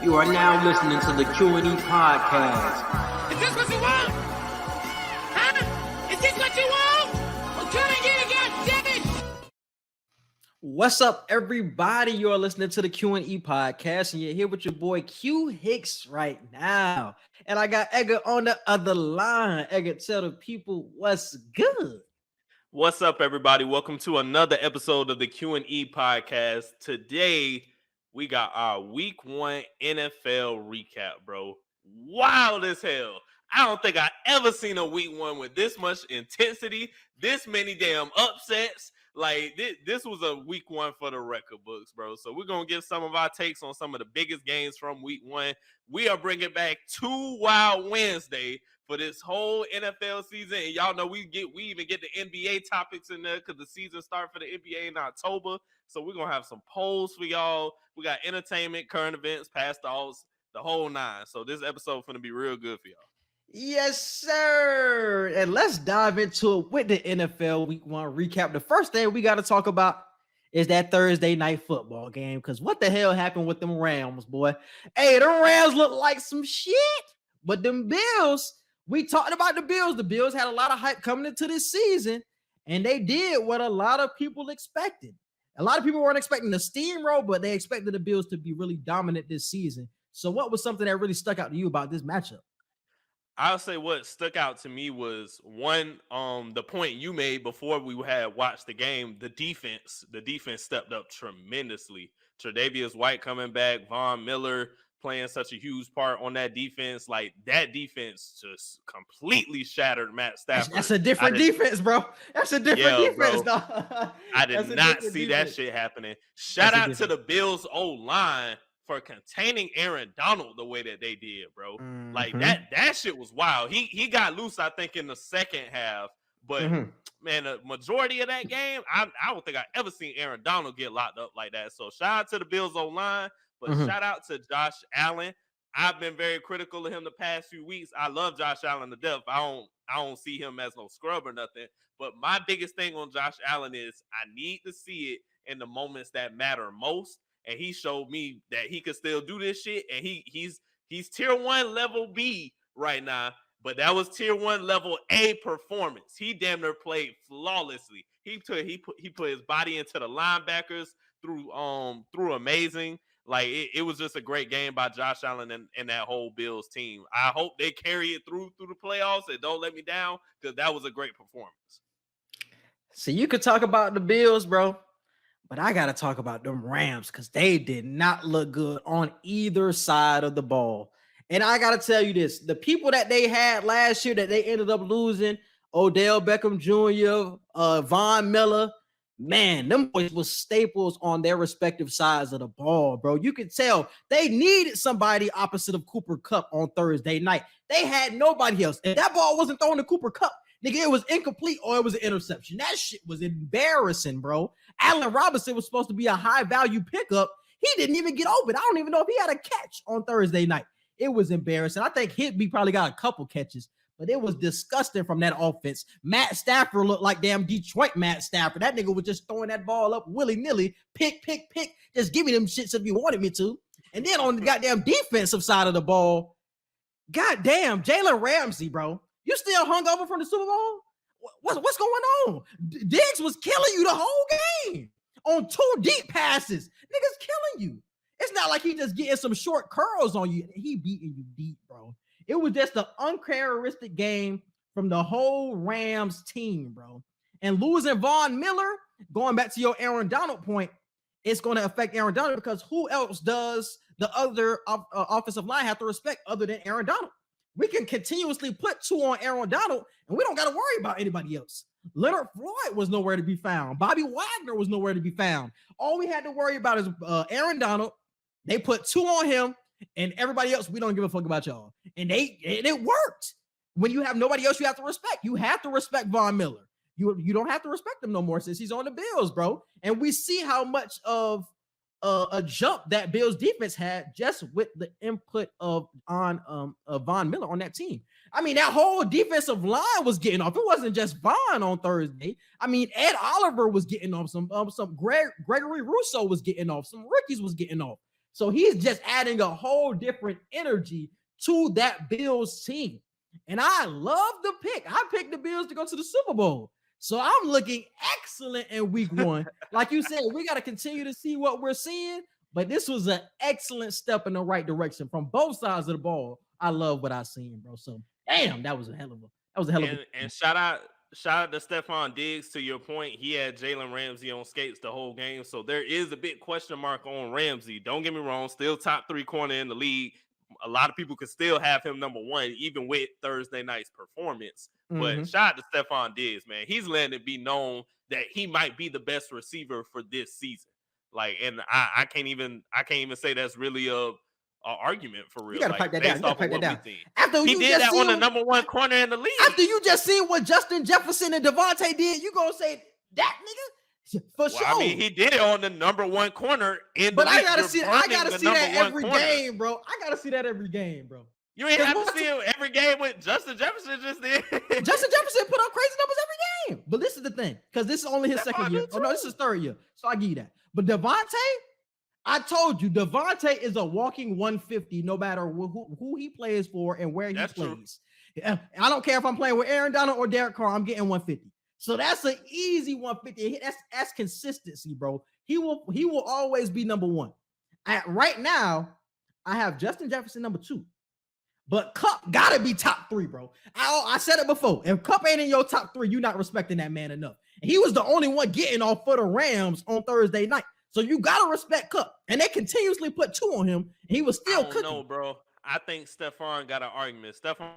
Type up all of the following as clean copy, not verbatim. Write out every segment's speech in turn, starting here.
You are now listening to the Q&E Podcast. Is this what you want? Huh? Is this what you want? Well, come and get it, goddammit! What's up, everybody? You're listening to the Q&E Podcast, and you're here with your boy Q Hicks right now. And I got Edgar on the other line. Edgar, tell the people what's good. What's up, everybody? Welcome to another episode of the Q&E Podcast. Today, we got our Week 1 NFL recap, bro. Wild as hell. I don't think I ever seen a Week 1 with this much intensity, this many damn upsets. Like, this was a Week 1 for the record books, bro. So we're going to give some of our takes on some of the biggest games from Week 1. We are bringing back 2 Wild Wednesday for this whole NFL season. And y'all know we even get the NBA topics in there because the season starts for the NBA in October. So we're going to have some polls for y'all. We got entertainment, current events, past odds, the whole nine. So this episode is going to be real good for y'all. Yes, sir. And let's dive into it with the NFL Week 1 recap. The first thing we got to talk about is that Thursday night football game, because what the hell happened with them Rams, boy? Hey, the Rams look like some shit, but them Bills, we talked about the Bills. The Bills had a lot of hype coming into this season, and they did what a lot of people expected. A lot of people weren't expecting the steamroll, but they expected the Bills to be really dominant this season. So what was something that really stuck out to you about this matchup? I'll say what stuck out to me was one, the point you made before we had watched the game. The defense stepped up tremendously. Tre'Davious White coming back, Von Miller playing such a huge part on that defense. Like, that defense just completely shattered Matt Stafford. That's a different defense, bro. That's a different defense. I did not see that shit happening. Shout out to the Bills O-line for containing Aaron Donald the way that they did, bro. Mm-hmm. Like, that shit was wild. He got loose, I think, in the second half. But, man, the majority of that game, I don't think I ever seen Aaron Donald get locked up like that. So, shout out to the Bills O-line, but shout out to Josh Allen. I've been very critical of him the past few weeks. I love Josh Allen to death. I don't see him as no scrub or nothing. But my biggest thing on Josh Allen is I need to see it in the moments that matter most. And he showed me that he could still do this shit. And he's tier 1 level B right now. But that was tier 1 level A performance. He damn near played flawlessly. He put his body into the linebackers through amazing. Like, it was just a great game by Josh Allen and that whole Bills team. I hope they carry it through the playoffs and don't let me down, because that was a great performance. So you could talk about the Bills, bro, but I got to talk about them Rams, because they did not look good on either side of the ball. And I got to tell you this, the people that they had last year that they ended up losing, Odell Beckham Jr., Von Miller, man, them boys was staples on their respective sides of the ball, bro. You could tell they needed somebody opposite of Cooper Kupp on Thursday night. They had nobody else. If that ball wasn't thrown to Cooper Kupp, nigga, it was incomplete or it was an interception. That shit was embarrassing, bro. Allen Robinson was supposed to be a high-value pickup. He didn't even get open. I don't even know if he had a catch on Thursday night. It was embarrassing. I think Higby probably got a couple catches, but it was disgusting from that offense. Matt Stafford looked like damn Detroit Matt Stafford. That nigga was just throwing that ball up willy-nilly, pick. Just give me them shits if you wanted me to. And then on the goddamn defensive side of the ball, goddamn, Jalen Ramsey, bro. You still hung over from the Super Bowl? What's going on? Diggs was killing you the whole game on 2 deep passes. Niggas killing you. It's not like he just getting some short curls on you. He beating you deep, bro. It was just an uncharacteristic game from the whole Rams team, bro. And losing Von Miller, going back to your Aaron Donald point, it's going to affect Aaron Donald, because who else does the other offensive line have to respect other than Aaron Donald? We can continuously put 2 on Aaron Donald, and we don't got to worry about anybody else. Leonard Floyd was nowhere to be found. Bobby Wagner was nowhere to be found. All we had to worry about is Aaron Donald. They put 2 on him, and everybody else, we don't give a fuck about y'all. And it worked. When you have nobody else you have to respect, you have to respect Von Miller. You don't have to respect him no more since he's on the Bills, bro. And we see how much of a jump that Bills defense had just with the input of Von Miller on that team. I mean, that whole defensive line was getting off. It wasn't just Von on Thursday. I mean, Ed Oliver was getting off. Some Gregory Rousseau was getting off. Some rookies was getting off. So he's just adding a whole different energy to that Bills team. And I love the pick. I picked the Bills to go to the Super Bowl. So I'm looking excellent in week 1. Like you said, we got to continue to see what we're seeing. But this was an excellent step in the right direction from both sides of the ball. I love what I seen, bro. So damn, that was a hell of a and shout out to Stefon Diggs. To your point, he had Jalen Ramsey on skates the whole game. So there is a big question mark on Ramsey. Don't get me wrong, still top 3 corner in the league. A lot of people could still have him number 1, even with Thursday night's performance. But shout out to Stefon Diggs, man. He's letting it be known that he might be the best receiver for this season. Like, and I can't even say that's really a argument for real. You gotta pipe that down. You gotta pipe that down. After he did that on the number 1 corner in the league. After you just seen what Justin Jefferson and Devontae did, you gonna say that nigga? For sure. I mean, he did it on the number 1 corner in the league. I gotta see that every game, bro. I gotta see that every game, bro. You ain't have to see it every game with Justin Jefferson just did. Justin Jefferson put up crazy numbers every game. But this is the thing, because this is only his second year. Oh, no, this is third year. So I give you that. But Devontae, I told you, Devontae is a walking 150 no matter who he plays for and where he plays. Yeah, I don't care if I'm playing with Aaron Donald or Derek Carr, I'm getting 150. So that's an easy 150. That's consistency, bro. He will always be number 1. Right now, I have Justin Jefferson number 2. But Kupp gotta be top 3, bro. I said it before. If Kupp ain't in your top 3, you're not respecting that man enough. And he was the only one getting off for the Rams on Thursday night. So you gotta respect Kupp. And they continuously put 2 on him. And he was still cooking. No, bro. I think Stefon got an argument. Stefon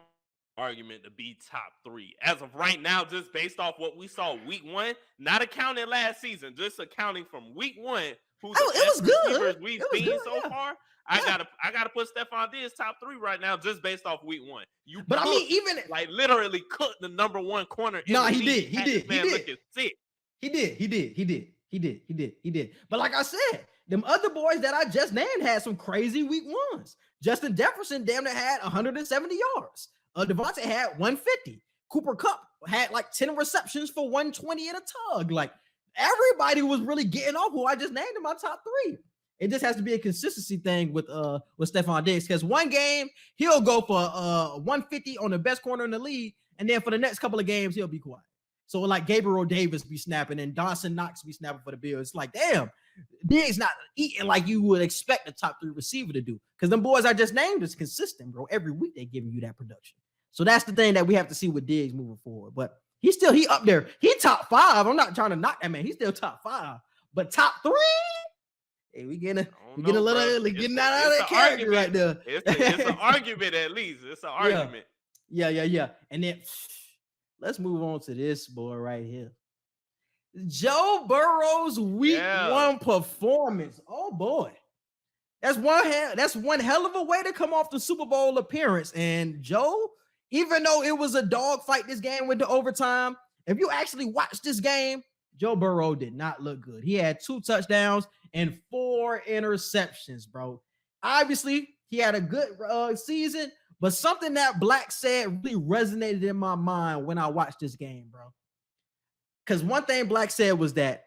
argument to be top 3 as of right now, just based off what we saw week 1, not accounting last season, just accounting from week 1. Who's the best receivers we've seen so far? I gotta put Stefon Diggs top 3 right now, just based off week 1. I mean, even like literally cooked the number 1 corner. No, he did. He did. But like I said, them other boys that I just named had some crazy week 1s. Justin Jefferson damn near had 170 yards. Devontae had 150. Cooper Kupp had like 10 receptions for 120 in a tug. Like everybody was really getting off who I just named in my top 3. It just has to be a consistency thing with Stefon Diggs, because one game he'll go for 150 on the best corner in the league, and then for the next couple of games he'll be quiet. So like Gabriel Davis be snapping and Dawson Knox be snapping for the Bills. It's like, damn, Diggs not eating like you would expect a top 3 receiver to do, because them boys I just named is consistent, bro. Every week they giving you that production. So that's the thing that we have to see with Diggs moving forward. But he up there. He top 5. I'm not trying to knock that man. He's still top 5. But top 3? Hey, we getting out of that character right there. It's an argument at least. It's an argument. Yeah. And then let's move on to this boy right here. Joe Burrow's week 1 performance. Oh boy. That's one hell of a way to come off the Super Bowl appearance. And Joe, even though it was a dogfight, this game with the overtime, if you actually watch this game, Joe Burrow did not look good. He had 2 touchdowns and 4 interceptions, bro. Obviously, he had a good season, but something that Black said really resonated in my mind when I watched this game, bro. Because one thing Black said was that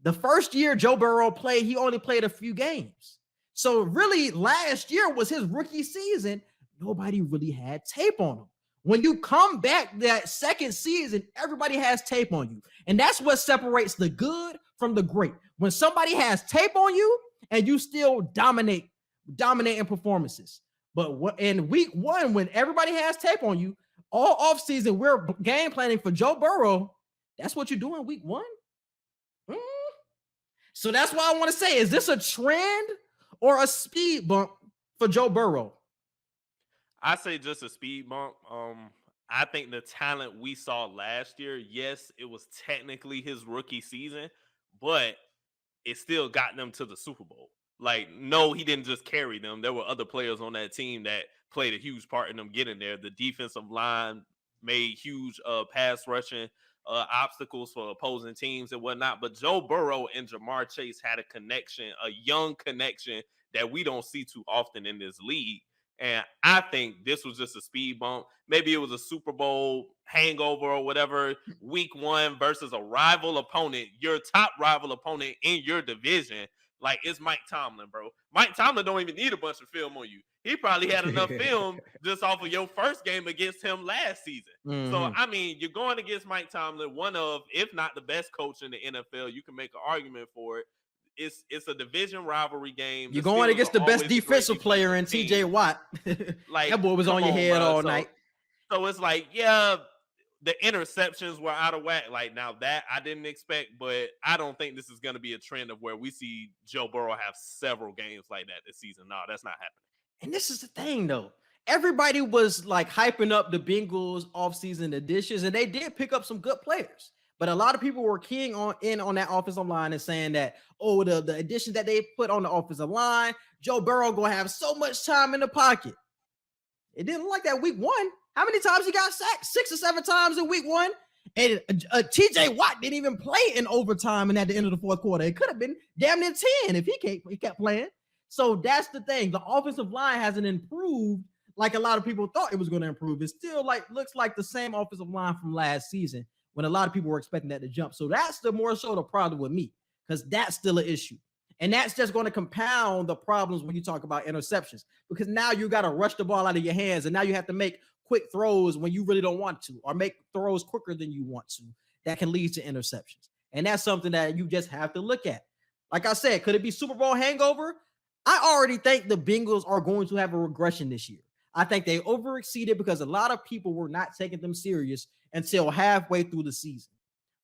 the first year Joe Burrow played, he only played a few games. So really, last year was his rookie season. Nobody really had tape on him. When you come back that second season, everybody has tape on you. And that's what separates the good from the great. When somebody has tape on you and you still dominating performances. But in week 1, when everybody has tape on you, all offseason, we're game planning for Joe Burrow. That's what you're doing week 1? So that's why I want to say, is this a trend or a speed bump for Joe Burrow? I say just a speed bump. I think the talent we saw last year, yes, it was technically his rookie season, but it still got them to the Super Bowl. Like, no, he didn't just carry them. There were other players on that team that played a huge part in them getting there. The defensive line made huge pass rushing obstacles for opposing teams and whatnot. But Joe Burrow and Jamar Chase had a connection, a young connection that we don't see too often in this league. And I think this was just a speed bump. Maybe it was a Super Bowl hangover or whatever. Week 1 versus a rival opponent, your top rival opponent in your division. Like, it's Mike Tomlin, bro. Mike Tomlin don't even need a bunch of film on you. He probably had enough film just off of your first game against him last season. So, I mean, you're going against Mike Tomlin, one of, if not the best coach in the NFL. You can make an argument for it. It's a division rivalry game. You're going against the best defensive player in TJ Watt. Like, that boy was on your head all night. So it's like, yeah, the interceptions were out of whack. Like, now that I didn't expect, but I don't think this is going to be a trend of where we see Joe Burrow have several games like that this season. No, that's not happening. And this is the thing, though. Everybody was like hyping up the Bengals offseason additions, and they did pick up some good players. But a lot of people were keying on that offensive line and saying that, oh, the additions that they put on the offensive line, Joe Burrow going to have so much time in the pocket. It didn't look like that week one. How many times he got sacked? 6 or 7 times in week one. And TJ Watt didn't even play in overtime and at the end of the fourth quarter. It could have been damn near 10 if he kept playing. So that's the thing. The offensive line hasn't improved like a lot of people thought it was going to improve. It still looks like the same offensive line from last season, when a lot of people were expecting that to jump. So that's the more so the problem with me, because that's still an issue. And that's just going to compound the problems when you talk about interceptions, because now you got to rush the ball out of your hands, and now you have to make quick throws when you really don't want to, or make throws quicker than you want to. That can lead to interceptions. And that's something that you just have to look at. Like I said, could it be Super Bowl hangover? I already think the Bengals are going to have a regression this year. I think they overexceeded because a lot of people were not taking them serious until halfway through the season.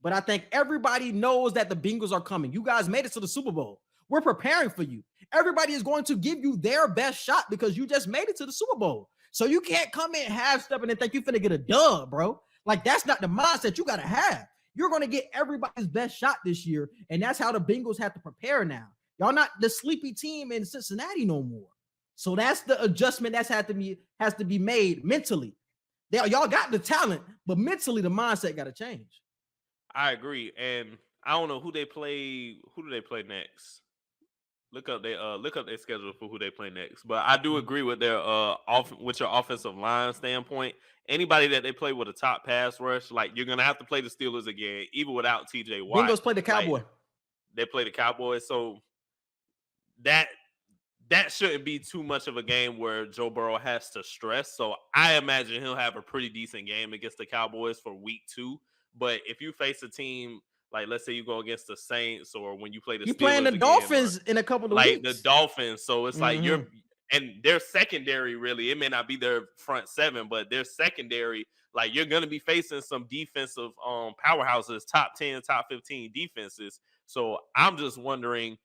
But I think everybody knows that the Bengals are coming. You guys made it to the Super Bowl. We're preparing for you. Everybody is going to give you their best shot because you just made it to the Super Bowl. So you can't come in half-stepping and think you're finna get a dub, bro. Like, that's not the mindset you got to have. You're going to get everybody's best shot this year, and that's how the Bengals have to prepare now. Y'all not the sleepy team in Cincinnati no more. So that's the adjustment has to be made mentally. Y'all got the talent, but mentally the mindset got to change. I agree, and I don't know who they play. Who do they play next? Look up their schedule for who they play next. But I do agree with their with your offensive line standpoint. Anybody that they play with a top pass rush, like, you're gonna have to play the Steelers again, even without TJ Watt. Bengals play the Cowboys. Like, they play the Cowboys, so that shouldn't be too much of a game where Joe Burrow has to stress. So I imagine he'll have a pretty decent game against the Cowboys for week 2. But if you face a team, like, let's say you go against the Saints, or when you play the Steelers playing the again, Dolphins in a couple of weeks. Like the Dolphins. So it's like and their secondary, really, it may not be their front 7, but their secondary, like, you're going to be facing some defensive powerhouses, top 10, top 15 defenses. So I'm just wondering,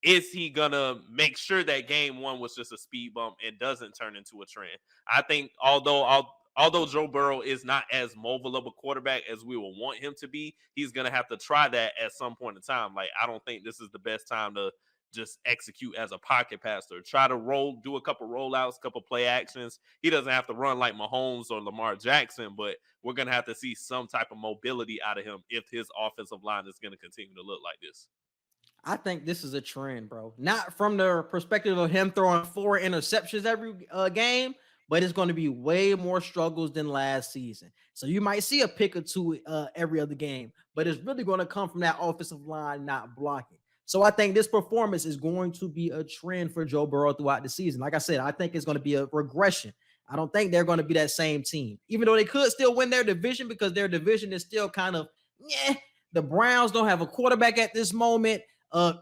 is he going to make sure that game 1 was just a speed bump and doesn't turn into a trend? I think although Joe Burrow is not as mobile of a quarterback as we will want him to be, he's going to have to try that at some point in time. Like, I don't think this is the best time to just execute as a pocket passer. Try to do a couple rollouts, couple play actions. He doesn't have to run like Mahomes or Lamar Jackson, but we're going to have to see some type of mobility out of him if his offensive line is going to continue to look like this. I think this is a trend, bro. Not from the perspective of him throwing 4 interceptions every game, but it's going to be way more struggles than last season. So you might see a pick or 2 every other game, but it's really going to come from that offensive line not blocking. So I think this performance is going to be a trend for Joe Burrow throughout the season. Like I said, I think it's going to be a regression. I don't think they're going to be that same team, even though they could still win their division, because their division is still kind of, the Browns don't have a quarterback at this moment.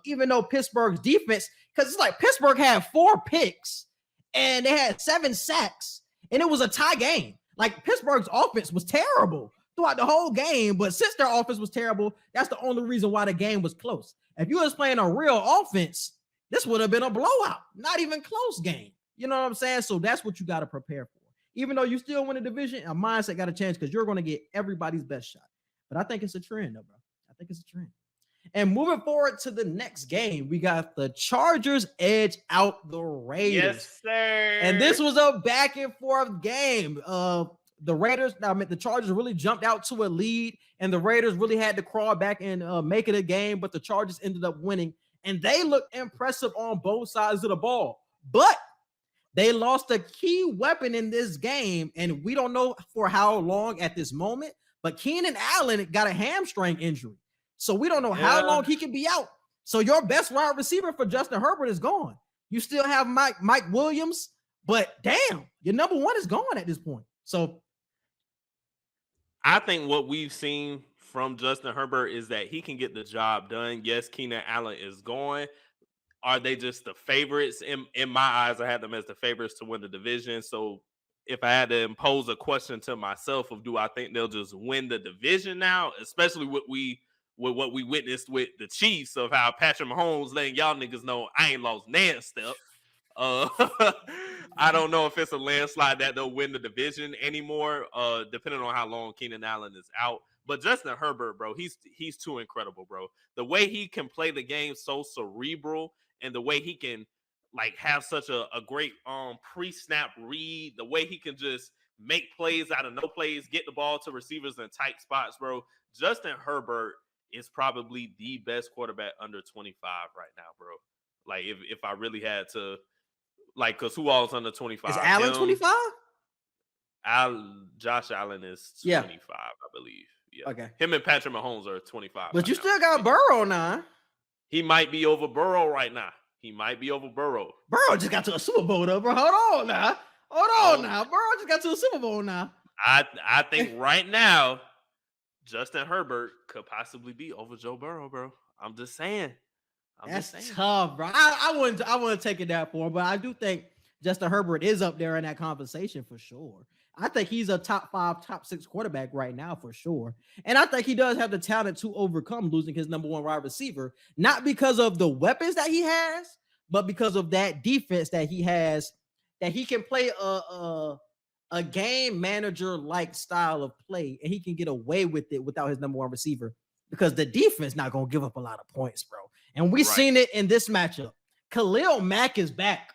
Even though Pittsburgh's defense, because it's like Pittsburgh had 4 picks and they had 7 sacks, and it was a tie game. Like, Pittsburgh's offense was terrible throughout the whole game, but since their offense was terrible, that's the only reason why the game was close. If you was playing a real offense, this would have been a blowout, not even close game. You know what I'm saying? So that's what you got to prepare for. Even though you still win a division, a mindset got to change, because you're going to get everybody's best shot. But I think it's a trend, though, bro. I think it's a trend. And moving forward to the next game, we got the Chargers edge out the Raiders. Yes, sir. And this was a back and forth game. The Chargers really jumped out to a lead, and the Raiders really had to crawl back and make it a game, but the Chargers ended up winning, and they looked impressive on both sides of the ball. But they lost a key weapon in this game, and we don't know for how long at this moment, but Keenan Allen got a hamstring injury. So we don't know how long he can be out. So your best wide receiver for Justin Herbert is gone. You still have Mike Williams, but damn, your number one is gone at this point. So I think what we've seen from Justin Herbert is that he can get the job done. Yes, Keenan Allen is gone. Are they just the favorites? In my eyes, I had them as the favorites to win the division. So if I had to impose a question to myself of do I think they'll just win the division now, especially with what we witnessed with the Chiefs of how Patrick Mahomes letting y'all niggas know I ain't lost nan step. I don't know if it's a landslide that they'll win the division anymore, depending on how long Keenan Allen is out. But Justin Herbert, bro, he's too incredible, bro. The way he can play the game so cerebral, and the way he can like have such a great pre-snap read, the way he can just make plays out of no plays, get the ball to receivers in tight spots, bro. Justin Herbert is probably the best quarterback under 25 right now, bro. Like if I really had to, like, because who all is under 25? Is Allen 25? Josh Allen is 25, I believe. Yeah. Okay. Him and Patrick Mahomes are 25. But you still got Burrow now. He might be over Burrow right now. Burrow just got to a Super Bowl, though, bro. Hold on now. Burrow just got to a Super Bowl now. I think right now, Justin Herbert could possibly be over Joe Burrow, bro. I'm just saying. That's tough, bro. I wouldn't take it that far, but I do think Justin Herbert is up there in that conversation for sure. I think he's a top 5, top 6 quarterback right now for sure. And I think he does have the talent to overcome losing his number one wide receiver, not because of the weapons that he has, but because of that defense that he has, that he can play a game manager like style of play, and he can get away with it without his number one receiver because the defense not going to give up a lot of points, bro. And we've seen it in this matchup. Khalil Mack is back.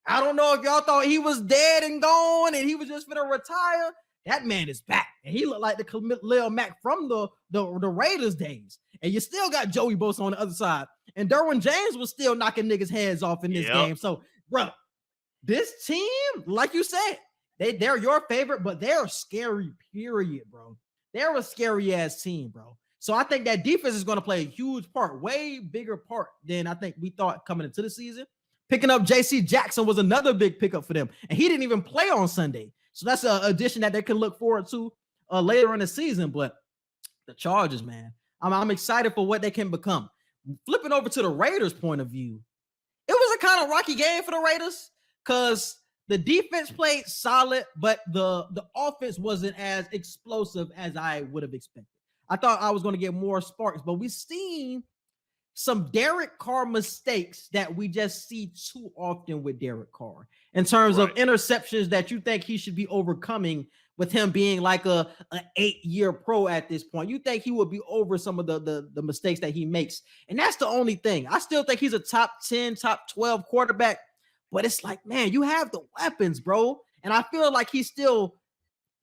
I don't know if y'all thought he was dead and gone and he was just going to retire. That man is back. And he looked like the Khalil Mack from the Raiders days. And you still got Joey Bosa on the other side. And Derwin James was still knocking niggas' heads off in this game. So, bro, this team, like you said, they're your favorite, but they're scary, period, bro. They're a scary-ass team, bro. So I think that defense is going to play a huge part, way bigger part than I think we thought coming into the season. Picking up J.C. Jackson was another big pickup for them, and he didn't even play on Sunday. So that's an addition that they can look forward to later in the season. But the Chargers, man, I'm excited for what they can become. Flipping over to the Raiders' point of view, it was a kind of rocky game for the Raiders because the defense played solid, but the offense wasn't as explosive as I would have expected. I thought I was going to get more sparks, but we've seen some Derek Carr mistakes that we just see too often with Derek Carr in terms of interceptions that you think he should be overcoming with him being like an 8-year pro at this point. You think he would be over some of the mistakes that he makes. And that's the only thing. I still think he's a top 10, top 12 quarterback, but it's like, man, you have the weapons, bro. And I feel like he still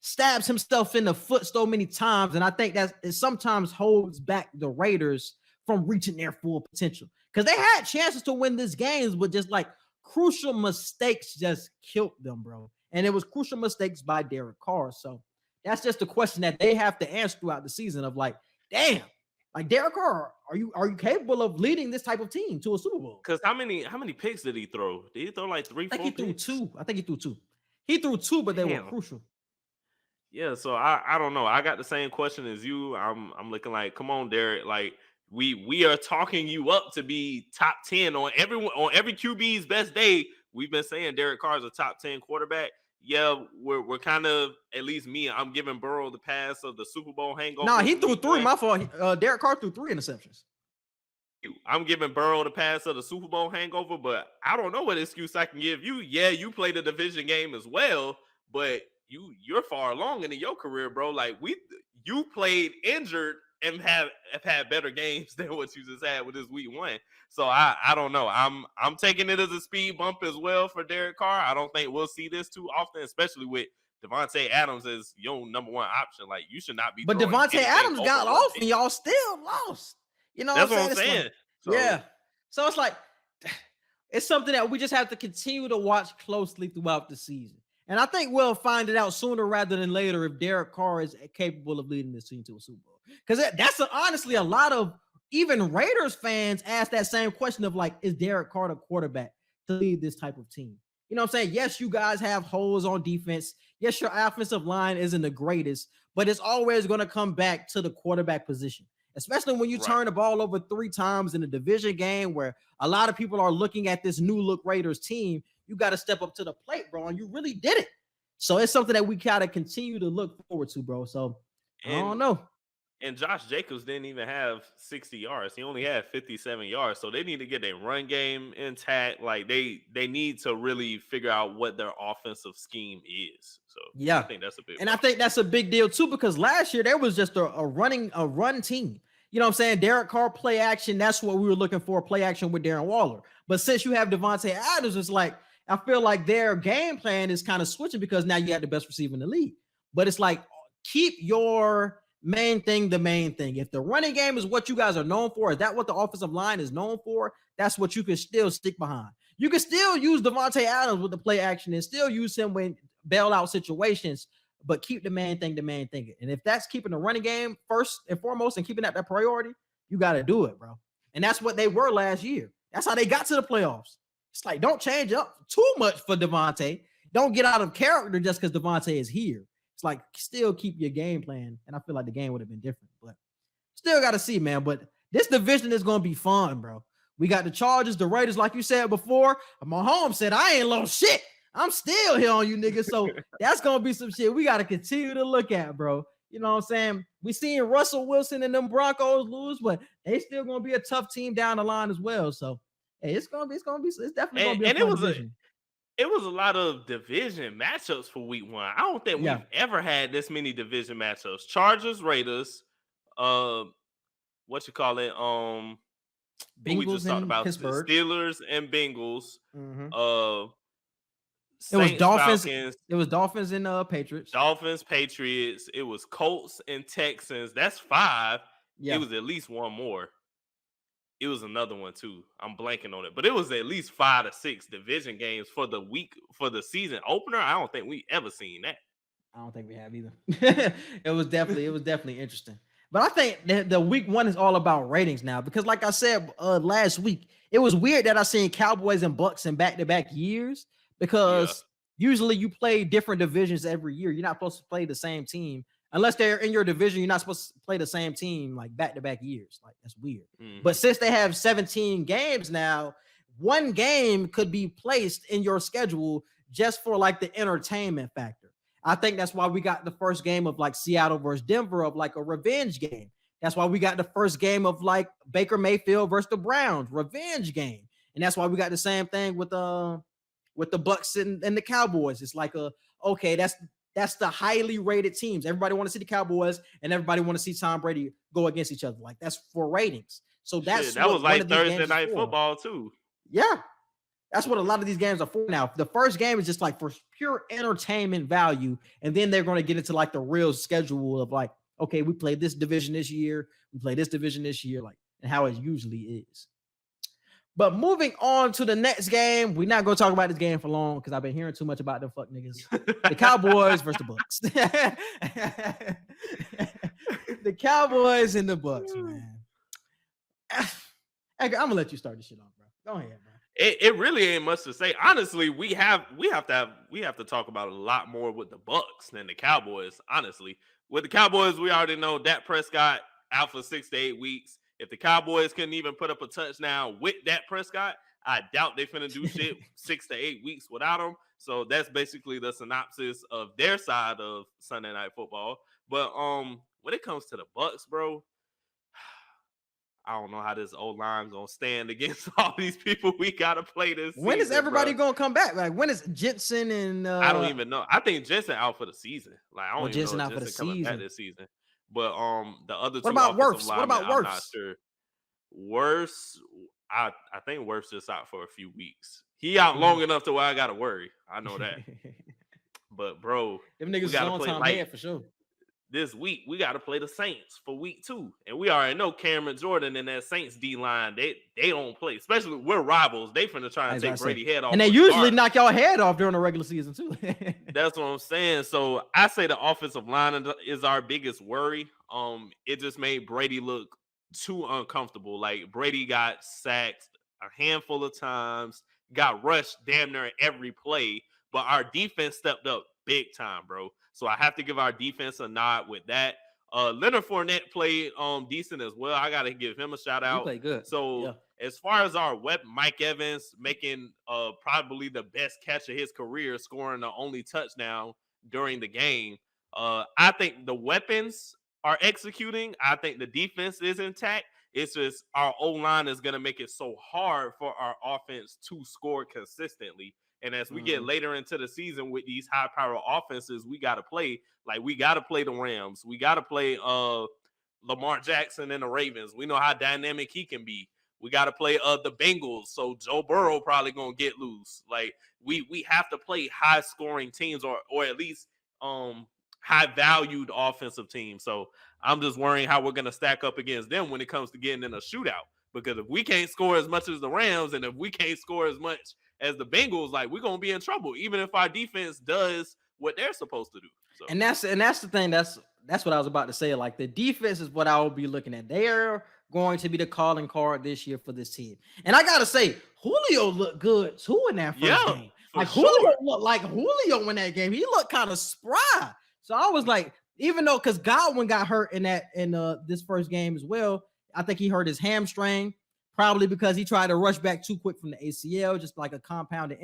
stabs himself in the foot so many times. And I think that it sometimes holds back the Raiders from reaching their full potential because they had chances to win these games, but just like crucial mistakes just killed them, bro. And it was crucial mistakes by Derek Carr. So that's just a question that they have to answer throughout the season of like, damn, like Derek Carr, are you capable of leading this type of team to a Super Bowl? Because how many picks did he throw? Did he throw like 3, 4 picks? I think he threw two. He threw two, but they were crucial. Yeah, so I don't know. I got the same question as you. I'm looking like, come on, Derek. Like we are talking you up to be top 10 on every QB's best day. We've been saying Derek Carr is a top 10 quarterback. Yeah, we're kind of, at least me, I'm giving Burrow the pass of the Super Bowl hangover. No, he threw 3. My fault. Derek Carr threw 3 interceptions. I'm giving Burrow the pass of the Super Bowl hangover, but I don't know what excuse I can give you. Yeah, you played a division game as well, but you're far along in your career, bro. Like you played injured and have had better games than what you just had with this week 1. So I don't know. I'm taking it as a speed bump as well for Derek Carr. I don't think we'll see this too often, especially with Devontae Adams as your number one option. Like you should not be. But Devontae Adams got off and y'all still lost. You know that's what I'm saying. Like, yeah. So it's like it's something that we just have to continue to watch closely throughout the season. And I think we'll find it out sooner rather than later if Derek Carr is capable of leading this team to a Super Bowl. Because that's honestly a lot of even Raiders fans ask that same question of like, is Derek Carr the quarterback to lead this type of team? You know what I'm saying? Yes, you guys have holes on defense. Yes, your offensive line isn't the greatest, but it's always going to come back to the quarterback position, especially when you turn the ball over 3 times in a division game where a lot of people are looking at this new look Raiders team. You got to step up to the plate, bro, and you really did it. So it's something that we gotta continue to look forward to, bro. So I don't know. And Josh Jacobs didn't even have 60 yards. He only had 57 yards. So they need to get their run game intact. Like they need to really figure out what their offensive scheme is. So yeah, I think that's a big I think that's a big deal too, because last year there was just a run team. You know what I'm saying? Derek Carr play action. That's what we were looking for, play action with Darren Waller. But since you have Devontae Adams, it's like I feel like their game plan is kind of switching because now you have the best receiver in the league. But it's like, keep your main thing the main thing. If the running game is what you guys are known for, is that what the offensive line is known for? That's what you can still stick behind. You can still use Devontae Adams with the play action and still use him when bailout situations, but keep the main thing the main thing. And if that's keeping the running game first and foremost and keeping that priority, you got to do it, bro. And that's what they were last year. That's how they got to the playoffs. It's like, don't change up too much for Devontae. Don't get out of character just because Devontae is here. It's like, still keep your game plan. And I feel like the game would have been different, but still got to see, man. But this division is going to be fun, bro. We got the Chargers, the Raiders, like you said before. Mahomes said, I ain't lost shit. I'm still here on you niggas. So that's going to be some shit we got to continue to look at, bro. You know what I'm saying? We seen Russell Wilson and them Broncos lose, but they still going to be a tough team down the line as well. So hey, it's definitely gonna be a fun division. It was a lot of division matchups for week 1. I don't think we've ever had this many division matchups. Chargers, Raiders, what you call it? Bengals we just talked about Pittsburgh. Steelers and Bengals. Mm-hmm. Saints, it was Dolphins. Falcons, it was Dolphins and Patriots. Dolphins, Patriots. It was Colts and Texans. That's 5. Yeah. It was at least one more. It was another one too. I'm blanking on it, but it was at least 5 to 6 division games for the week for the season opener. I don't think we ever seen that. I don't think we have either. It was definitely interesting. But I think the week 1 is all about ratings now because, like I said last week, it was weird that I seen Cowboys and Bucs in back-to-back years because usually you play different divisions every year. You're not supposed to play the same team. Unless they're in your division, you're not supposed to play the same team like back-to-back years. Like, that's weird. But since they have 17 games now, one game could be placed in your schedule just for like the entertainment factor. I think that's why we got the first game of like Seattle versus Denver of like a revenge game. That's why we got the first game of like Baker Mayfield versus the Browns, revenge game. And that's why we got the same thing with the Bucs and the Cowboys. It's like that's the highly rated teams. Everybody want to see the Cowboys and everybody want to see Tom Brady go against each other. Like, that's for ratings. So that was like Thursday night football too. Yeah. That's what a lot of these games are for now. The first game is just like for pure entertainment value. And then they're going to get into like the real schedule of like, okay, we played this division this year. We played this division this year. Like, and how it usually is. But moving on to the next game, we're not going to talk about this game for long because I've been hearing too much about them fuck niggas. The Cowboys versus the Bucs. The Cowboys and the Bucs, man. I'm going to let you start this shit off, bro. Go ahead, bro. It really ain't much to say. Honestly, we have to talk about a lot more with the Bucs than the Cowboys. Honestly, with the Cowboys, we already know Dak Prescott out for 6 to 8 weeks. If the Cowboys couldn't even put up a touchdown with Dak Prescott, I doubt they finna do shit 6 to 8 weeks without him. So that's basically the synopsis of their side of Sunday Night Football. But when it comes to the Bucs, bro, I don't know how this O-line gonna stand against all these people we gotta play this season. When is everybody gonna come back? Like, when is Jensen and I don't even know. I think Jensen out for the season. Like, I don't even Jensen know out for the season coming back this season. But the other two. What about Wirfs? What about Wirfs? I'm not sure. Wirfs, I think Wirfs just out for a few weeks. He out long enough to where I gotta worry. I know that. But bro, them niggas got to play Tom Head for sure. This week we got to play the Saints for week 2, and we already know Cameron Jordan and that Saints D line. They don't play, especially we're rivals. They finna try and take Brady head off, and they usually knock y'all head off during the regular season too. That's what I'm saying. So I say the offensive line is our biggest worry. It just made Brady look too uncomfortable. Like Brady got sacked a handful of times, got rushed damn near every play, but our defense stepped up big time, bro. So I have to give our defense a nod with that. Leonard Fournette played decent as well. I gotta give him a shout out. He played good. So Yeah. as far as our weapon, Mike Evans making probably the best catch of his career, scoring the only touchdown during the game. I think the weapons are executing. I think the defense is intact. It's just our O-line is going to make it so hard for our offense to score consistently. And as we get later into the season with these high-power offenses, we got to play. Like, we got to play the Rams. We got to play Lamar Jackson and the Ravens. We know how dynamic he can be. We got to play the Bengals. So Joe Burrow probably going to get loose. Like, we have to play high-scoring teams or at least high-valued offensive teams. So I'm just worrying how we're going to stack up against them when it comes to getting in a shootout. Because if we can't score as much as the Rams and if we can't score as much as the Bengals, like, we're going to be in trouble, even if our defense does what they're supposed to do. So. And that's the thing. That's what I was about to say. Like, the defense is what I will be looking at. They are going to be the calling card this year for this team. And I got to say, Julio looked good too in that first game. Like, Julio looked like Julio in that game. He looked kind of spry. So I was like, even though, because Godwin got hurt in this first game as well, I think he hurt his hamstring, probably because he tried to rush back too quick from the ACL, just like a compounded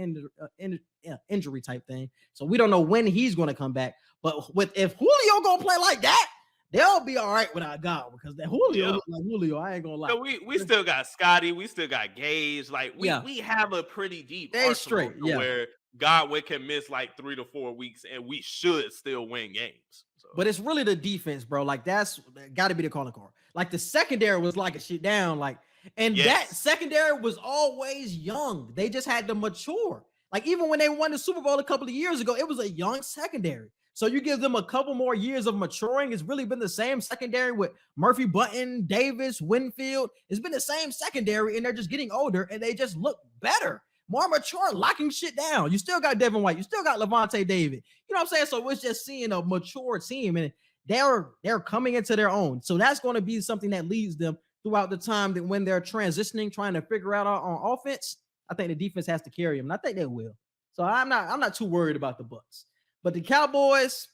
injury type thing. So we don't know when he's going to come back. But if Julio going to play like that, they'll be all right without Godwin, because that Julio look like Julio. I ain't going to lie. So we still got Scotty. We still got Gage. Like, we have a pretty deep arsenal where Godwin can miss like 3 to 4 weeks and we should still win games. So. But it's really the defense, bro. Like, that's got to be the calling card. Like, the secondary was like a shit down. Like, and that secondary was always young. They just had to mature. Like, even when they won the Super Bowl a couple of years ago, it was a young secondary. So you give them a couple more years of maturing. It's really been the same secondary with Murphy Button, Davis, Winfield. It's been the same secondary, and they're just getting older, and they just look better, more mature, locking shit down. You still got Devin White. You still got Levante David. You know what I'm saying? So it's just seeing a mature team, and they're coming into their own. So that's going to be something that leads them throughout the time that when they're transitioning, trying to figure out on offense. I think the defense has to carry them, and I think they will. So I'm not too worried about the Bucs. But the Cowboys,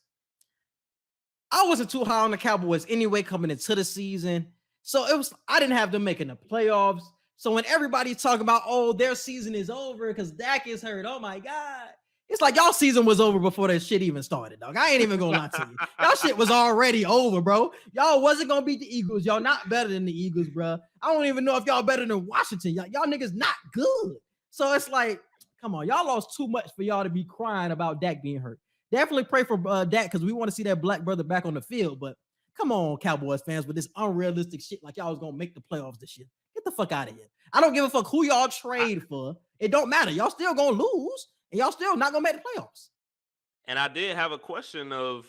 I wasn't too high on the Cowboys anyway coming into the season. So I didn't have them making the playoffs. So when everybody's talking about, oh, their season is over because Dak is hurt, oh my God. It's like y'all season was over before that shit even started, dog. I ain't even gonna lie to you. Y'all shit was already over, bro. Y'all wasn't gonna beat the Eagles. Y'all not better than the Eagles, bro. I don't even know if y'all better than Washington. Y'all niggas not good. So it's like, come on, y'all lost too much for y'all to be crying about Dak being hurt. Definitely pray for Dak, because we want to see that black brother back on the field. But come on, Cowboys fans, with this unrealistic shit like y'all was gonna make the playoffs this year. Get the fuck out of here. I don't give a fuck who y'all trade for. It don't matter. Y'all still gonna lose, and y'all still not gonna make the playoffs. And I did have a question of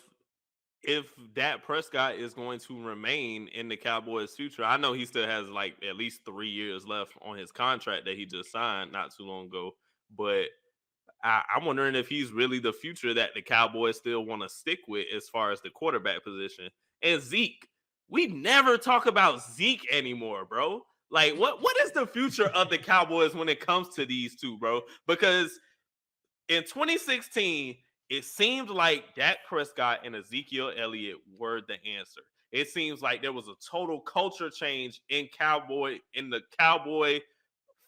if Dak Prescott is going to remain in the Cowboys' future. I know he still has like at least 3 years left on his contract that he just signed not too long ago, but I'm wondering if he's really the future that the Cowboys still want to stick with as far as the quarterback position. And Zeke, we never talk about Zeke anymore, bro. Like, what is the future of the Cowboys when it comes to these two, bro? Because in 2016, it seemed like Dak Prescott and Ezekiel Elliott were the answer. It seems like there was a total culture change in the Cowboy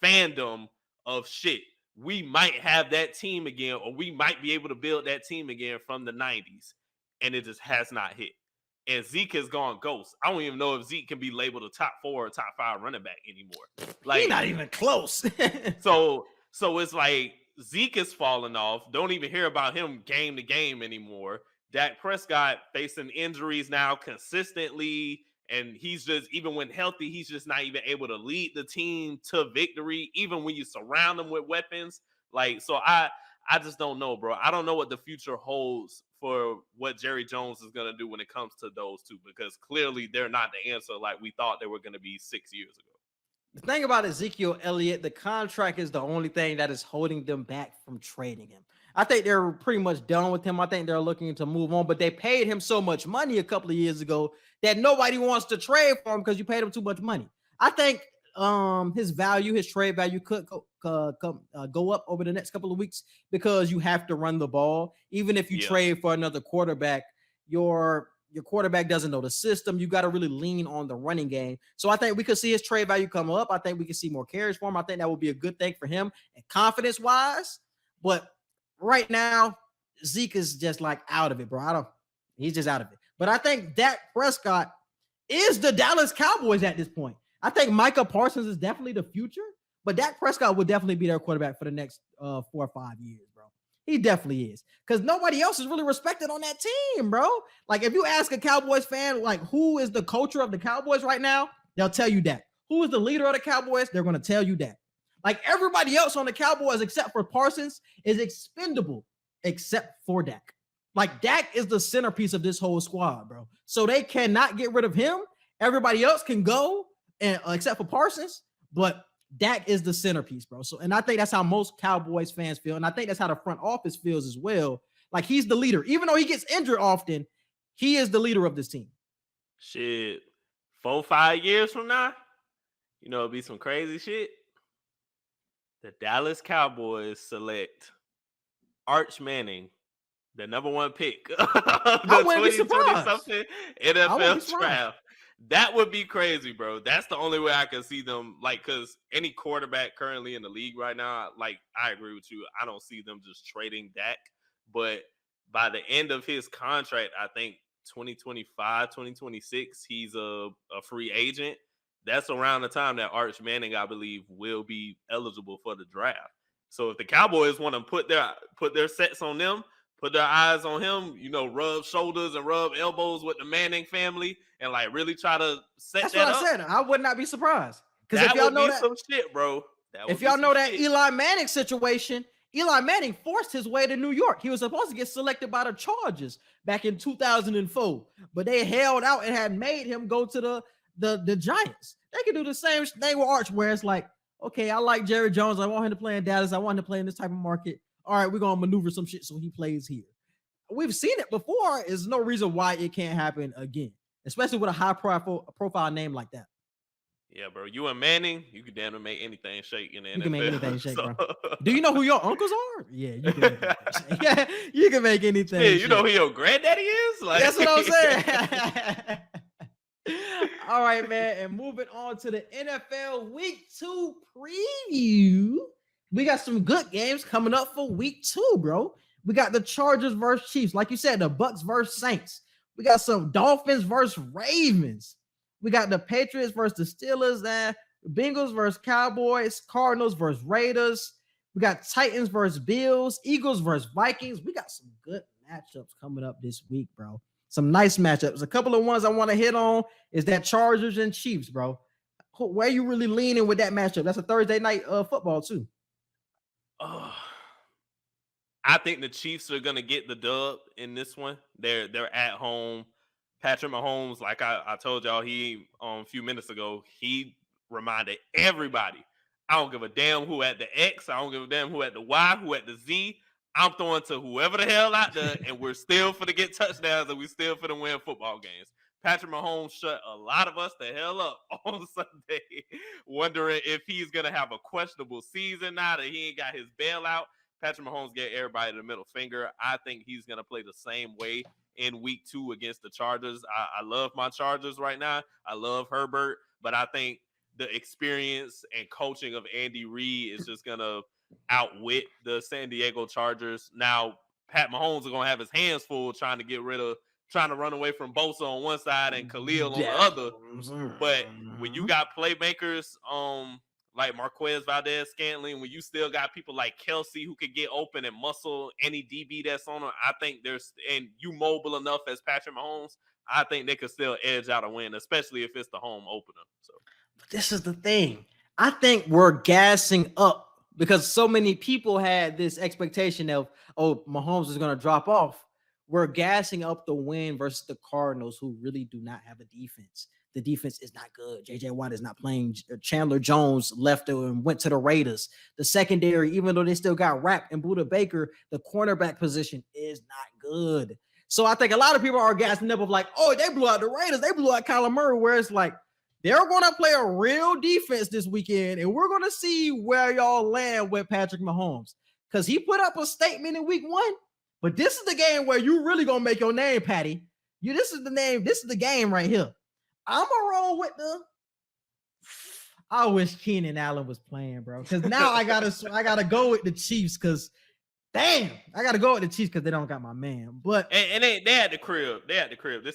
fandom of shit. We might have that team again, or we might be able to build that team again from the 90s, and it just has not hit. And Zeke has gone ghost. I don't even know if Zeke can be labeled a top 4 or top 5 running back anymore. Like, he's not even close. so it's like Zeke is falling off. Don't even hear about him game to game anymore. Dak Prescott facing injuries now consistently. And he's just, even when healthy, he's just not even able to lead the team to victory, even when you surround them with weapons. Like, so I just don't know, bro. I don't know what the future holds for what Jerry Jones is going to do when it comes to those two, because clearly they're not the answer like we thought they were going to be 6 years ago. The thing about Ezekiel Elliott, the contract is the only thing that is holding them back from trading him. I think they're pretty much done with him. I think they're looking to move on, but they paid him so much money a couple of years ago that nobody wants to trade for him because you paid him too much money. I think his trade value could go up over the next couple of weeks because you have to run the ball. Even if you trade for another quarterback, your quarterback doesn't know the system. You got to really lean on the running game. So I think we could see his trade value come up. I think we can see more carries for him. I think that would be a good thing for him and confidence-wise. But right now, Zeke is just like out of it, bro. He's just out of it. But I think Dak Prescott is the Dallas Cowboys at this point. I think Micah Parsons is definitely the future, but Dak Prescott will definitely be their quarterback for the next 4 or 5 years, bro. He definitely is. Because nobody else is really respected on that team, bro. Like, if you ask a Cowboys fan, like, who is the culture of the Cowboys right now, they'll tell you that. Who is the leader of the Cowboys? They're going to tell you that. Like, everybody else on the Cowboys, except for Parsons, is expendable, except for Dak. Like, Dak is the centerpiece of this whole squad, bro. So they cannot get rid of him. Everybody else can go, and except for Parsons, but Dak is the centerpiece, bro. So, and I think that's how most Cowboys fans feel, and I think that's how the front office feels as well. Like, he's the leader. Even though he gets injured often, he is the leader of this team. Shit, 4-5 years from now, it'll be some crazy shit. The Dallas Cowboys select Arch Manning, the number 1 pick of the 2020-something NFL draft. That would be crazy, bro. That's the only way I can see them, like, because any quarterback currently in the league right now, like, I agree with you. I don't see them just trading Dak. But by the end of his contract, I think 2025, 2026, he's a free agent. That's around the time that Arch Manning, I believe, will be eligible for the draft. So if the Cowboys want to put their sets on them, put their eyes on him, rub shoulders and rub elbows with the Manning family and, like, really try to set That's that what up. I said. I would not be surprised. Because if y'all y'all know that, some shit, bro. If y'all know that Eli Manning situation, Eli Manning forced his way to New York. He was supposed to get selected by the Chargers back in 2004, but they held out and had made him go to the Giants. They could do the same thing with Arch, where it's like, okay, I like Jerry Jones. I want him to play in Dallas. I want him to play in this type of market. All right, we're going to maneuver some shit so he plays here. We've seen it before. There's no reason why it can't happen again, especially with a high profile name like that. Yeah, bro. You and Manning, you can damn near make anything shake in the NFL. You can make anything shake, bro. Do you know who your uncles are? Yeah, you can make anything shake. Yeah, you can make anything shake. You know who your granddaddy is? Like, that's what I'm saying. All right, man. And moving on to the NFL Week 2 preview. We got some good games coming up for Week 2, bro. We got the Chargers versus Chiefs. Like you said, the Bucs versus Saints. We got some Dolphins versus Ravens. We got the Patriots versus the Steelers, and Bengals versus Cowboys, Cardinals versus Raiders. We got Titans versus Bills, Eagles versus Vikings. We got some good matchups coming up this week, bro. Some nice matchups. A couple of ones I want to hit on is that Chargers and Chiefs, bro. Where are you really leaning with that matchup? That's a Thursday night football, too. I think the Chiefs are gonna get the dub in this one. They're at home. Patrick Mahomes, like I told y'all, he a few minutes ago, he reminded everybody, I don't give a damn who at the X, I don't give a damn who at the Y, who at the Z. I'm throwing to whoever the hell out there, and we're still for to get touchdowns, and we still for to win football games. Patrick Mahomes shut a lot of us the hell up on Sunday, wondering if he's going to have a questionable season now that he ain't got his bailout. Patrick Mahomes gave everybody the middle finger. I think he's going to play the same way in Week 2 against the Chargers. I love my Chargers right now. I love Herbert, but I think the experience and coaching of Andy Reid is just going to outwit the San Diego Chargers. Now, Pat Mahomes is going to have his hands full trying to run away from Bosa on one side and Khalil on the other. But when you got playmakers like Marquez Valdez-Scantling, when you still got people like Kelsey who could get open and muscle any DB that's on them, I think and you mobile enough as Patrick Mahomes, I think they could still edge out a win, especially if it's the home opener. So this is the thing. I think we're gassing up because so many people had this expectation of, Mahomes is going to drop off. We're gassing up the win versus the Cardinals, who really do not have a defense. the defense is not good. J.J. Watt is not playing. Chandler Jones left and went to the Raiders. The secondary, even though they still got Rapp and Buda Baker, the cornerback position is not good. So I think a lot of people are gassing up of like, oh, they blew out the Raiders. They blew out Kyler Murray, where it's like, they're going to play a real defense this weekend, and we're going to see where y'all land with Patrick Mahomes. Because he put up a statement in week 1, but this is the game where you really going to make your name, Patty. This is the game right here. I'm going to roll with I wish Keenan Allen was playing, bro. Because now I gotta go with the Chiefs, because damn, I gotta go with the Chiefs because they don't got my man. But and they at the crib. They at the crib. This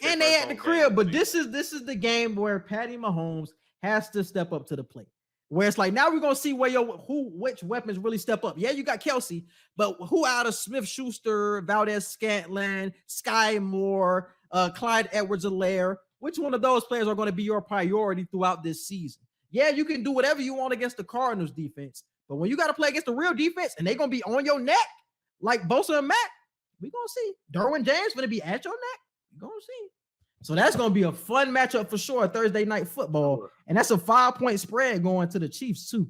is the game where Patty Mahomes has to step up to the plate. Where it's like, now we're gonna see which weapons really step up. Yeah, you got Kelsey, but who out of Smith-Schuster, Valdez-Scantling, Sky Moore, Clyde Edwards-Helaire, which one of those players are going to be your priority throughout this season? Yeah, you can do whatever you want against the Cardinals defense, but when you got to play against the real defense and they're going to be on your neck, like Bosa and Matt, we're going to see. Derwin James going to be at your neck. We're going to see. So that's going to be a fun matchup for sure, Thursday night football. And that's a 5-point spread going to the Chiefs too.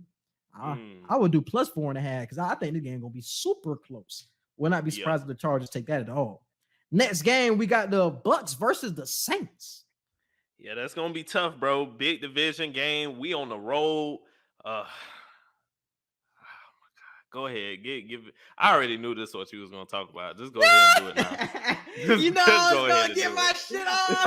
I would do plus 4.5 because I think this game going to be super close. Will not be surprised if the Chargers take that at all. Next game, we got the Bucs versus the Saints. Yeah, that's gonna be tough, bro. Big division game. We on the road. Oh my God. Go ahead. Give it. I already knew this is what you was gonna talk about. Just go ahead and do it now. I was gonna get my shit off.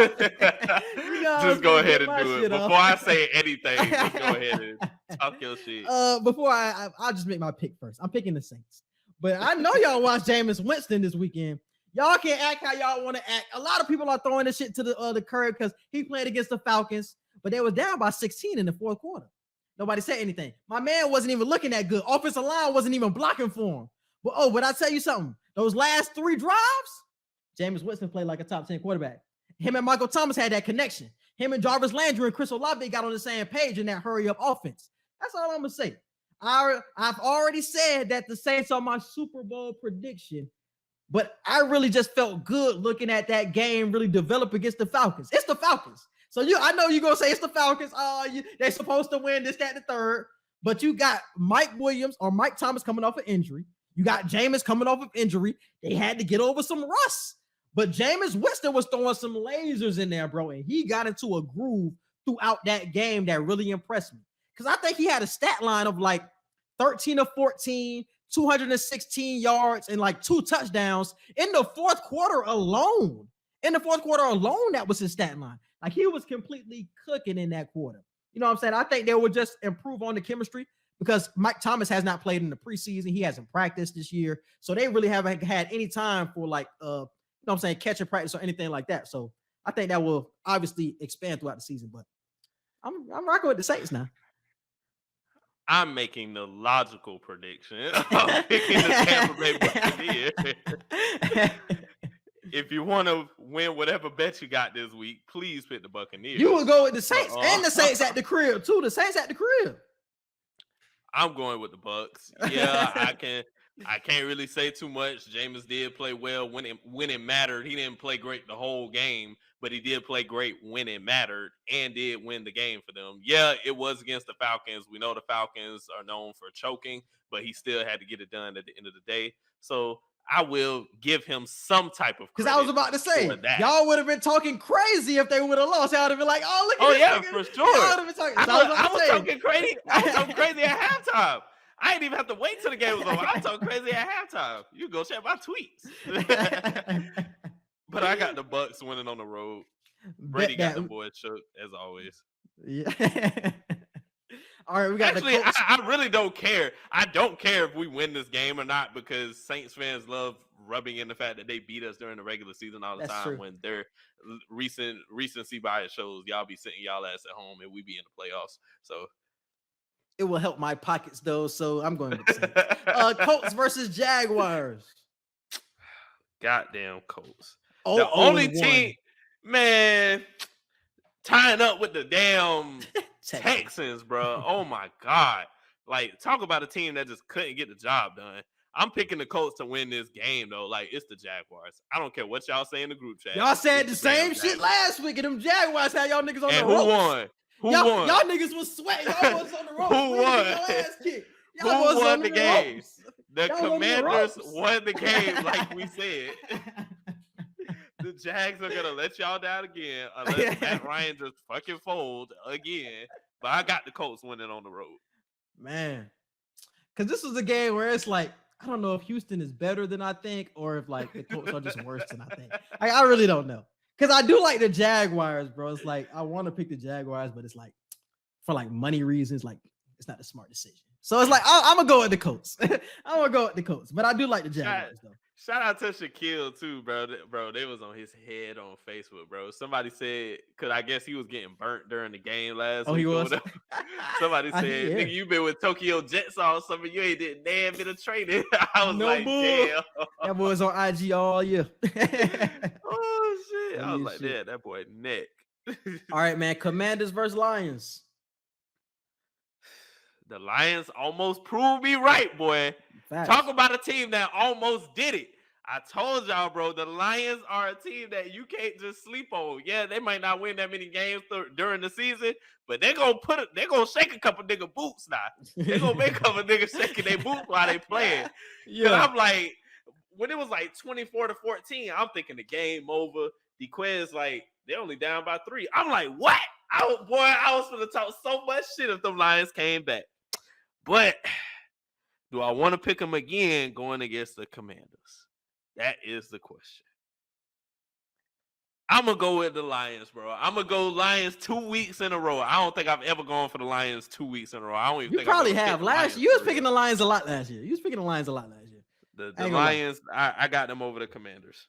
Just go ahead and do it. Before I say anything, just go ahead and talk your shit. Before I'll just make my pick first. I'm picking the Saints. But I know y'all watch Jameis Winston this weekend. Y'all can't act how y'all want to act. A lot of people are throwing this shit to the curb because he played against the Falcons, but they was down by 16 in the fourth quarter. Nobody said anything. My man wasn't even looking that good. Offensive line wasn't even blocking for him. But I tell you something. Those last 3 drives, Jameis Winston played like a top 10 quarterback. Him and Michael Thomas had that connection. Him and Jarvis Landry and Chris Olave got on the same page in that hurry-up offense. That's all I'm going to say. I've already said that the Saints are my Super Bowl prediction. But I really just felt good looking at that game really develop against the Falcons. It's the Falcons. So I know you're going to say it's the Falcons. They're supposed to win this, that, and the third. But you got Mike Thomas coming off of injury. You got Jameis coming off of injury. They had to get over some rust. But Jameis Winston was throwing some lasers in there, bro. And he got into a groove throughout that game that really impressed me. Because I think he had a stat line of like 13 of 14, 216 yards and like 2 touchdowns in the fourth quarter alone. That was his stat line. Like he was completely cooking in that quarter. You know what I'm saying? I think they would just improve on the chemistry because Mike Thomas has not played in the preseason. He hasn't practiced this year. So they really haven't had any time for like, you know what I'm saying, catch and practice or anything like that. So I think that will obviously expand throughout the season, but I'm rocking with the Saints now. I'm making the logical prediction. I'm picking the Tampa Bay Buccaneers. If you want to win whatever bet you got this week, please pick the Buccaneers. You will go with the Saints and the Saints at the crib too. The Saints at the crib. I'm going with the Bucs. Yeah, I can't really say too much. Jameis did play well when it mattered. He didn't play great the whole game, but he did play great when it mattered and did win the game for them. Yeah, it was against the Falcons. We know the Falcons are known for choking, but he still had to get it done at the end of the day. So I will give him some type of credit. Because I was about to say, y'all would have been talking crazy if they would have lost. Y'all would have been like, oh, look at this. Oh, yeah, for sure. I was talking crazy. I was talking crazy at halftime. I didn't even have to wait till the game was over. I was talking crazy at halftime. You go check my tweets. But I got the Bucs winning on the road. Brady got the boys shook, as always. Yeah. All right, we got actually. I really don't care. I don't care if we win this game or not because Saints fans love rubbing in the fact that they beat us during the regular season all the time. True. When their recency bias shows y'all be sitting y'all ass at home and we be in the playoffs. So it will help my pockets though. So I'm going with the Saints. Colts versus Jaguars. Goddamn Colts. The only team, man, tying up with the damn Texans, bro. Oh my God. Like, talk about a team that just couldn't get the job done. I'm picking the Colts to win this game though. Like it's the Jaguars. I don't care what y'all say in the group chat. Y'all said the same shit last week, and them Jaguars had y'all niggas on the ropes. Who won? Who won? Y'all niggas was sweating. Y'all was on the ropes. Who won? Who won the game? The Commanders won the game, like we said. The Jags are gonna let y'all down again unless Matt Ryan just fucking fold again. But I got the Colts winning on the road. Man, because this was a game where it's like, I don't know if Houston is better than I think, or if like the Colts are just worse than I think. I really don't know. Because I do like the Jaguars, bro. It's like I want to pick the Jaguars, but it's like for like money reasons, like it's not a smart decision. So it's like I'm gonna go with the Colts. I'm gonna go with the Colts, but I do like the Jaguars though. Shout out to Shaquille too, bro. Bro, they was on his head on Facebook, bro. Somebody said, cause I guess he was getting burnt during the game last week. He was. Somebody said, nigga, you been with Tokyo Jets all summer. You ain't did damn bit of training. I was like, damn. That boy was on IG all year. Oh shit. I was like, damn, that boy neck. All right, man. Commanders versus Lions. The Lions almost proved me right, boy. Facts. Talk about a team that almost did it. I told y'all, bro, the Lions are a team that you can't just sleep on. Yeah, they might not win that many games during the season, but they're gonna shake a couple nigga boots now. They're gonna make a couple niggas shaking their boots while they playing. Yeah, I'm like, when it was like 24-14, I'm thinking the game over. DeQuez like they're only down by 3. I'm like, what? I was gonna talk so much shit if them Lions came back. But do I want to pick them again going against the Commanders? That is the question. I'm going to go with the Lions, bro. I'm going to go Lions 2 weeks in a row. I don't think I've ever gone for the Lions 2 weeks in a row. I don't even you think probably have. Last year, you was picking the Lions a lot last year. The Lions, I got them over the Commanders.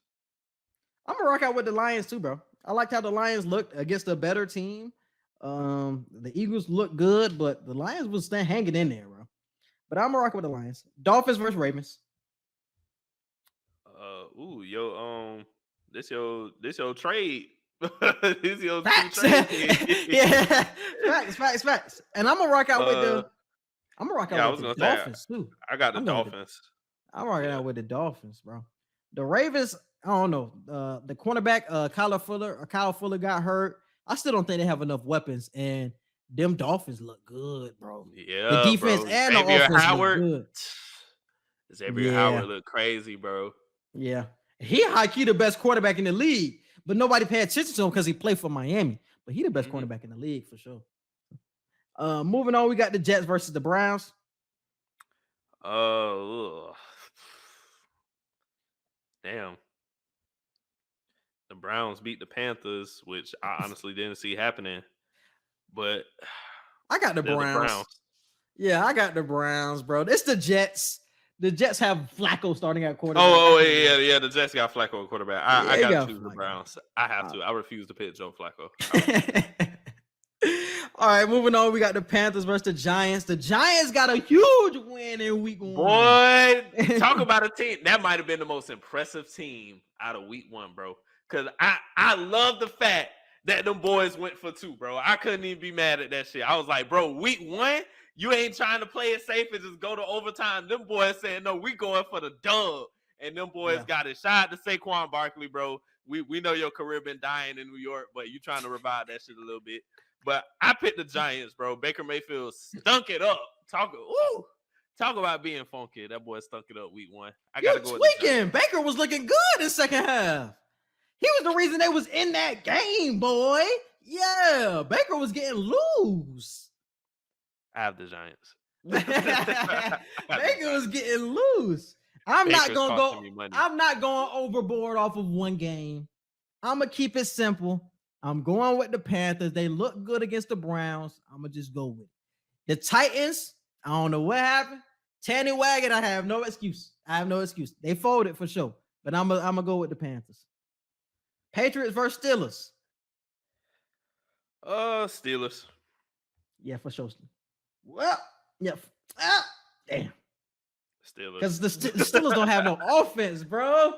I'm going to rock out with the Lions too, bro. I liked how the Lions looked against a better team. The Eagles look good, but the Lions was hanging in there, bro. But I'm gonna rock with the Lions. Dolphins versus Ravens. This your trade. This your facts. Trade. Yeah, facts. And I'm gonna rock out with the. I'm gonna rock out with the Dolphins too. I got the Dolphins. I'm rocking out with the Dolphins, bro. The Ravens, I don't know. The cornerback, Kyle Fuller got hurt. I still don't think they have enough weapons, and them Dolphins look good, bro. Yeah, the defense bro. and the offense look good. Xavier Howard look crazy, bro. Yeah, he high-key the best quarterback in the league, but nobody paid attention to him because he played for Miami. But he the best cornerback in the league for sure. Moving on, we got the Jets versus the Browns. Damn. The Browns beat the Panthers, which I honestly didn't see happening. But I got the Browns. Yeah, I got the Browns, bro. It's the Jets. The Jets have Flacco starting at quarterback. Yeah. The Jets got Flacco at quarterback. I got to choose the Browns. I have to. I refuse to pick Joe Flacco. All right, moving on. We got the Panthers versus the Giants. The Giants got a huge win in week 1. Boy, talk about a team. That might have been the most impressive team out of week 1, bro. Because I love the fact that them boys went for 2, bro. I couldn't even be mad at that shit. I was like, bro, week 1, you ain't trying to play it safe and just go to overtime. Them boys said, no, we going for the dub. And them boys got it. Shout out to Saquon Barkley, bro. We know your career been dying in New York, but you trying to revive that shit a little bit. But I picked the Giants, bro. Baker Mayfield stunk it up. Talk about being funky. That boy stunk it up week 1. I got to go with the Giants. Baker was looking good in second half. He was the reason they was in that game, boy. Yeah, Baker was getting loose. I have the Giants. Baker was getting loose. I'm not going overboard off of one game. I'm going to keep it simple. I'm going with the Panthers. They look good against the Browns. I'm going to just go with it. The Titans, I don't know what happened. Tanny Wagon, I have no excuse. They folded for sure. But I'm going to go with the Panthers. Patriots versus Steelers. Steelers. Yeah, for sure. Well, yeah. Damn. Steelers. Because the Steelers don't have no offense, bro.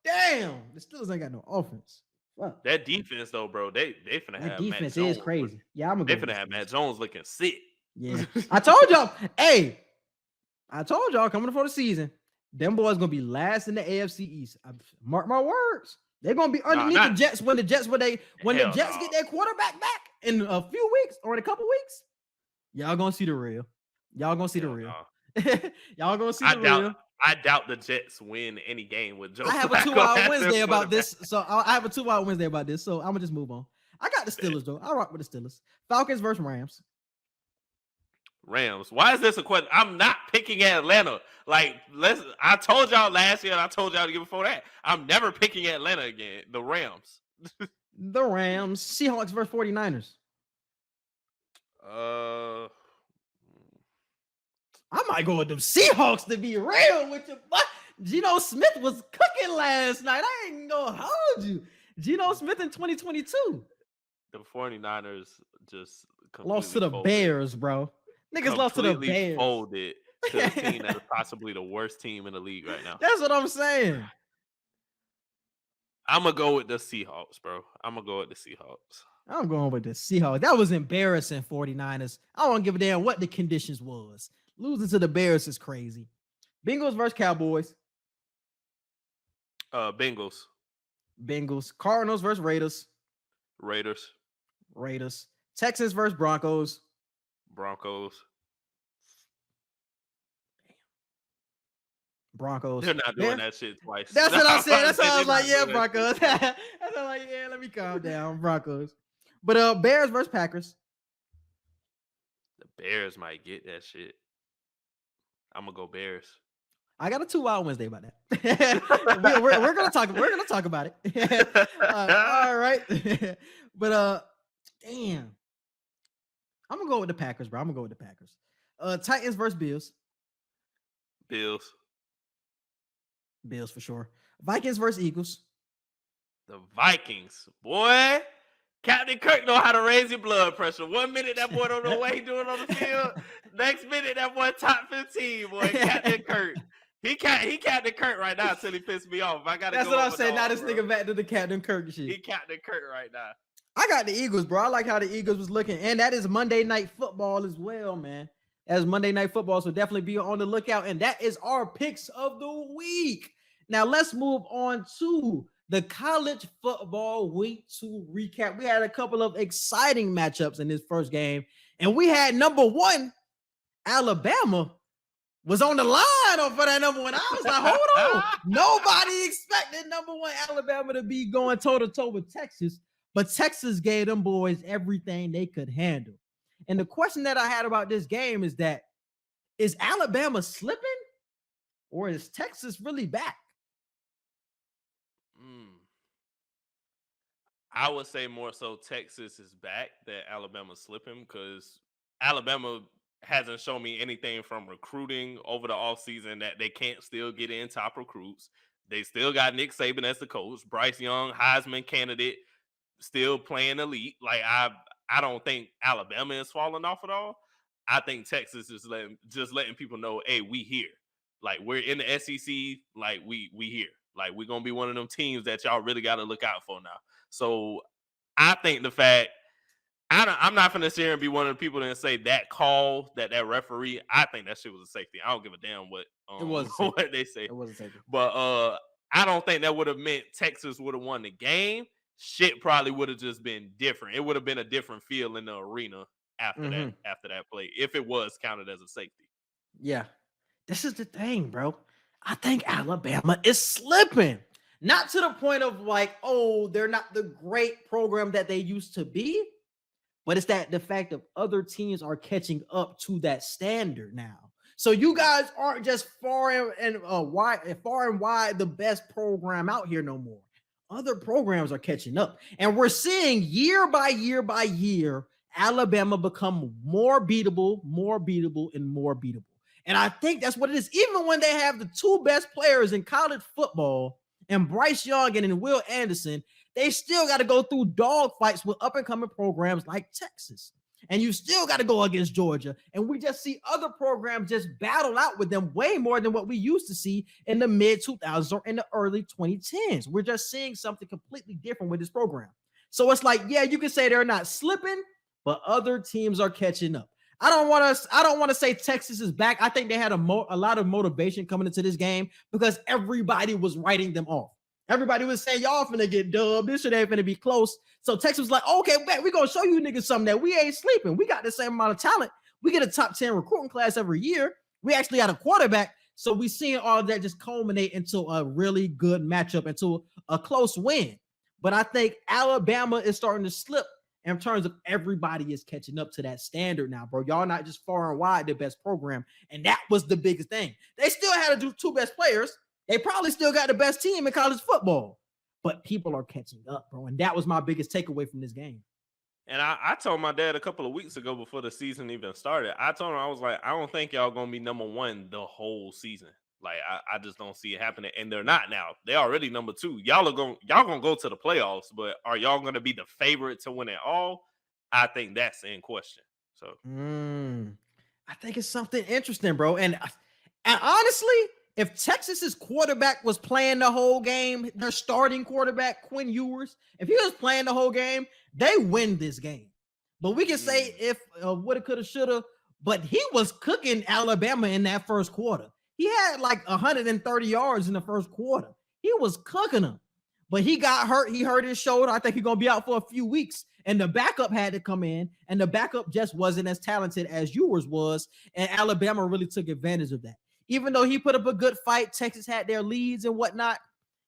Damn. The Steelers ain't got no offense. Fuck. That defense, though, bro, they finna have that defense Matt Jones. Is crazy. Yeah, I'm gonna. They finna have Matt Jones looking sick. Yeah, I told y'all. Hey, I told y'all coming before the season. Them boys gonna be last in the AFC East. Mark my words. They're gonna be underneath the Jets when the Jets get their quarterback back in a few weeks or in a couple weeks. Y'all gonna see the real. Y'all gonna see the real. Y'all gonna see the real. I doubt the Jets win any game with Joe. I have a 2-hour Wednesday about this. So I have a 2-hour Wednesday about this. So I'm gonna just move on. I got the Steelers though. I rock with the Steelers. Falcons versus Rams. Rams. Why is this a question? I'm not picking Atlanta. Like, I told y'all last year, and I told y'all the year before that. I'm never picking Atlanta again. The Rams. The Rams. Seahawks versus 49ers. I might go with them Seahawks to be real with you. But Geno Smith was cooking last night. I ain't gonna hold you. Geno Smith in 2022. The 49ers just lost to the Bears, bro. Niggas lost to the Bears. Folded to a team that is possibly the worst team in the league right now. That's what I'm saying. I'm going to go with the Seahawks, bro. I'm going with the Seahawks. I'm going with the Seahawks. That was embarrassing, 49ers. I don't give a damn what the conditions was. Losing to the Bears is crazy. Bengals versus Cowboys. Bengals. Cardinals versus Raiders. Raiders. Texans versus Broncos. Broncos. They're not doing that shit twice. That's what I said. That's why I was like, yeah, Broncos. That's why I'm like, yeah, let me calm down, Broncos. But Bears versus Packers. The Bears might get that shit. I'm gonna go Bears. I got a 2-hour Wednesday about that. we're gonna talk. We're gonna talk about it. All right. But damn. I'm gonna go with the Packers, bro. Titans versus Bills. Bills for sure. Vikings versus Eagles. The Vikings, boy. Captain Kirk know how to raise your blood pressure. 1 minute that boy don't know what he doing on the field. Next minute that boy top 15, boy. Captain Kirk. He Captain Kirk right now until he pissed me off. That's what I'm saying. Now this nigga back to the Captain Kirk shit. He Captain Kirk right now. I got the Eagles, bro. I like how the Eagles was looking. And that is Monday Night Football as well, man. That's Monday Night Football, so definitely be on the lookout. And that is our picks of the week. Now, let's move on to the college football week 2 recap. We had a couple of exciting matchups in this first game. And we had number 1, Alabama, was on the line for that number 1. I was like, hold on. Nobody expected number 1 Alabama to be going toe-to-toe with Texas. But Texas gave them boys everything they could handle. And the question that I had about this game is that, is Alabama slipping or is Texas really back? I would say more so Texas is back than Alabama's slipping because Alabama hasn't shown me anything from recruiting over the offseason that they can't still get in top recruits. They still got Nick Saban as the coach. Bryce Young, Heisman candidate, still playing elite. Like I don't think Alabama is falling off at all. I think Texas is letting people know, hey, we here. Like we're in the SEC. Like we here. Like we're gonna be one of them teams that y'all really got to look out for now. So I think the fact I'm not gonna sit here and be one of the people that say that call that referee. I think that shit was a safety. I don't give a damn what it was what they say. It was a safety. But I don't think that would have meant Texas would have won the game. Shit probably would have just been different. It would have been a different feel in the arena after that play if it was counted as a safety. Yeah, this is the thing, bro. I think Alabama is slipping. Not to the point of like, oh, they're not the great program that they used to be, but it's that the fact of other teams are catching up to that standard now. So you guys aren't just far and wide the best program out here no more. Other programs are catching up, and we're seeing year by year, Alabama become more beatable, and more beatable. And I think that's what it is. Even when they have the 2 best players in college football, and Bryce Young and Will Anderson, they still got to go through dog fights with up-and-coming programs like Texas. And you still got to go against Georgia. And we just see other programs just battle out with them way more than what we used to see in the mid-2000s or in the early 2010s. We're just seeing something completely different with this program. So it's like, yeah, you can say they're not slipping, but other teams are catching up. I don't want to say Texas is back. I think they had a lot of motivation coming into this game because everybody was writing them off. Everybody was saying, y'all finna get dubbed. This shit ain't finna be close. So Texas was like, okay, we're going to show you niggas something that we ain't sleeping. We got the same amount of talent. We get a top 10 recruiting class every year. We actually got a quarterback. So we seeing all of that just culminate into a really good matchup, into a close win. But I think Alabama is starting to slip in terms of everybody is catching up to that standard now, bro. Y'all not just far and wide the best program. And that was the biggest thing. They still had to do 2 best players. They probably still got the best team in college football, but people are catching up, bro. And that was my biggest takeaway from this game. And I told my dad a couple of weeks ago before the season even started, I told him, I was like, I don't think y'all going to be number 1 the whole season. Like, I just don't see it happening. And they're not now. They're already number 2. Y'all going to go to the playoffs, but are y'all going to be the favorite to win it all? I think that's in question. So I think it's something interesting, bro. And honestly, if Texas's quarterback was playing the whole game, their starting quarterback, Quinn Ewers, if he was playing the whole game, they win this game. But we can say if woulda, coulda, shoulda, but he was cooking Alabama in that first quarter. He had like 130 yards in the first quarter. He was cooking them. But he got hurt. He hurt his shoulder. I think he's going to be out for a few weeks. And the backup had to come in. And the backup just wasn't as talented as Ewers was. And Alabama really took advantage of that. Even though he put up a good fight, Texas had their leads and whatnot.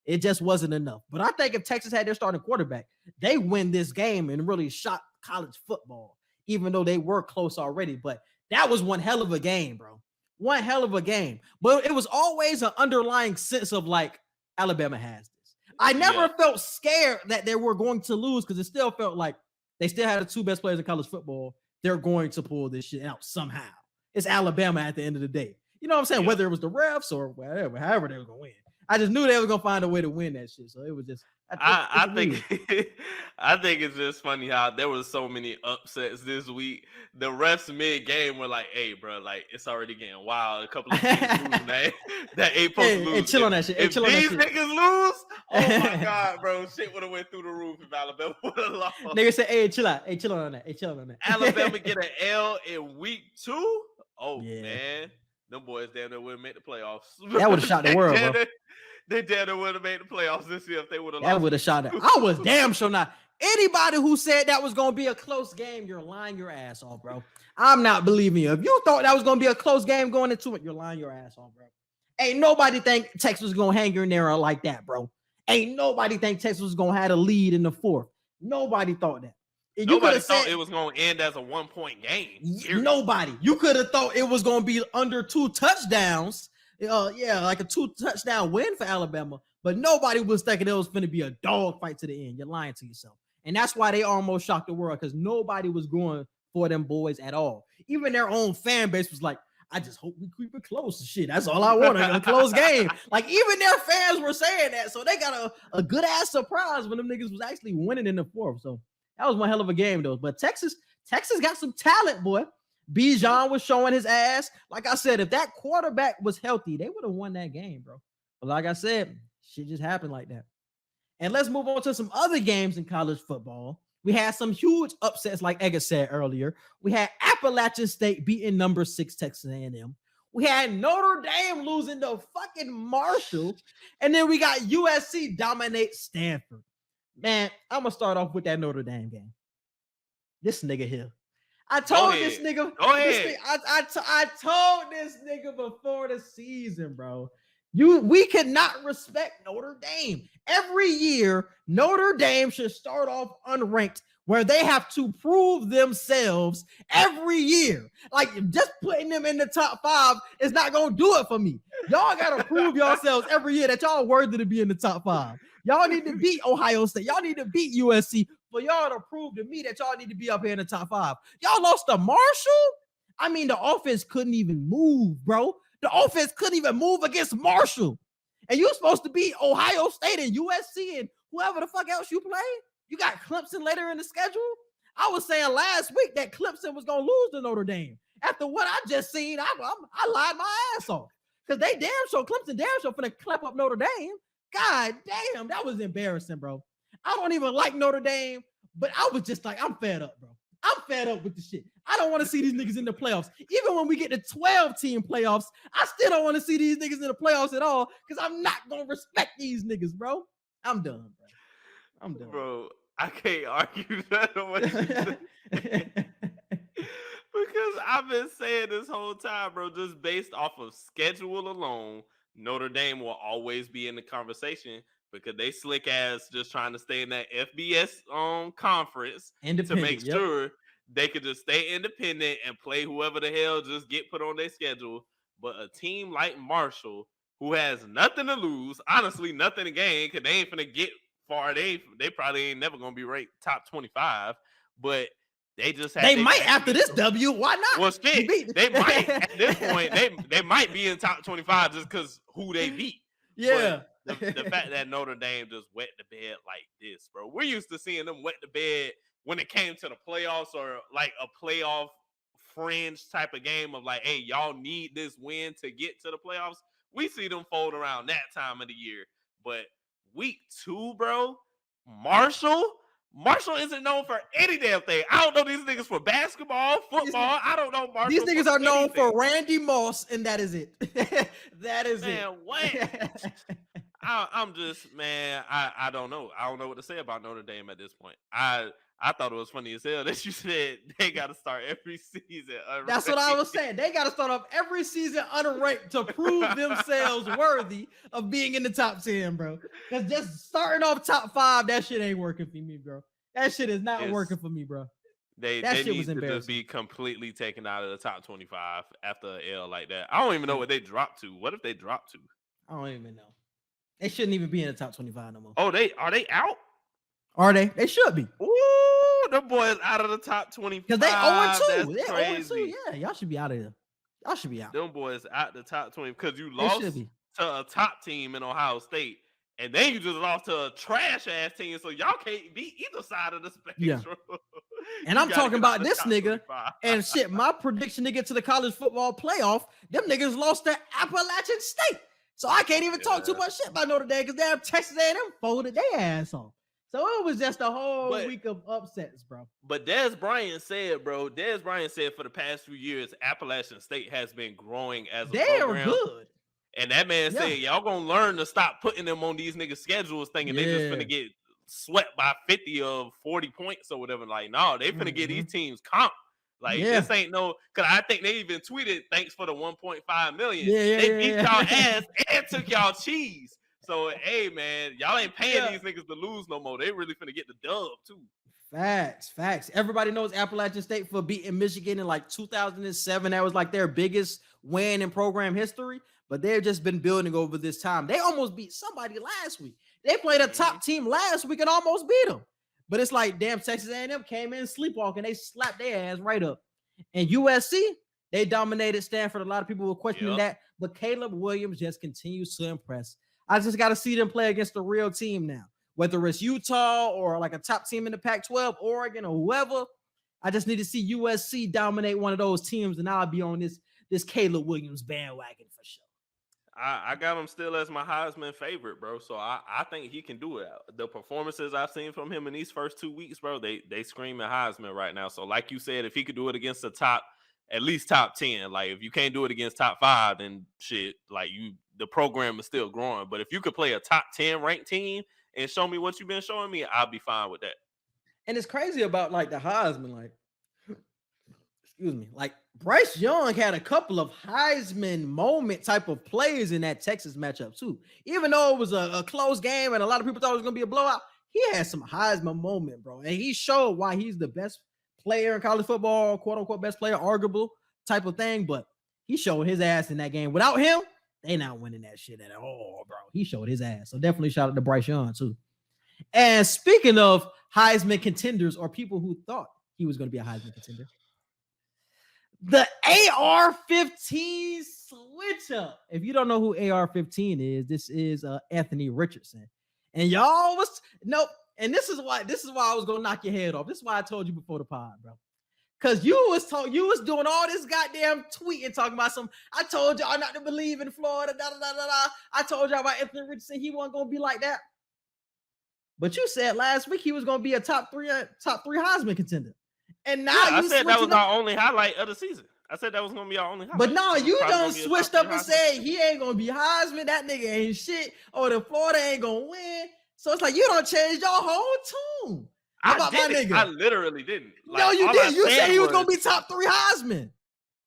It just wasn't enough. But I think if Texas had their starting quarterback, they win this game and really shock college football, even though they were close already. But that was one hell of a game, bro. One hell of a game. But it was always an underlying sense of like, Alabama has this. I never felt scared that they were going to lose because it still felt like they still had the 2 best players in college football. They're going to pull this shit out somehow. It's Alabama at the end of the day. You know what I'm saying? Yeah. Whether it was the refs or whatever, however they were going to win. I just knew they were going to find a way to win that shit. So it was just, I think it's just funny how there was so many upsets this week. The refs mid-game were like, hey, bro, like, it's already getting wild. A couple of teams losing that ain't supposed to lose. Hey, chill on that shit. Hey, if these niggas lose, oh, my God, bro, shit would have went through the roof if Alabama would have lost. Niggas say, hey, chill out. Hey, chill on that. Hey, chill on that. Alabama get an L in week 2? Oh, man. Them boys down there would have made the playoffs. That would have shot the world, bro. They damn near would have made the playoffs this year if they would have lost. That would have shot it. I was damn sure not. Anybody who said that was going to be a close game, you're lying your ass off, bro. I'm not believing you. If you thought that was going to be a close game going into it, you're lying your ass off, bro. Ain't nobody think Texas was going to hang in there like that, bro. Ain't nobody think Texas was going to have a lead in the 4th. Nobody thought that. Nobody thought it was going to end as a 1-point game. Nobody. You could have thought it was going to be under 2 touchdowns. Like a 2-touchdown win for Alabama. But nobody was thinking it was going to be a dog fight to the end. You're lying to yourself. And that's why they almost shocked the world, because nobody was going for them boys at all. Even their own fan base was like, I just hope we keep it close. Shit, that's all I want, a close game. Like, even their fans were saying that. So they got a good-ass surprise when them niggas was actually winning in the 4th. So that was one hell of a game, though. But Texas got some talent, boy. Bijan was showing his ass. Like I said, if that quarterback was healthy, they would have won that game, bro. But like I said, shit just happened like that. And let's move on to some other games in college football. We had some huge upsets, like Edgar said earlier. We had Appalachian State beating number 6 Texas A&M. We had Notre Dame losing to fucking Marshall. And then we got USC dominate Stanford. Man, I'm going to start off with that Notre Dame game. This nigga here. I told this nigga. Go ahead. I told this nigga before the season, bro. We cannot respect Notre Dame. Every year, Notre Dame should start off unranked, where they have to prove themselves every year. Like, just putting them in the top 5 is not going to do it for me. Y'all got to prove yourselves every year that y'all worthy to be in the top 5. Y'all need to beat Ohio State. Y'all need to beat USC for y'all to prove to me that y'all need to be up here in the top 5. Y'all lost to Marshall? I mean, the offense couldn't even move, bro. The offense couldn't even move against Marshall. And you're supposed to beat Ohio State and USC and whoever the fuck else you play. You got Clemson later in the schedule. I was saying last week that Clemson was going to lose to Notre Dame. After what I just seen, I lied my ass off. Because Clemson damn sure finna clap up Notre Dame. God damn, that was embarrassing, bro. I don't even like Notre Dame, but I was just like, I'm fed up, bro. I'm fed up with the shit. I don't want to see these niggas in the playoffs. Even when we get to 12-team playoffs, I still don't want to see these niggas in the playoffs at all because I'm not going to respect these niggas, bro. I'm done, bro. I'm done. Bro, I can't argue that on what you said. Because I've been saying this whole time, bro, just based off of schedule alone, Notre Dame will always be in the conversation because they slick ass just trying to stay in that FBS conference to make sure they could just stay independent and play whoever the hell just get put on their schedule. But a team like Marshall, who has nothing to lose, honestly, nothing to gain, because they ain't finna get far. They probably ain't never gonna be ranked top 25, but they just have. They might after this W. Why not? Well, shit, they might at this point. They might be in top 25 just because who they beat. Yeah. But the fact that Notre Dame just wet the bed like this, bro. We're used to seeing them wet the bed when it came to the playoffs or like a playoff fringe type of game of like, hey, y'all need this win to get to the playoffs. We see them fold around that time of the year. But week 2, bro, Marshall isn't known for any damn thing. I don't know these niggas for basketball, football. I don't know Marshall. These niggas are known for Randy Moss, and that is it. That is man, it. What? I'm just, man, I don't know. I don't know what to say about Notre Dame at this point. I thought it was funny as hell that you said they got to start every season unranked. That's what I was saying. They got to start off every season unranked to prove themselves worthy of being in the top 10, bro. Because just starting off top 5, that shit ain't working for me, bro. That shit is not working for me, bro. They need to just be completely taken out of the top 25 after an L like that. I don't even know what they dropped to. What if they dropped to? I don't even know. They shouldn't even be in the top 25 no more. Oh, are they out? Are they? They should be. Ooh, the boys out of the top 25. Because they 0-2. That's crazy. 0-2. Yeah, y'all should be out of here. Y'all should be out. Them boys out the top 20 because you lost to a top team in Ohio State, and then you just lost to a trash ass team, so y'all can't beat either side of the spectrum. Yeah. And I'm talking about this nigga 25. And shit. My prediction to get to the college football playoff, them niggas lost to Appalachian State. So I can't even talk too much shit about Notre Dame because damn Texas A&M folded their ass off. So it was just a whole week of upsets, bro. But Des Bryant said for the past few years, Appalachian State has been growing as a program. They are good. And that man said, y'all gonna learn to stop putting them on these niggas' schedules thinking they just finna get swept by 50 or 40 points or whatever. Like, no, they finna get these teams comp. Like, this ain't no, because I think they even tweeted, thanks for the 1.5 million. They beat y'all ass and took y'all cheese. So, hey, man, y'all ain't paying these niggas to lose no more. They really finna get the dub, too. Facts. Everybody knows Appalachian State for beating Michigan in like 2007. That was like their biggest win in program history. But they've just been building over this time. They almost beat somebody last week. They played a top team last week and almost beat them. But it's like, damn, Texas A&M came in sleepwalking. They slapped their ass right up. And USC, they dominated Stanford. A lot of people were questioning that. But Caleb Williams just continues to impress. I just got to see them play against a real team now. Whether it's Utah or like a top team in the Pac-12, Oregon or whoever, I just need to see USC dominate one of those teams, and I'll be on this Caleb Williams bandwagon for sure. I got him still as my Heisman favorite, bro. So I think he can do it. The performances I've seen from him in these first 2 weeks, bro, they scream at Heisman right now. So like you said, if he could do it against at least top 10, like if you can't do it against top 5, then shit, like the program is still growing. But if you could play a top 10 ranked team and show me what you've been showing me, I'll be fine with that. And it's crazy about like the Heisman, like, excuse me, like Bryce Young had a couple of Heisman moment type of plays in that Texas matchup too. Even though it was a close game and a lot of people thought it was going to be a blowout, he had some Heisman moment, bro. And he showed why he's the best player in college football, quote unquote best player, arguable type of thing. But he showed his ass in that game. Without him, they not winning that shit at all, bro. He showed his ass. So definitely shout out to Bryce Young too. And speaking of Heisman contenders or people who thought he was going to be a Heisman contender, the AR-15 switch up. If you don't know who AR-15 is, this is Anthony Richardson. And y'all and this is why I was gonna knock your head off. This is why I told you before the pod, bro. Cause you was doing all this goddamn tweeting talking about I told y'all not to believe in Florida, I told y'all about Anthony Richardson, he wasn't gonna be like that. But you said last week he was gonna be a top three Heisman contender. And now I said that was up. our only highlight of the season. I said that was gonna be our only highlight. But no, you done switched up and said he ain't gonna be Heisman. That nigga ain't shit. Or the Florida ain't gonna win. So it's like you don't change your whole tune. How about my nigga? I literally didn't. Like, no, you didn't. You said he was gonna be top 3 Heisman.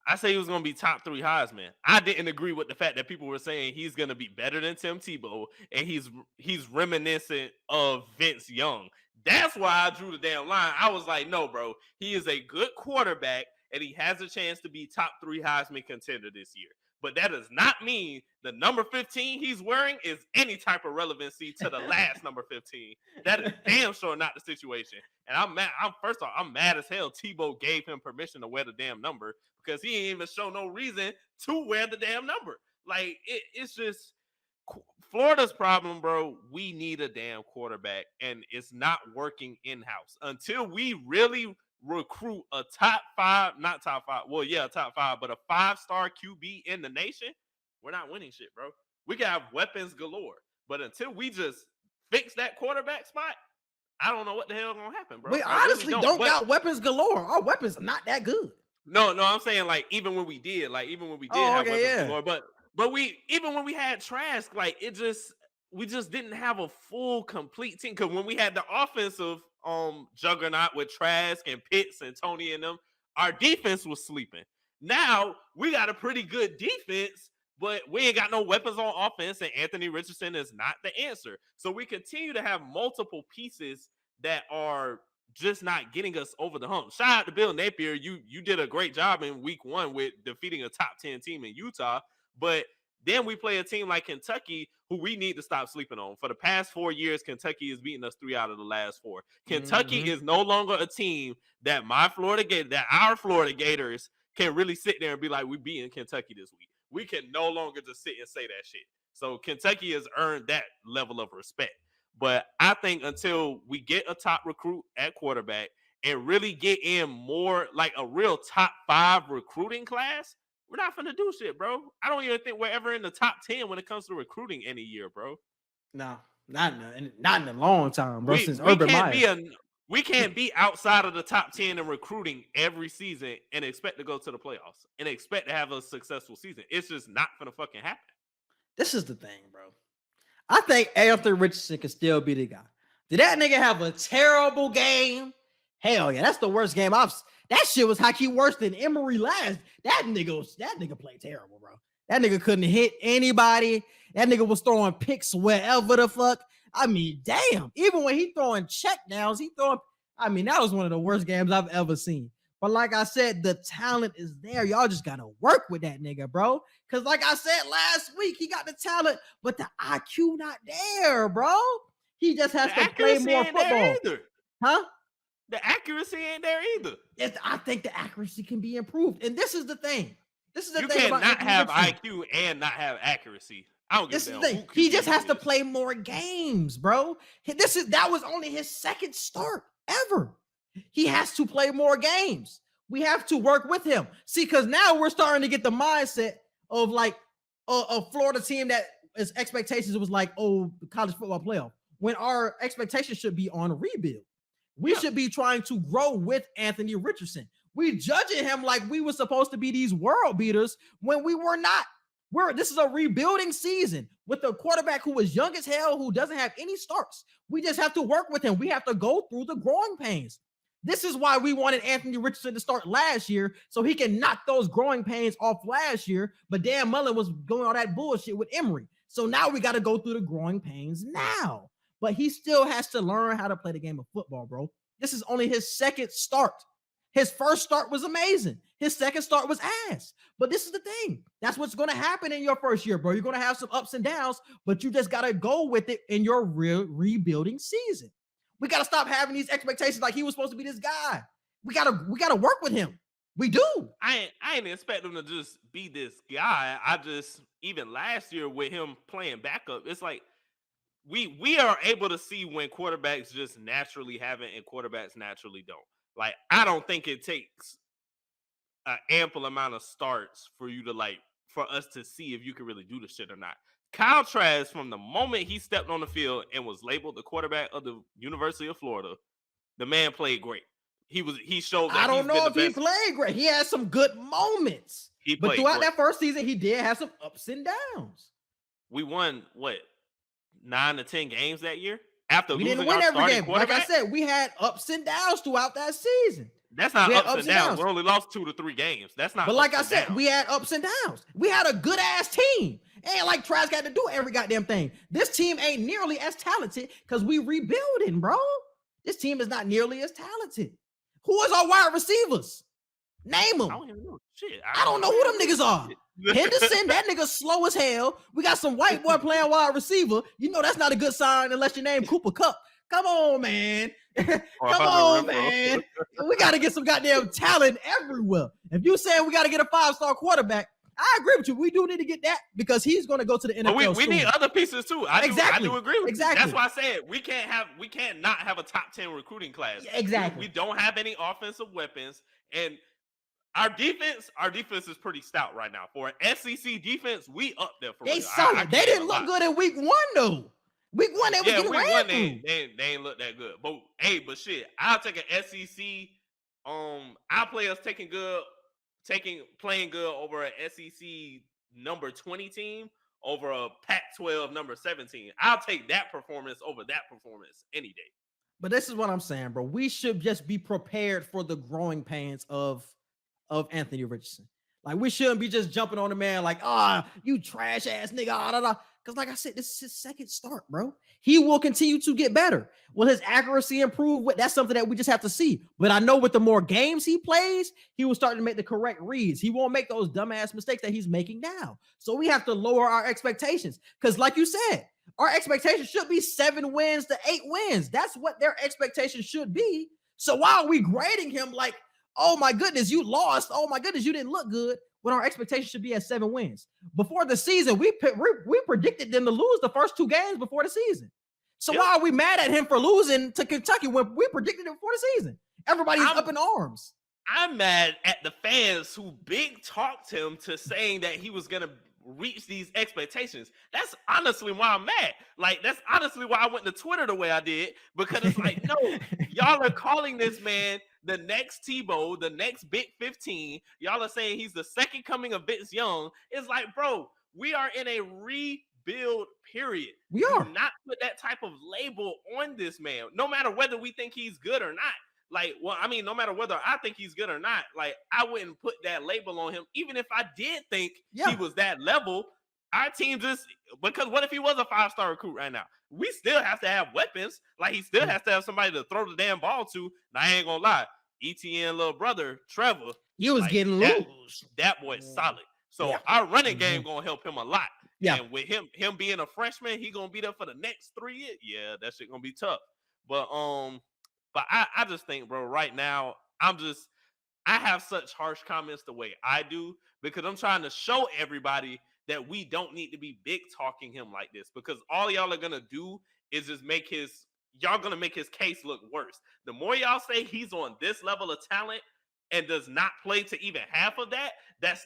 I say he was gonna be top 3 Heisman. I didn't agree with the fact that people were saying he's gonna be better than Tim Tebow and he's reminiscent of Vince Young. That's why I drew the damn line. I was like, no, bro, he is a good quarterback and he has a chance to be top 3 Heisman contender this year. But that does not mean the number 15 he's wearing is any type of relevancy to the last number 15. That is damn sure not the situation. And I'm mad. First off, I'm mad as hell Tebow gave him permission to wear the damn number because he ain't even show no reason to wear the damn number. Like, it's just Florida's problem, bro. We need a damn quarterback, and it's not working in-house. Until we really recruit a top 5, not top 5, well, yeah, top 5, but a 5-star QB in the nation, we're not winning shit, bro. We can have weapons galore, but until we just fix that quarterback spot, I don't know what the hell is gonna happen, bro. We honestly don't got weapons galore. Our weapons are not that good. No, I'm saying like even when we did have weapons galore, but we even when we had Trask, like we just didn't have a full complete team. Because when we had the offensive juggernaut with Trask and Pitts and Tony and them, our defense was sleeping. Now we got a pretty good defense, but we ain't got no weapons on offense, and Anthony Richardson is not the answer. So we continue to have multiple pieces that are just not getting us over the hump. Shout out to Bill Napier. You did a great job in week 1 with defeating a top 10 team in Utah, but then we play a team like Kentucky, who we need to stop sleeping on. For the past 4 years, Kentucky has beaten us 3 out of the last 4. Kentucky is no longer a team that our Florida Gators can really sit there and be like, we beating Kentucky this week. We can no longer just sit and say that shit. So Kentucky has earned that level of respect. But I think until we get a top recruit at quarterback and really get in more like a real top 5 recruiting class, we're not finna do shit, bro. I don't even think we're ever in the top 10 when it comes to recruiting any year, bro. No, not in a long time, bro. Since Urban Meyer. We can't be outside of the top 10 in recruiting every season and expect to go to the playoffs and expect to have a successful season. It's just not gonna fucking happen. This is the thing, bro. I think Anthony Richardson can still be the guy. Did that nigga have a terrible game? Hell yeah, that's the worst game I've. That shit was high-key worse than Emory last. That nigga played terrible, bro. That nigga couldn't hit anybody. That nigga was throwing picks wherever the fuck. I mean, damn. Even when he throwing checkdowns, that was one of the worst games I've ever seen. But like I said, the talent is there. Y'all just got to work with that nigga, bro. Because like I said last week, he got the talent, but the IQ not there, bro. He just has to play more football. Huh? The accuracy ain't there either. I think the accuracy can be improved. And this is the thing. You can't not have IQ and not have accuracy. I don't get that. He just has to play more games, bro. That was only his second start ever. He has to play more games. We have to work with him. See, because now we're starting to get the mindset of like a Florida team that its expectations was like, oh, the college football playoff. When our expectations should be on a rebuild. We should be trying to grow with Anthony Richardson. We judging him like we were supposed to be these world beaters when we were not. This is a rebuilding season with a quarterback who is young as hell, who doesn't have any starts. We just have to work with him. We have to go through the growing pains. This is why we wanted Anthony Richardson to start last year so he can knock those growing pains off last year. But Dan Mullen was doing all that bullshit with Emory. So now we got to go through the growing pains now. But he still has to learn how to play the game of football, bro. This is only his second start. His first start was amazing. His second start was ass. But this is the thing. That's what's going to happen in your first year, bro. You're going to have some ups and downs, but you just got to go with it in your real rebuilding season. We got to stop having these expectations like he was supposed to be this guy. We got to work with him. We do. I ain't expect him to just be this guy. Even last year with him playing backup, it's like we are able to see when quarterbacks just naturally have it and quarterbacks naturally don't. Like, I don't think it takes an ample amount of starts for you to for us to see if you can really do the shit or not. Kyle Trask, from the moment he stepped on the field and was labeled the quarterback of the University of Florida, the man played great. He showed that I don't know if he best. played great. He had some good moments. But throughout that first season, he did have some ups and downs. We won, what, 9 to 10 games that year? After we losing didn't win our every game. quarterback? Like I said, we had ups and downs throughout that season. That's not ups and downs. We only lost 2 to 3 games. That's not. But like I said, we had ups and downs. We had a good ass team. Ain't like Trash got to do every goddamn thing. This team ain't nearly as talented because we rebuilding, bro. This team is not nearly as talented. Who is our wide receivers? Name them. I don't even know. Shit. I don't know who them niggas are. Henderson, that nigga slow as hell. We got some white boy playing wide receiver. You know that's not a good sign unless your name Cooper Kupp. Come on, man. Come on, man. We got to get some goddamn talent everywhere. If you saying we got to get a 5-star quarterback, I agree with you. We do need to get that because he's going to go to the NFL. But we need other pieces too. I do agree with you. That's why I said we can't not have a top 10 recruiting class. Yeah, exactly. We don't have any offensive weapons, and our defense is pretty stout right now. For an SEC defense, we up there for they solid. They didn't look good in week 1 though. Week 1, they was getting ran through. They ain't look that good. But shit, I'll take an SEC. I'll play us playing good over an SEC number 20 team over a Pac-12 number 17. I'll take that performance over that performance any day. But this is what I'm saying, bro. We should just be prepared for the growing pains of Anthony Richardson. Like, we shouldn't be just jumping on the man like, you trash ass nigga. Because like I said, this is his second start, bro. He will continue to get better. Will his accuracy improve? That's something that we just have to see. But I know with the more games he plays, he will start to make the correct reads. He won't make those dumbass mistakes that he's making now. So we have to lower our expectations. Because like you said, our expectations should be 7 wins to 8 wins. That's what their expectations should be. So why are we grading him like, oh my goodness, you lost. Oh my goodness, you didn't look good. When our expectation should be at 7 wins. Before the season, we predicted them to lose the first 2 games before the season. So why are we mad at him for losing to Kentucky when we predicted it before the season? Everybody's up in arms. I'm mad at the fans who big talked him to saying that he was going to reach these expectations. That's honestly why I'm mad. Like, that's honestly why I went to Twitter the way I did, because it's like, no, y'all are calling this man the next Tebow, the next Big 15. Y'all are saying he's the second coming of Vince Young. It's like, bro, we are in a rebuild period. We are. Do not put that type of label on this man, no matter whether we think he's good or not. Like, well, I mean, no matter whether I think he's good or not, like, I wouldn't put that label on him. Even if I did think he was that level, our team just, because what if he was a 5-star recruit right now? We still have to have weapons. Like, he still has to have somebody to throw the damn ball to. Now, I ain't gonna lie. ETN little brother, Trevor. He was getting loose. That boy's solid. So our running game gonna help him a lot. Yeah. And with him being a freshman, he gonna be there for the next 3 years. Yeah, that shit gonna be tough. But I just think, bro, right now, I have such harsh comments the way I do because I'm trying to show everybody that we don't need to be big talking him like this, because all y'all are gonna do is just make his case look worse. The more y'all say he's on this level of talent and does not play to even half of that, that's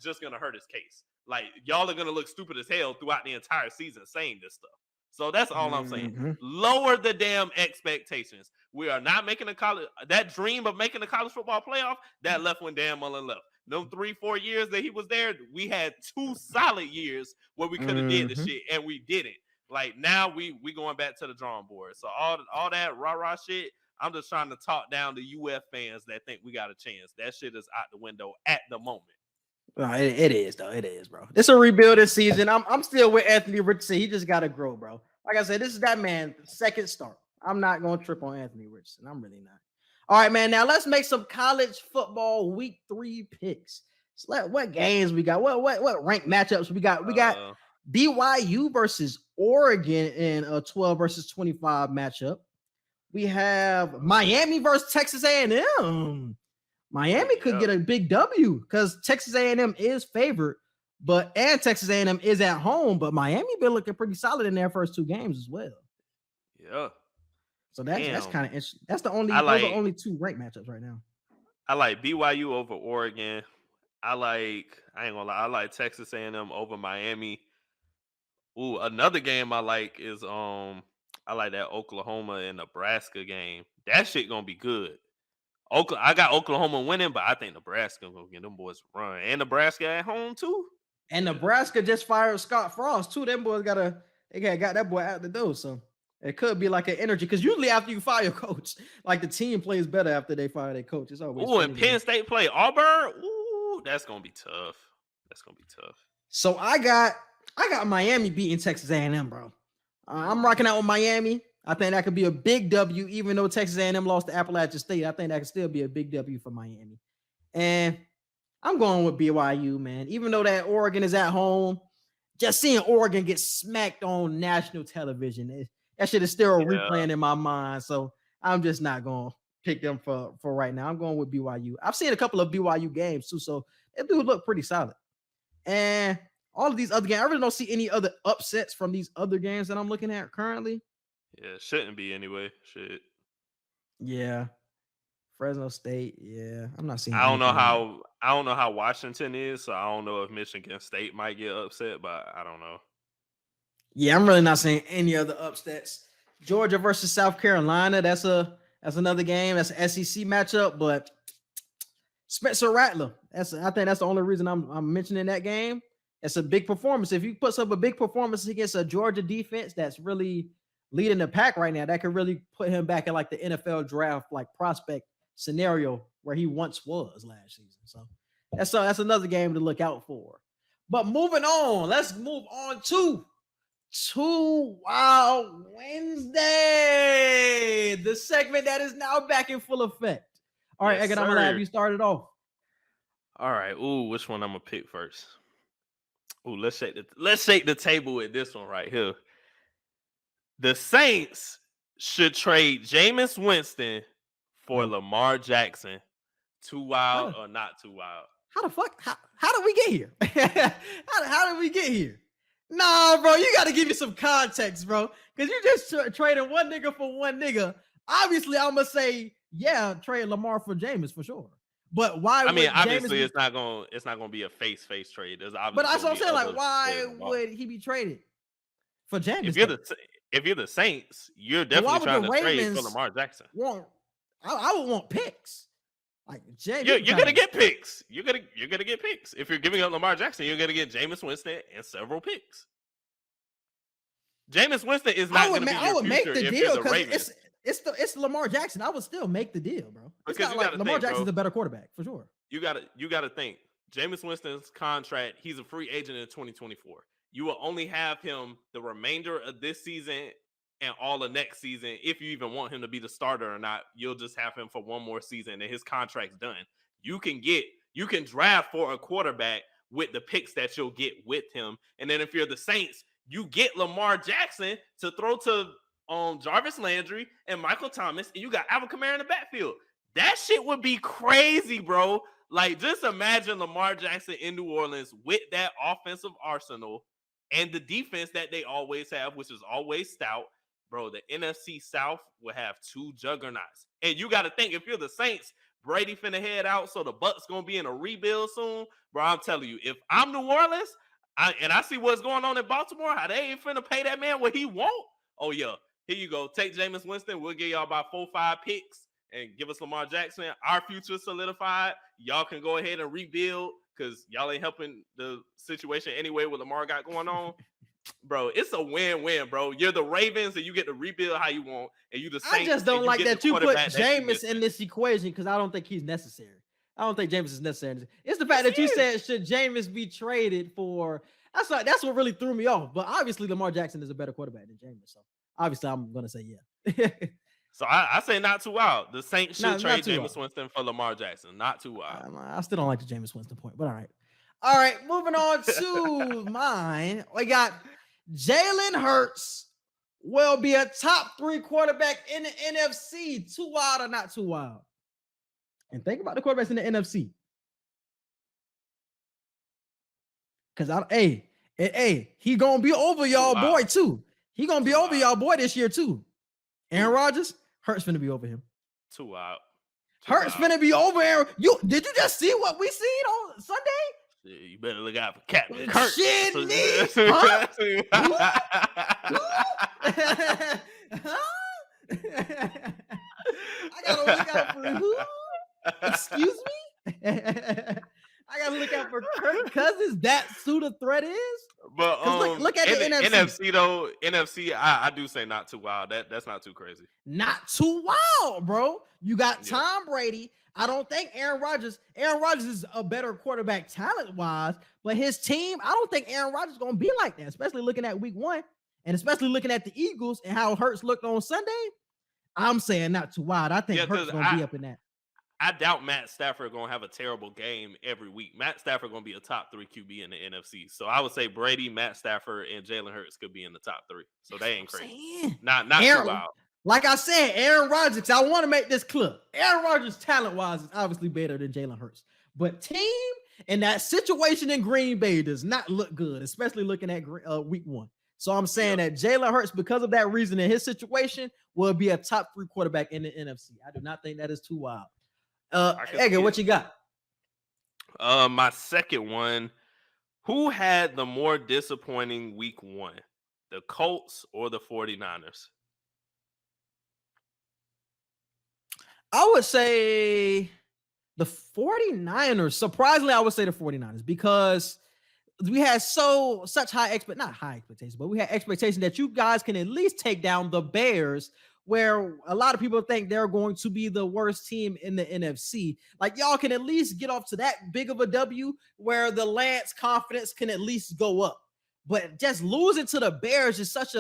just gonna hurt his case. Like, y'all are gonna look stupid as hell throughout the entire season saying this stuff. So that's all I'm saying. Lower the damn expectations. We are not making that dream of making the college football playoff, that left when Dan Mullen left. Them 3-4 years that he was there, we had 2 solid years where we could have did the shit, and we didn't. Like, now we going back to the drawing board. So all that rah-rah shit, I'm just trying to talk down to UF fans that think we got a chance. That shit is out the window at the moment. It is, though. It is, bro. It's a rebuilding season. I'm still with Anthony Richardson. He just got to grow, bro. Like I said, this is that man, second start. I'm not going to trip on Anthony Richardson. I'm really not. All right, man. Now let's make some college football week 3 picks. So what games we got? What ranked matchups we got? We got BYU versus Oregon in a 12 versus 25 matchup. We have Miami versus Texas A&M. Miami could get a big W because Texas A&M is favored, and Texas A&M is at home, but Miami been looking pretty solid in their first 2 games as well. Yeah. So that's kind of interesting. That's the only those are the only 2 ranked matchups right now. I like BYU over Oregon. I ain't gonna lie, I like Texas A&M over Miami. Ooh, another game I like is I like that Oklahoma and Nebraska game. That shit gonna be good. I got Oklahoma winning, but I think Nebraska gonna get them boys a run, and Nebraska at home too. And Nebraska just fired Scott Frost too. Them boys got that boy out the door. So it could be like an energy because usually after you fire your coach, like the team plays better after they fire their coach. It's always and Penn State play Auburn. Ooh, that's gonna be tough. So I got Miami beating Texas A&M, bro. I'm rocking out with Miami. I think that could be a big W, even though Texas A&M lost to Appalachian State. I think that could still be a big W for Miami. And I'm going with BYU, man. Even though that Oregon is at home, just seeing Oregon get smacked on national television, that shit is still replaying in my mind. So I'm just not going to pick them for right now. I'm going with BYU. I've seen a couple of BYU games too, so it do look pretty solid. And all of these other games, I really don't see any other upsets from these other games that I'm looking at currently. Yeah, shouldn't be anyway. Shit. Yeah. Fresno State. Yeah. I'm not seeing I don't know how Washington is, so I don't know if Michigan State might get upset, but I don't know. Yeah, I'm really not seeing any other upsets. Georgia versus South Carolina. That's another game. That's an SEC matchup, but Spencer Rattler. I think that's the only reason I'm mentioning that game. It's a big performance. If you put up a big performance against a Georgia defense that's really leading the pack right now, that could really put him back in like the NFL draft like prospect scenario where he once was last season. So that's another game to look out for. But moving on, let's move on to Wild Wednesday, the segment that is now back in full effect. All right, Egan, I'm gonna have you started off. All right. Ooh, which one I'm gonna pick first? Ooh, let's shake the table with this one right here. The Saints should trade Jameis Winston for Lamar Jackson. Too wild or not too wild? How the fuck? How did we get here? how did we get here? Nah, bro, you got to give me some context, bro. Because you just traded one nigga for one nigga. Obviously, I'm going to say, yeah, trade Lamar for Jameis for sure. But why? I mean, obviously, it's not going to be a face trade. But that's what I'm saying. Like, why would he be traded for Jameis? If you're the Saints, you're definitely trying to trade for Lamar Jackson. I would want picks. Like Jameis, you're gonna get picks. You're gonna get picks. If you're giving up Lamar Jackson, you're gonna get Jameis Winston and several picks. Jameis Winston is not going to be your future if you're the Ravens. It's Lamar Jackson. I would still make the deal, bro. It's because not like Lamar Jackson's a better quarterback for sure. You gotta think. Jameis Winston's contract. He's a free agent in 2024. You will only have him the remainder of this season and all of next season. If you even want him to be the starter or not, you'll just have him for one more season and his contract's done. You can draft for a quarterback with the picks that you'll get with him. And then if you're the Saints, you get Lamar Jackson to throw to Jarvis Landry and Michael Thomas, and you got Alvin Kamara in the backfield. That shit would be crazy, bro. Like, just imagine Lamar Jackson in New Orleans with that offensive arsenal and the defense that they always have, which is always stout. Bro, the NFC South will have two juggernauts. And you got to think, if you're the Saints, Brady finna head out, so the Bucs going to be in a rebuild soon. Bro, I'm telling you, if I'm New Orleans, I see what's going on in Baltimore, how they ain't finna pay that man what he want. Oh, yeah. Here you go. Take Jameis Winston. We'll give y'all about 4-5 picks and give us Lamar Jackson. Our future solidified. Y'all can go ahead and rebuild because y'all ain't helping the situation anyway what Lamar got going on. Bro, it's a win-win, bro. You're the Ravens and you get to rebuild how you want. And you the Saints. I just don't like that you put Jameis in this equation because I don't think he's necessary. I don't think Jameis is necessary. It's the fact that you said, should Jameis be traded for? That's what really threw me off. But obviously, Lamar Jackson is a better quarterback than Jameis. So obviously, I'm going to say yeah. So I say not too wild. The Saints should trade Jameis Winston for Lamar Jackson. Not too wild. I still don't like the Jameis Winston point, but all right. All right, moving on to mine. We got Jalen Hurts will be a top 3 quarterback in the NFC. Too wild or not too wild? And think about the quarterbacks in the NFC. Because he gonna be over y'all boy too. He gonna be over y'all boy this year too. Aaron Rodgers, Hurts finna be over him. Too wild. Hurts finna be over Aaron. Did you just see what we seen on Sunday? You better look out for Captain Kurt. Shit, Huh? I gotta look out for who? that's who the threat is? But look at the NFC though. NFC, I do say not too wild. That's not too crazy. Not too wild, bro. You got Tom Brady. I don't think Aaron Rodgers is a better quarterback talent-wise, but his team, I don't think Aaron Rodgers is going to be like that, especially looking at week 1 and especially looking at the Eagles and how Hurts looked on Sunday. I'm saying not too wild. I think Hurts is going to be up in that. I doubt Matt Stafford going to have a terrible game every week. Matt Stafford going to be a top 3 QB in the NFC. So I would say Brady, Matt Stafford, and Jalen Hurts could be in the top 3. So they ain't crazy. Not too wild. Like I said, Aaron Rodgers, I want to make this clear. Aaron Rodgers, talent-wise, is obviously better than Jalen Hurts. But team and that situation in Green Bay does not look good, especially looking at week 1. So I'm saying that Jalen Hurts, because of that reason in his situation, will be a top 3 quarterback in the NFC. I do not think that is too wild. Edgar, what you got? My second one, who had the more disappointing week 1? The Colts or the 49ers? I would say the 49ers. Surprisingly, I would say the 49ers because we had such not high expectations, but we had expectations that you guys can at least take down the Bears, where a lot of people think they're going to be the worst team in the NFC. Like, y'all can at least get off to that big of a W where the Lance confidence can at least go up. But just losing to the Bears is such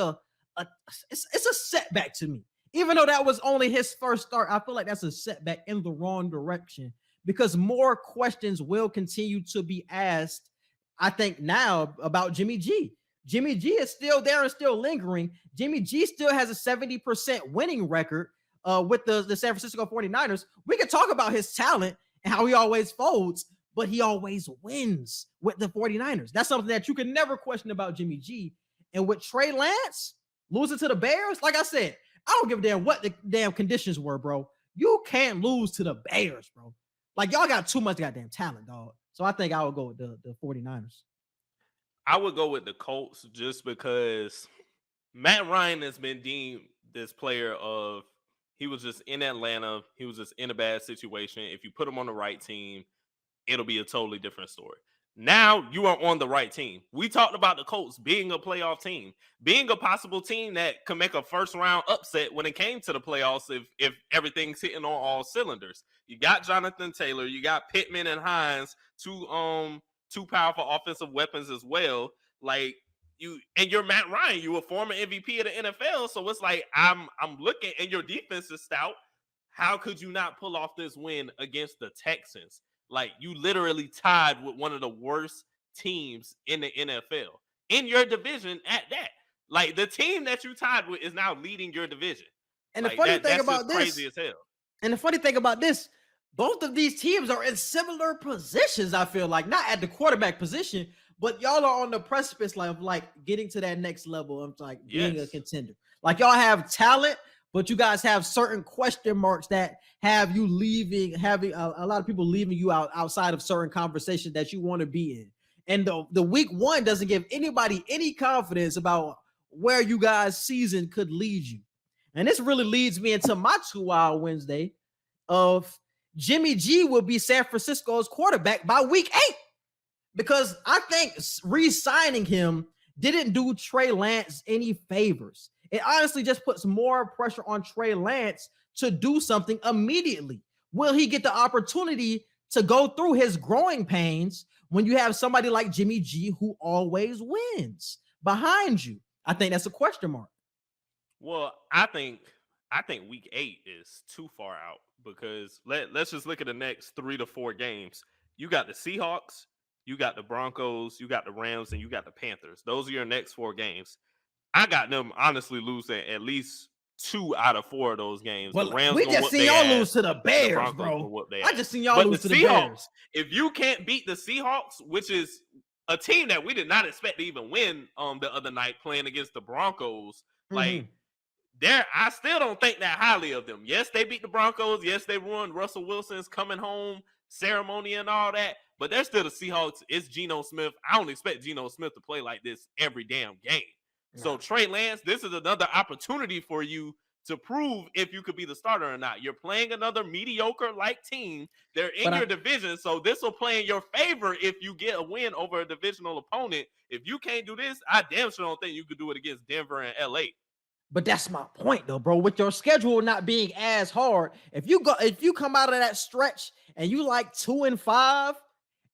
it's a setback to me. Even though that was only his first start, I feel like that's a setback in the wrong direction because more questions will continue to be asked, I think, now about Jimmy G. Jimmy G is still there and still lingering. Jimmy G still has a 70% winning record with the San Francisco 49ers. We can talk about his talent and how he always folds, but he always wins with the 49ers. That's something that you can never question about Jimmy G. And with Trey Lance losing to the Bears, like I said, I don't give a damn what the damn conditions were, bro. You can't lose to the Bears, bro. Like, y'all got too much goddamn talent, dog. So I think I would go with the 49ers. I would go with the Colts just because Matt Ryan has been deemed this player of he was just in Atlanta. He was just in a bad situation. If you put him on the right team, it'll be a totally different story. Now you are on the right team. We talked about the Colts being a playoff team, being a possible team that could make a first round upset when it came to the playoffs if everything's hitting on all cylinders. You got Jonathan Taylor, you got Pittman and Hines, two powerful offensive weapons as well. Like you're Matt Ryan, you a former MVP of the NFL, so it's like I'm looking and your defense is stout. How could you not pull off this win against the Texans? Like, you literally tied with one of the worst teams in the NFL in your division at that. Like, the team that you tied with is now leading your division. And the funny thing about this, crazy as hell. And the funny thing about this, both of these teams are in similar positions. I feel like not at the quarterback position, but y'all are on the precipice of like getting to that next level of like being a contender. Like, y'all have talent, but you guys have certain question marks that have you having a lot of people leaving you outside of certain conversations that you want to be in. And the week 1 doesn't give anybody any confidence about where you guys' season could lead you. And this really leads me into my 2 Wild Wednesday of Jimmy G will be San Francisco's quarterback by week 8. Because I think re-signing him didn't do Trey Lance any favors. It honestly just puts more pressure on Trey Lance to do something immediately. Will he get the opportunity to go through his growing pains when you have somebody like Jimmy G who always wins behind you? I think that's a question mark. Well, I think week 8 is too far out because let's just look at the next 3 to 4 games. You got the Seahawks, you got the Broncos, you got the Rams, and you got the Panthers. Those are your next 4 games. I got them honestly losing at least 2 out of 4 of those games. Well, the Rams we just seen y'all lose to the Bears, bro. I just seen y'all lose to the Bears. If you can't beat the Seahawks, which is a team that we did not expect to even win the other night playing against the Broncos, like I still don't think that highly of them. Yes, they beat the Broncos. Yes, they ruined Russell Wilson's coming home ceremony and all that, but they're still the Seahawks. It's Geno Smith. I don't expect Geno Smith to play like this every damn game. So Trey Lance, this is another opportunity for you to prove if you could be the starter or not. You're playing another mediocre-like team. They're in your division, so this will play in your favor if you get a win over a divisional opponent. If you can't do this, I damn sure don't think you could do it against Denver and LA. But that's my point, though, bro. With your schedule not being as hard, if you come out of that stretch and you like 2-5,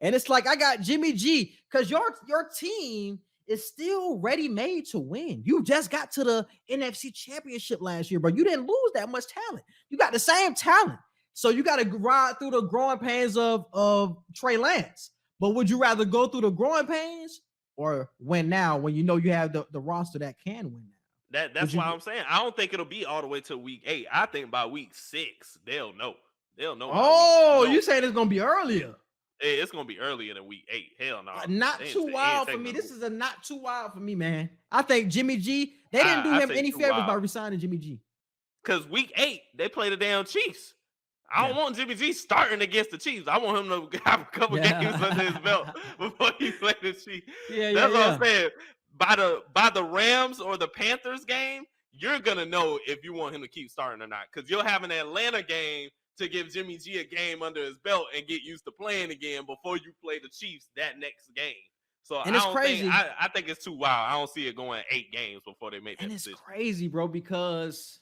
and it's like I got Jimmy G, because your team is still ready-made to win. You just got to the NFC Championship last year, bro. You didn't lose that much talent. You got the same talent. So you got to ride through the growing pains of Trey Lance. But would you rather go through the growing pains or win now when you know you have the roster that can win now? That's why I'm saying I don't think it'll be all the way to week 8. I think by week 6, they'll know. They'll know. Oh, you saying it's going to be earlier? Hey, it's gonna be earlier than week 8. Hell no. Not too wild for me. This is a not too wild for me, man. I think Jimmy G, they didn't do him any favors by resigning Jimmy G. Because week 8, they play the damn Chiefs. I don't want Jimmy G starting against the Chiefs. I want him to have a couple games under his belt before he play the Chiefs. That's what I'm saying. By the Rams or the Panthers game, you're gonna know if you want him to keep starting or not. Because you'll have an Atlanta game to give Jimmy G a game under his belt and get used to playing again before you play the Chiefs that next game. So and I think it's too wild. I don't see it going 8 games before they make that decision. It's crazy, bro, because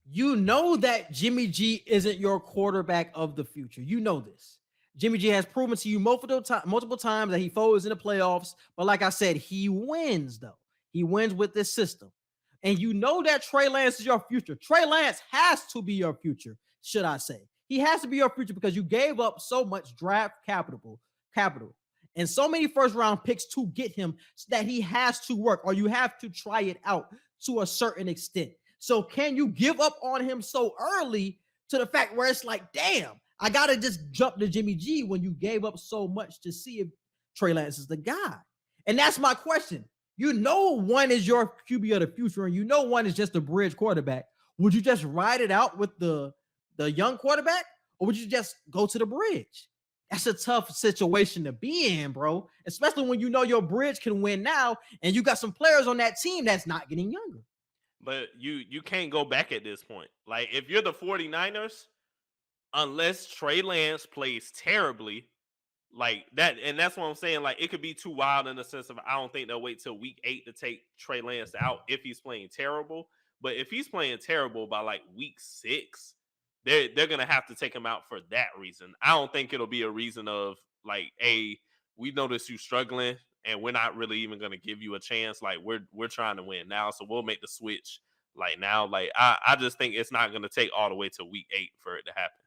you know that Jimmy G isn't your quarterback of the future. You know this. Jimmy G has proven to you multiple times that he folds in the playoffs. But like I said, he wins, though. He wins with this system. And you know that Trey Lance is your future. Trey Lance has to be your future, should I say. He has to be your future because you gave up so much draft capital and so many first-round picks to get him that he has to work, or you have to try it out to a certain extent. So can you give up on him so early to the fact where it's like, damn, I got to just jump to Jimmy G when you gave up so much to see if Trey Lance is the guy? And that's my question. You know one is your QB of the future, and you know one is just a bridge quarterback. Would you just ride it out with the young quarterback, or would you just go to the bridge? That's a tough situation to be in, bro, especially when you know your bridge can win now, and you got some players on that team that's not getting younger. But you can't go back at this point. Like, if you're the 49ers, unless Trey Lance plays terribly, like that, and that's what I'm saying. Like, it could be too wild in the sense of I don't think they'll wait till week 8 to take Trey Lance out if he's playing terrible. But if he's playing terrible by like week 6, they're gonna have to take him out for that reason. I don't think it'll be a reason of like, hey, we notice you struggling and we're not really even gonna give you a chance. Like, we're trying to win now, so we'll make the switch like now. Like, I just think it's not gonna take all the way to week 8 for it to happen.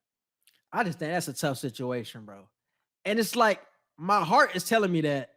I just think that's a tough situation, bro. And it's like my heart is telling me that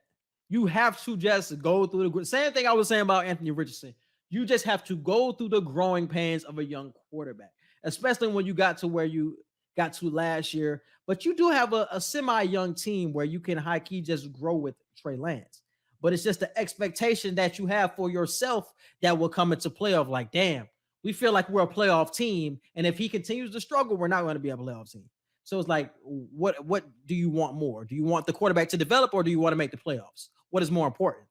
you have to just go through the same thing I was saying about Anthony Richardson. You just have to go through the growing pains of a young quarterback, especially when you got to where you got to last year. But you do have a semi-young team where you can high-key just grow with Trey Lance. But it's just the expectation that you have for yourself that will come into play of like, damn, we feel like we're a playoff team. And if he continues to struggle, we're not going to be a playoff team. So it's like, what do you want more? Do you want the quarterback to develop, or do you want to make the playoffs? What is more important?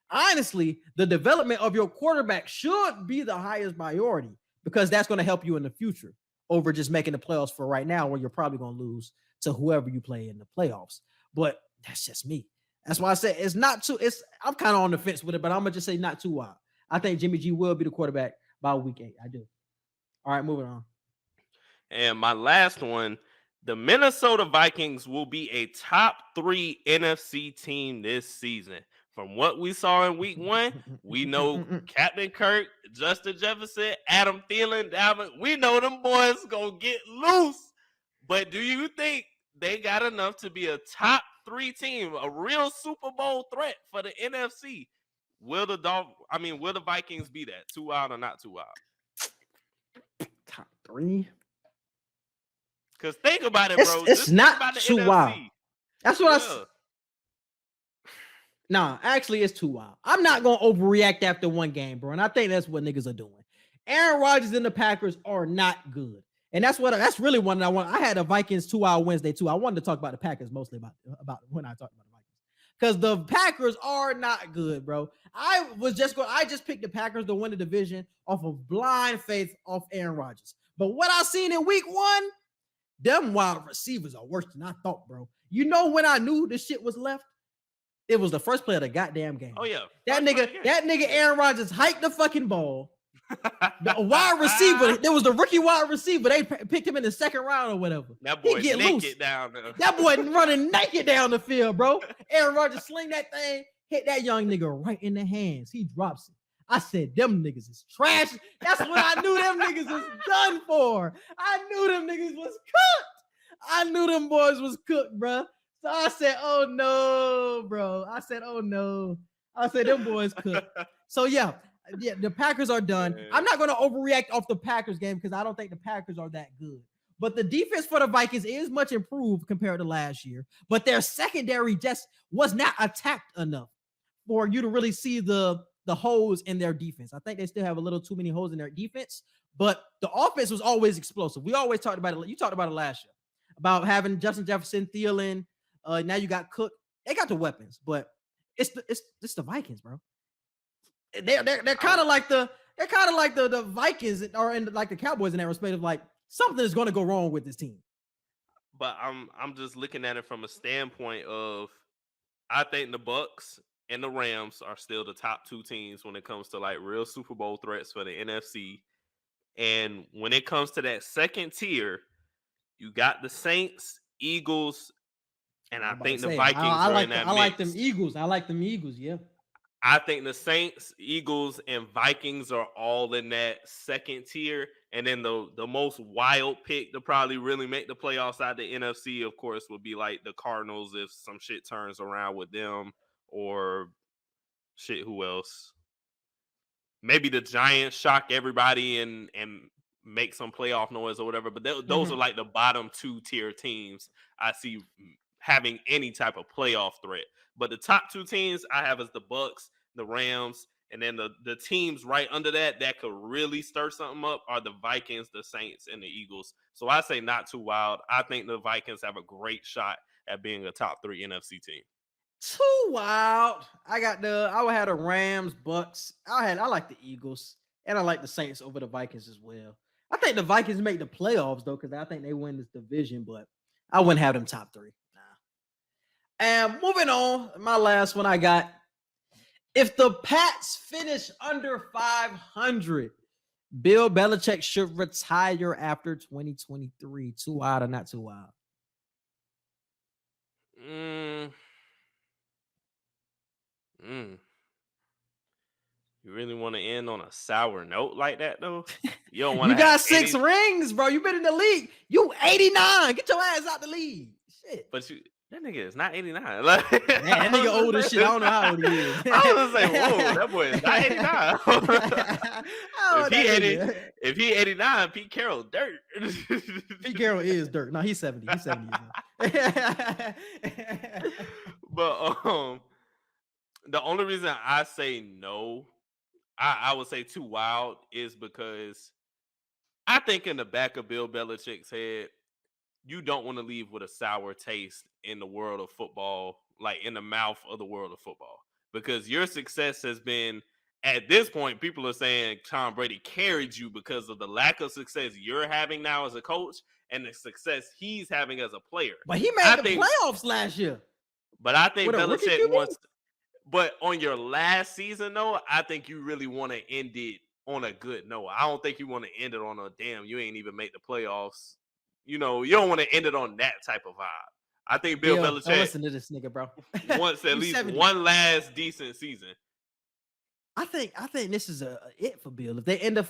Honestly, the development of your quarterback should be the highest priority because that's going to help you in the future over just making the playoffs for right now, where you're probably going to lose to whoever you play in the playoffs. But that's just me. That's why I say it's not too. I'm kind of on the fence with it, but I'm gonna just say not too wild. I think Jimmy G will be the quarterback by week 8. I do. All right, moving on. And my last one. The Minnesota Vikings will be a top 3 NFC team this season. From what we saw in week 1, we know Captain Kirk, Justin Jefferson, Adam Thielen, Dalvin. We know them boys gonna get loose. But do you think they got enough to be a top 3 team, a real Super Bowl threat for the NFC? Will the Vikings be that? Too wild or not too wild? Top 3. Because think about it, bro. It's not too NFC. wild. That's what Nah, actually, it's too wild. I'm not going to overreact after one game, bro. And I think that's what niggas are doing. Aaron Rodgers and the Packers are not good. And that's really one I want. I had a Vikings 2-hour Wednesday, too. I wanted to talk about the Packers mostly about when I talked about the Vikings. because the Packers are not good, bro. I just picked the Packers to win the division off of blind faith off Aaron Rodgers. But what I seen in week 1, them wide receivers are worse than I thought, bro. You know when I knew the shit was left? It was the first play of the goddamn game. Oh, yeah. That nigga Aaron Rodgers hiked the fucking ball. The wide receiver, there was the rookie wide receiver. They picked him in the second round or whatever. That boy get naked loose. down there. That boy running naked down the field, bro. Aaron Rodgers sling that thing, hit that young nigga right in the hands. He drops it. I said, them niggas is trash. That's when I knew them niggas was done for. I knew them niggas was cooked. I knew them boys was cooked, bro. So I said, oh no, bro. I said, oh no. I said, them boys cooked. So yeah, the Packers are done. Man. I'm not going to overreact off the Packers game because I don't think the Packers are that good. But the defense for the Vikings is much improved compared to last year. But their secondary just was not attacked enough for you to really see the holes in their defense. I think they still have a little too many holes in their defense. But the offense was always explosive. We always talked about it. You talked about it last year about having Justin Jefferson, Thielen. Now you got Cook. They got the weapons, but it's the Vikings, bro. They're kind of like the Vikings or in like the Cowboys in that respect of like something is going to go wrong with this team. But I'm just looking at it from a standpoint of I think the Bucs and the Rams are still the top 2 teams when it comes to like real Super Bowl threats for the NFC. And when it comes to that second tier, you got the Saints, Eagles, and I think the Vikings are in that mix. I like them Eagles, yeah. I think the Saints, Eagles, and Vikings are all in that second tier. And then the most wild pick to probably really make the playoffs out of the NFC, of course, would be like the Cardinals if some shit turns around with them. Or shit, who else? Maybe the Giants shock everybody and make some playoff noise or whatever. But those are like the bottom 2 tier teams I see having any type of playoff threat. But the top 2 teams I have is the Bucs, the Rams, and then the teams right under that could really stir something up are the Vikings, the Saints, and the Eagles. So I say not too wild. I think the Vikings have a great shot at being a top 3 NFC team. Too wild. I would have the Rams, Bucs. I like the Eagles, and I like the Saints over the Vikings as well. I think the Vikings make the playoffs though, because I think they win this division, but I wouldn't have them top 3. Nah. And moving on, my last one I got. If the Pats finish under 500, Bill Belichick should retire after 2023. Too wild or not too wild? You really want to end on a sour note like that, though? You don't want to. You got 6 rings, bro. You've been in the league. You 89. Get your ass out the league. Shit. But that nigga is not 89. Like, man, that nigga old as shit. I don't know how old he is. I was gonna say, whoa, that boy is not 89. If he 89, Pete Carroll dirt. Pete Carroll is dirt. No, he's 70. He's 70 years old. But the only reason I say no, I would say too wild, is because I think in the back of Bill Belichick's head, you don't want to leave with a sour taste in the world of football, like in the mouth of the world of football, because your success has been, at this point, people are saying Tom Brady carried you because of the lack of success you're having now as a coach and the success he's having as a player. But he made the playoffs last year. But I think Belichick wants. But on your last season, though, I think you really want to end it on a good note. I don't think you want to end it on a damn, you ain't even make the playoffs. You know, you don't want to end it on that type of vibe. I think Bill Belichick, don't listen to this nigga, bro. wants at least 70. One last decent season. I think this is it for Bill. If they end up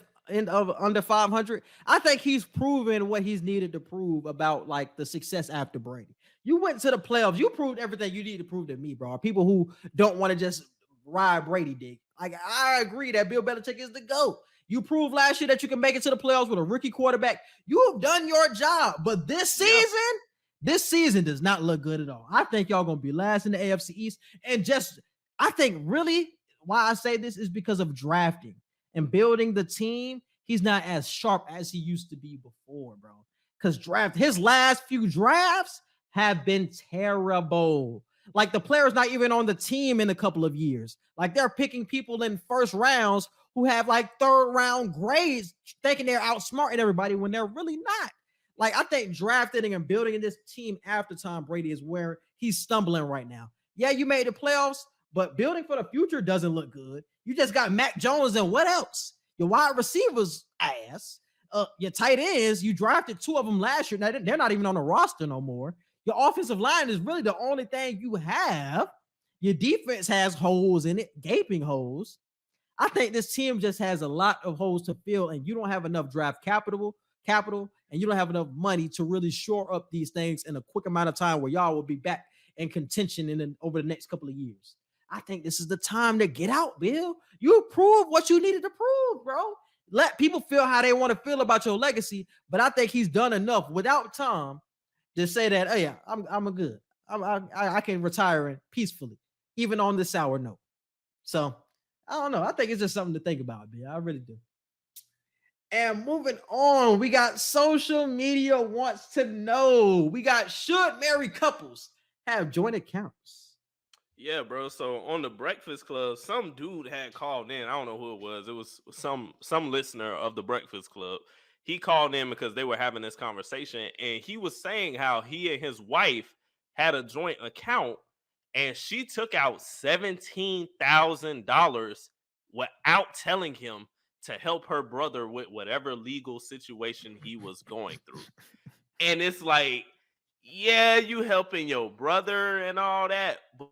under 500, I think he's proven what he's needed to prove about like the success after Brady. You went to the playoffs. You proved everything you need to prove to me, bro. People who don't want to just ride Brady dick. Like, I agree that Bill Belichick is the GOAT. You proved last year that you can make it to the playoffs with a rookie quarterback. You have done your job. But this season does not look good at all. I think y'all going to be last in the AFC East. And I think really why I say this is because of drafting and building the team. He's not as sharp as he used to be before, bro. Because his last few drafts have been terrible. Like the player's not even on the team in a couple of years. Like they're picking people in first rounds who have like third round grades, thinking they're outsmarting everybody when they're really not. Like I think drafting and building this team after Tom Brady is where he's stumbling right now. Yeah, you made the playoffs, but building for the future doesn't look good. You just got Mac Jones and what else? Your wide receivers ass. Your tight ends, you drafted 2 of them last year. Now they're not even on the roster no more. Your offensive line is really the only thing you have. Your defense has holes in it, gaping holes. I think this team just has a lot of holes to fill, and you don't have enough draft capital, and you don't have enough money to really shore up these things in a quick amount of time where y'all will be back in contention over the next couple of years. I think this is the time to get out, Bill. You proved what you needed to prove, bro. Let people feel how they want to feel about your legacy, but I think he's done enough without Tom to say that, oh yeah, I'm a good. I can retire peacefully, even on this sour note. So I don't know. I think it's just something to think about, Bill. I really do. And moving on, we got social media wants to know. We got should married couples have joint accounts? Yeah, bro. So on the Breakfast Club, some dude had called in. I don't know who it was. It was some listener of the Breakfast Club. He called in because they were having this conversation, and he was saying how he and his wife had a joint account, and she took out $17,000 without telling him to help her brother with whatever legal situation he was going through. And it's like, yeah, you helping your brother and all that, but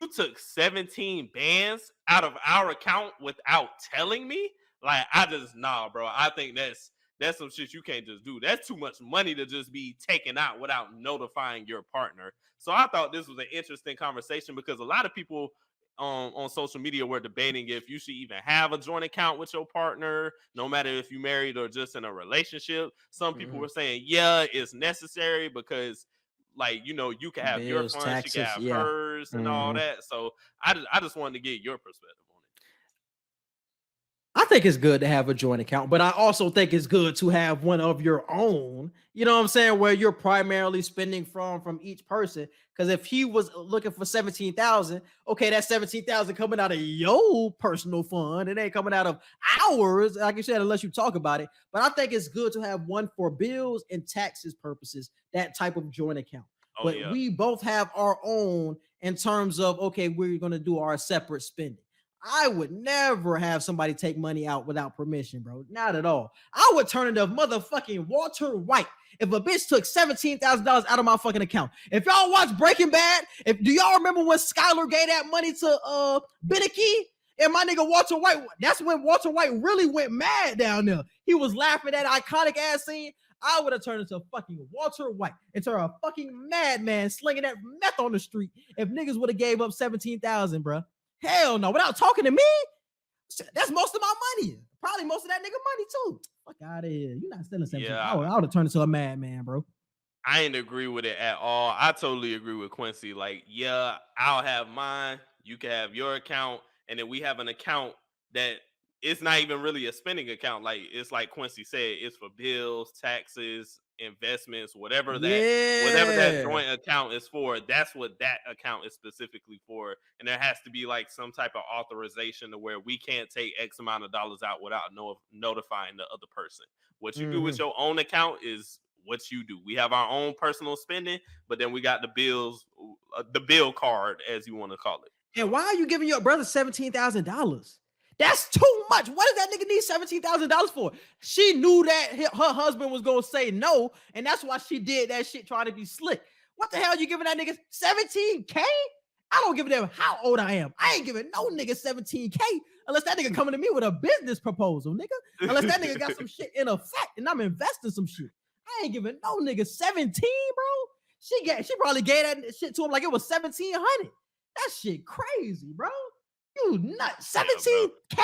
you took 17 bands out of our account without telling me? Like, I just, nah, bro. I think that's some shit you can't just do. That's too much money to just be taken out without notifying your partner. So I thought this was an interesting conversation because a lot of people on social media were debating if you should even have a joint account with your partner, no matter if you're married or just in a relationship. Some people were saying, yeah, it's necessary because, like, you know, you can have bills, your funds, taxes, she can have hers, and all that. So I just wanted to get your perspective on it. I think it's good to have a joint account, but I also think it's good to have one of your own, you know what I'm saying, where you're primarily spending from each person. Because if he was looking for 17,000, okay, that's 17,000 coming out of your personal fund. It ain't coming out of ours, like you said, unless you talk about it. But I think it's good to have one for bills and taxes purposes, that type of joint account. But we both have our own in terms of, okay, we're going to do our separate spending. I would never have somebody take money out without permission, bro. Not at all. I would turn into motherfucking Walter White if a bitch took $17,000 out of my fucking account. If y'all watch Breaking Bad, do y'all remember when Skylar gave that money to Beneke and my nigga Walter White? That's when Walter White really went mad down there. He was laughing at that iconic ass scene. I would have turned into fucking Walter White, into a fucking madman slinging that meth on the street if niggas would have gave up 17,000, bro. Hell no, without talking to me. That's most of my money. Probably most of that nigga money too. Fuck out of here. You're not stealing 17. I would have turned into a madman, bro. I ain't agree with it at all. I totally agree with Quincy. Like, yeah, I'll have mine. You can have your account. And then we have an account that it's not even really a spending account. Like, it's like Quincy said, it's for bills, taxes, investments, whatever that joint account is for. That's what that account is specifically for. And there has to be like some type of authorization to where we can't take X amount of dollars out without notifying the other person. What you do with your own account is what you do. We have our own personal spending, but then we got the bills, the bill card, as you want to call it. And why are you giving your brother $17,000? That's too much. What does that nigga need $17,000 for? She knew that her husband was going to say no, and that's why she did that shit trying to be slick. What the hell you giving that nigga $17K? I don't give a damn how old I am. I ain't giving no nigga $17K unless that nigga coming to me with a business proposal, nigga. Unless that nigga got some shit in effect and I'm investing some shit. I ain't giving no nigga 17, bro. She probably gave that shit to him like it was 1,700. That shit crazy, bro. You nuts. 17K?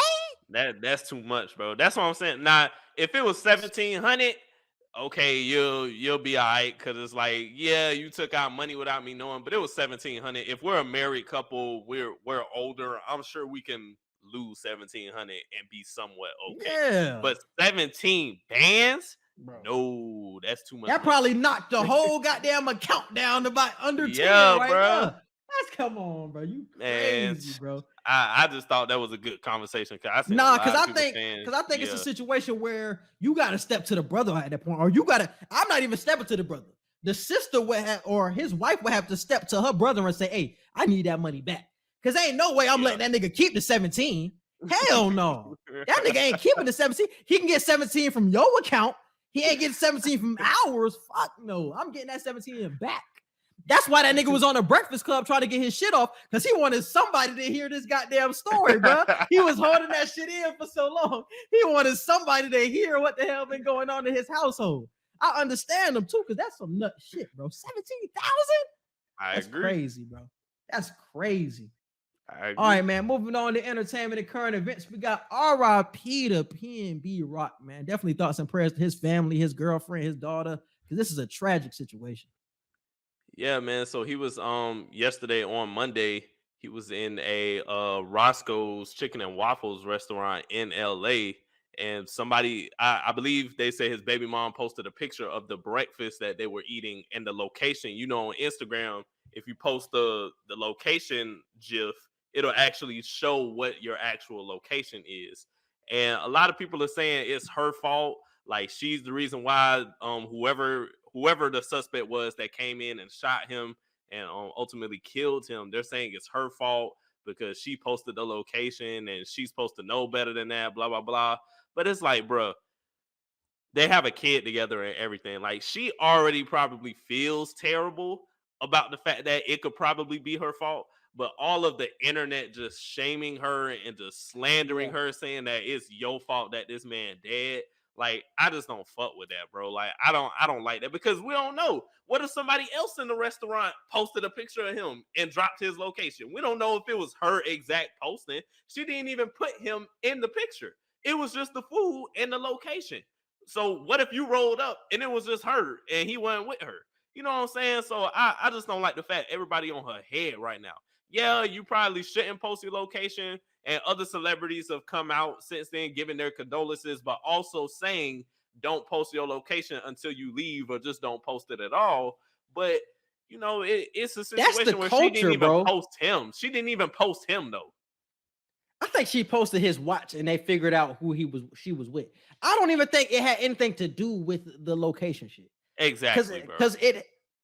That's too much, bro. That's what I'm saying. Now, if it was 1,700, okay, you'll be all right, because it's like, yeah, you took out money without me knowing, but it was 1,700. If we're a married couple, we're older, I'm sure we can lose 1,700 and be somewhat okay. Yeah. But 17 bands? Bro. No, that's too much. That probably knocked the whole goddamn account down to about under 10 right bro. now. Come on, bro. You Man, crazy, bro. I just thought that was a good conversation because I seen Because I think it's yeah. a situation where you got to step to the brother at that point, or you got to. I'm not even stepping to the brother. The sister would have, or his wife would have to step to her brother and say, "Hey, I need that money back." Because ain't no way I'm letting that nigga keep the 17. Hell no. That nigga ain't keeping the 17. He can get 17 from your account. He ain't getting 17 from ours. Fuck no. I'm getting that 17 back. That's why that nigga was on the Breakfast Club trying to get his shit off, because he wanted somebody to hear this goddamn story, bro. He was holding that shit in for so long. He wanted somebody to hear what the hell been going on in his household. I understand him too, because that's some nut shit, bro. 17,000? That's agree. Crazy, bro. That's crazy. I agree. All right, man. Moving on to entertainment and current events, we got R.I.P. to PnB Rock, man. Definitely thoughts and prayers to his family, his girlfriend, his daughter, because this is a tragic situation. Yeah, man. So he was yesterday on Monday, he was in a Roscoe's Chicken and Waffles restaurant in LA. And somebody, I believe they say his baby mom posted a picture of the breakfast that they were eating and the location. You know, on Instagram, if you post the location GIF, it'll actually show what your actual location is. And a lot of people are saying it's her fault. Like, she's the reason why whoever the suspect was that came in and shot him and ultimately killed him, they're saying it's her fault because she posted the location and she's supposed to know better than that, blah, blah, blah. But it's like, bro, they have a kid together and everything. Like, she already probably feels terrible about the fact that it could probably be her fault. But all of the internet just shaming her and just slandering her, saying that it's your fault that this man dead. Like, I just don't fuck with that, bro. Like, I don't like that, because we don't know. What if somebody else in the restaurant posted a picture of him and dropped his location? We don't know if it was her exact posting. She didn't even put him in the picture. It was just the food and the location. So what if you rolled up and it was just her and he wasn't with her? You know what I'm saying? So I just don't like the fact everybody on her head right now. Yeah, you probably shouldn't post your location, and other celebrities have come out since then giving their condolences, but also saying don't post your location until you leave, or just don't post it at all. But, you know, it's a situation where she didn't even post him. She didn't even post him, though. I think she posted his watch and they figured out who she was with. I don't even think it had anything to do with the location shit. Exactly, bro.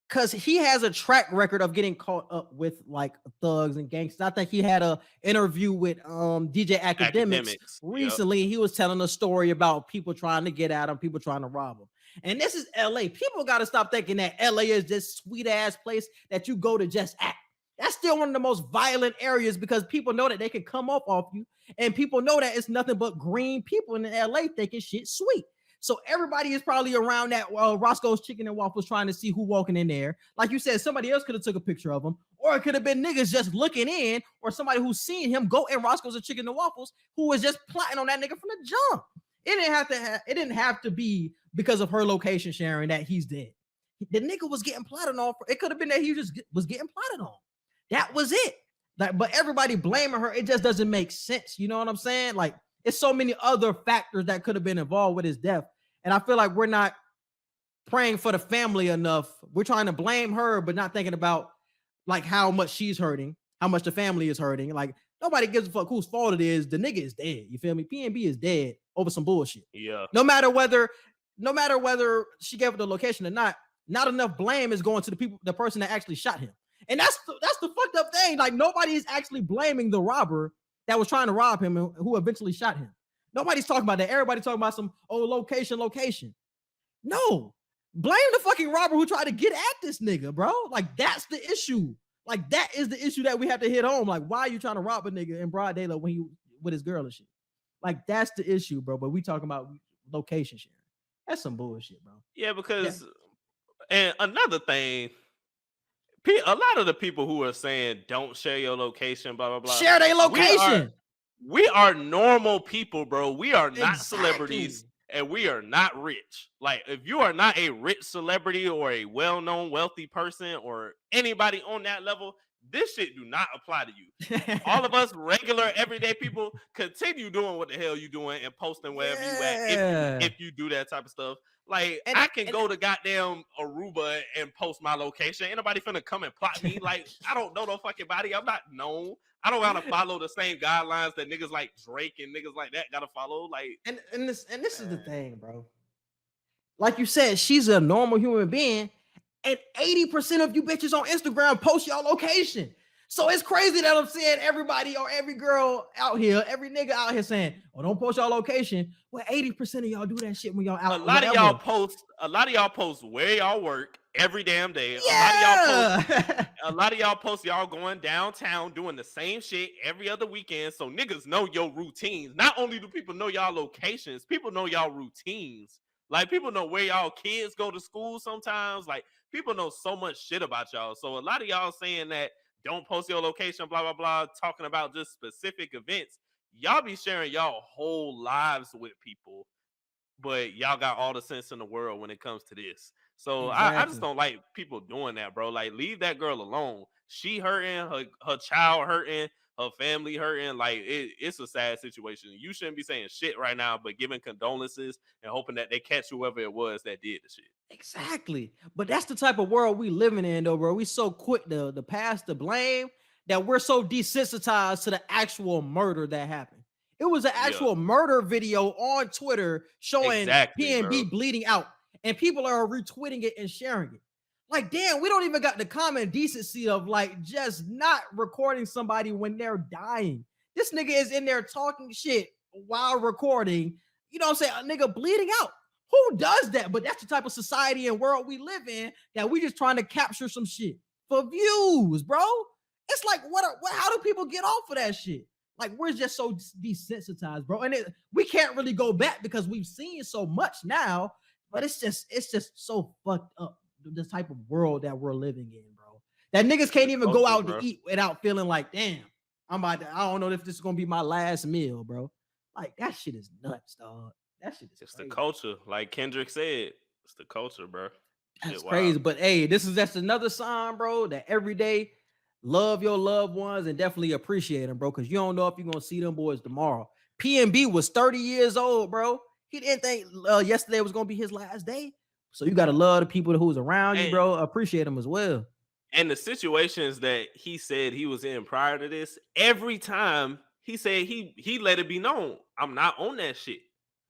Because he has a track record of getting caught up with like thugs and gangsters. I think he had a interview with DJ Academics recently. Yep. He was telling a story about people trying to get at him, people trying to rob him. And this is LA. People got to stop thinking that LA is this sweet ass place that you go to just act. That's still one of the most violent areas, because people know that they can come off you, and people know that it's nothing but green people in LA thinking shit sweet. So everybody is probably around that Roscoe's Chicken and Waffles trying to see who walking in there. Like you said, somebody else could have took a picture of him, or it could have been niggas just looking in, or somebody who's seen him go in Roscoe's Chicken and Waffles who was just plotting on that nigga from the jump. It didn't have to be because of her location sharing that he's dead. The nigga was getting plotted on. It could have been that he just was getting plotted on. That was it. Like, but everybody blaming her, it just doesn't make sense. You know what I'm saying? Like, it's so many other factors that could have been involved with his death. And I feel like we're not praying for the family enough. We're trying to blame her, but not thinking about like how much she's hurting, how much the family is hurting. Like, nobody gives a fuck whose fault it is. The nigga is dead. You feel me? PnB is dead over some bullshit. Yeah. No matter whether she gave it the location or not enough blame is going to the person that actually shot him. And that's the fucked up thing. Like, nobody is actually blaming the robber that was trying to rob him and who eventually shot him. Nobody's talking about that. Everybody talking about some location. No, blame the fucking robber who tried to get at this nigga, bro. Like, that's the issue. Like, that is the issue that we have to hit home. Like, why are you trying to rob a nigga in broad daylight when he with his girl and shit? Like, that's the issue, bro. But we talking about location sharing. That's some bullshit, bro. Yeah, because and another thing. A lot of the people who are saying don't share your location, blah, blah, blah. Share their location. We are normal people, bro. We are not celebrities, and we are not rich. Like, if you are not a rich celebrity or a well-known wealthy person or anybody on that level, this shit do not apply to you. All of us regular everyday people continue doing what the hell you doing and posting wherever you at if you do that type of stuff. Like, I can go to goddamn Aruba and post my location. Ain't nobody finna come and plot me. Like, I don't know no fucking body. I'm not known. I don't gotta follow the same guidelines that niggas like Drake and niggas like that gotta follow. Like, and this is the thing, bro. Like you said, she's a normal human being, and 80% of you bitches on Instagram post y'all location. So it's crazy that I'm seeing everybody or every girl out here, every nigga out here saying, "Oh, don't post y'all location." Well, 80% of y'all do that shit when y'all out. A lot of y'all post where y'all work every damn day. Yeah. A lot of y'all post y'all going downtown doing the same shit every other weekend. So niggas know your routines. Not only do people know y'all locations, people know y'all routines. Like, people know where y'all kids go to school sometimes. Like, people know so much shit about y'all. So a lot of y'all saying that don't post your location, blah, blah, blah, talking about just specific events. Y'all be sharing y'all whole lives with people, but y'all got all the sense in the world when it comes to this. So I just don't like people doing that, bro. Like, leave that girl alone. She hurting, her child hurting, her family hurting. Like, it's a sad situation. You shouldn't be saying shit right now, but giving condolences and hoping that they catch whoever it was that did the shit. Exactly. But that's the type of world we living in, though, bro. We so quick to pass the blame that we're so desensitized to the actual murder that happened. It was an actual murder video on Twitter showing PnB bleeding out, and people are retweeting it and sharing it. Like, damn, we don't even got the common decency of like just not recording somebody when they're dying. This nigga is in there talking shit while recording. You know what I'm saying? A nigga bleeding out. Who does that? But that's the type of society and world we live in, that we just trying to capture some shit for views, bro. It's like, how do people get off of that shit? Like, we're just so desensitized, bro. And we can't really go back because we've seen so much now, but it's just so fucked up, the type of world that we're living in, bro. That niggas can't even go out to eat without feeling like, damn, I don't know if this is going to be my last meal, bro. Like, that shit is nuts, dog. That shit is It's crazy. The culture. Like Kendrick said, it's the culture, bro. That's crazy. But hey, that's another sign, bro, that every day love your loved ones and definitely appreciate them, bro, because you don't know if you're going to see them boys tomorrow. PnB was 30 years old, bro. He didn't think yesterday was going to be his last day. So you got to love the people who's around you, bro. Appreciate them as well. And the situations that he said he was in prior to this, every time he said he let it be known, I'm not on that shit.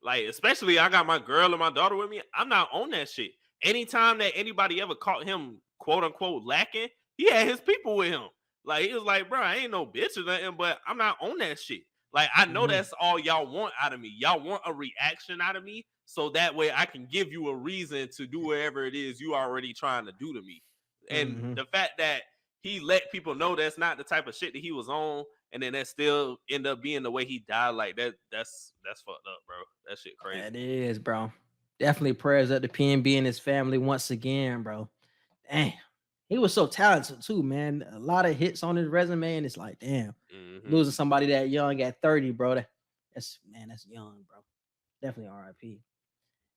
Like, especially I got my girl and my daughter with me. I'm not on that shit. Anytime that anybody ever caught him, quote unquote, lacking, he had his people with him. Like, he was like, bro, I ain't no bitch or nothing, but I'm not on that shit. Like, I know that's all y'all want out of me. Y'all want a reaction out of me, so that way I can give you a reason to do whatever it is you already trying to do to me. And the fact that he let people know that's not the type of shit that he was on, and then that still end up being the way he died, like that's fucked up, bro. That shit crazy. That is, bro. Definitely prayers up to PnB and his family once again, bro. Damn. He was so talented too, man. A lot of hits on his resume, and it's like, damn, losing somebody that young at 30, bro. That's young, bro. Definitely R.I.P.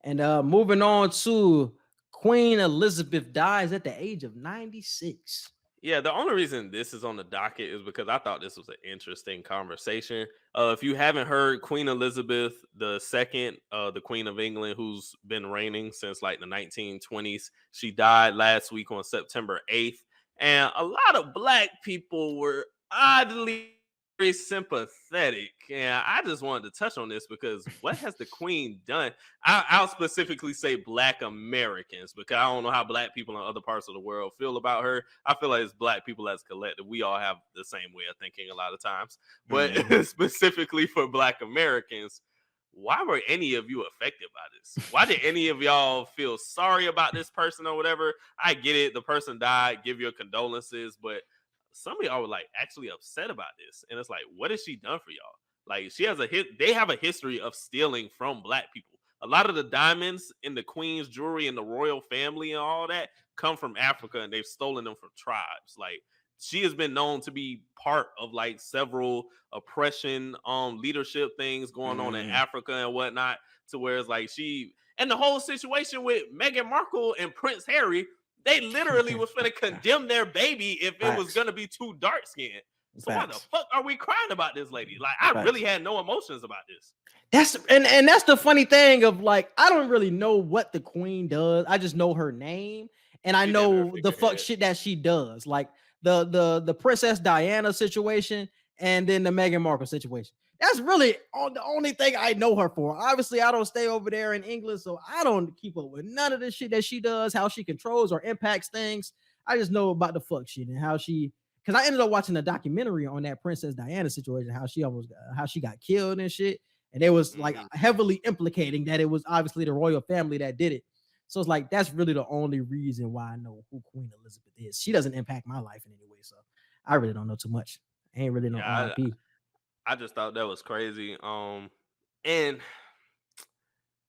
And moving on to Queen Elizabeth dies at the age of 96. Yeah, the only reason this is on the docket is because I thought this was an interesting conversation. If you haven't heard, Queen Elizabeth II, the Queen of England, who's been reigning since like the 1920s, she died last week on September 8th. And a lot of Black people were oddly very sympathetic. And I just wanted to touch on this because what has the Queen done? I'll specifically say Black Americans, because I don't know how Black people in other parts of the world feel about her. I feel like it's Black people as collective. We all have the same way of thinking a lot of times. But specifically for Black Americans, why were any of you affected by this? Why did any of y'all feel sorry about this person or whatever? I get it. The person died. Give your condolences. But some of y'all were like actually upset about this. And it's like, what has she done for y'all? Like, she has they have a history of stealing from Black people. A lot of the diamonds in the Queen's jewelry and the royal family and all that come from Africa, and they've stolen them from tribes. Like, she has been known to be part of like several oppression leadership things going on in Africa and whatnot, to where it's like and the whole situation with Meghan Markle and Prince Harry, They literally was finna condemn their baby if it was gonna be too dark skinned. So why the fuck are we crying about this lady? Like, I really had no emotions about this. And that's the funny thing of like, I don't really know what the queen does. I just know her name, and I know the fuck shit that she does. Like the Princess Diana situation, and then the Meghan Markle situation. That's really the only thing I know her for. Obviously, I don't stay over there in England, so I don't keep up with none of the shit that she does, how she controls or impacts things. I just know about the fuck shit and how she. Because I ended up watching a documentary on that Princess Diana situation, how she got killed and shit. And it was like heavily implicating that it was obviously the royal family that did it. So it's like, that's really the only reason why I know who Queen Elizabeth is. She doesn't impact my life in any way. So I really don't know too much. I ain't really know R.I.P. I just thought that was crazy. And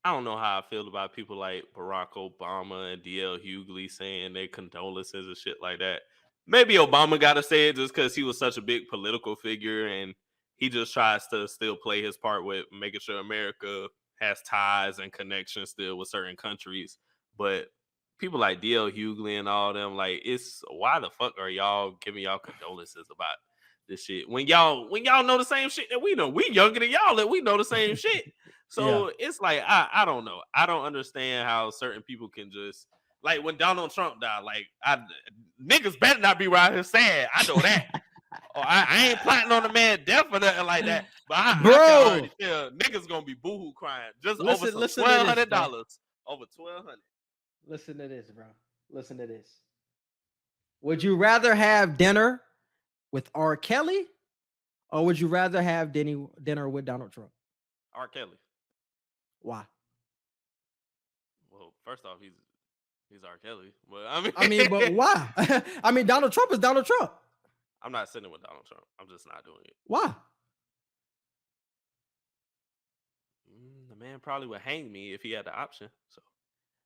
I don't know how I feel about people like Barack Obama and D.L. Hughley saying their condolences and shit like that. Maybe Obama got to say it just because he was such a big political figure and he just tries to still play his part with making sure America has ties and connections still with certain countries. But people like D.L. Hughley and all them, like, it's why the fuck are y'all giving y'all condolences about this shit when y'all know the same shit that we know? We younger than y'all and we know the same shit. So it's like, I don't know. I don't understand how certain people can just, like, when Donald Trump died, like, niggas better not be right here sad. I know that. I ain't plotting on the man death or nothing like that. But I can already tell niggas gonna be boohoo crying just over $1,200. Over $1,200. Listen to this, bro. Listen to this. Would you rather have dinner with R. Kelly, or would you rather have dinner with Donald Trump? R. Kelly. Why? Well, first off, he's R. Kelly. But but why? I mean, Donald Trump is Donald Trump. I'm not sitting with Donald Trump. I'm just not doing it. Why? The man probably would hang me if he had the option. So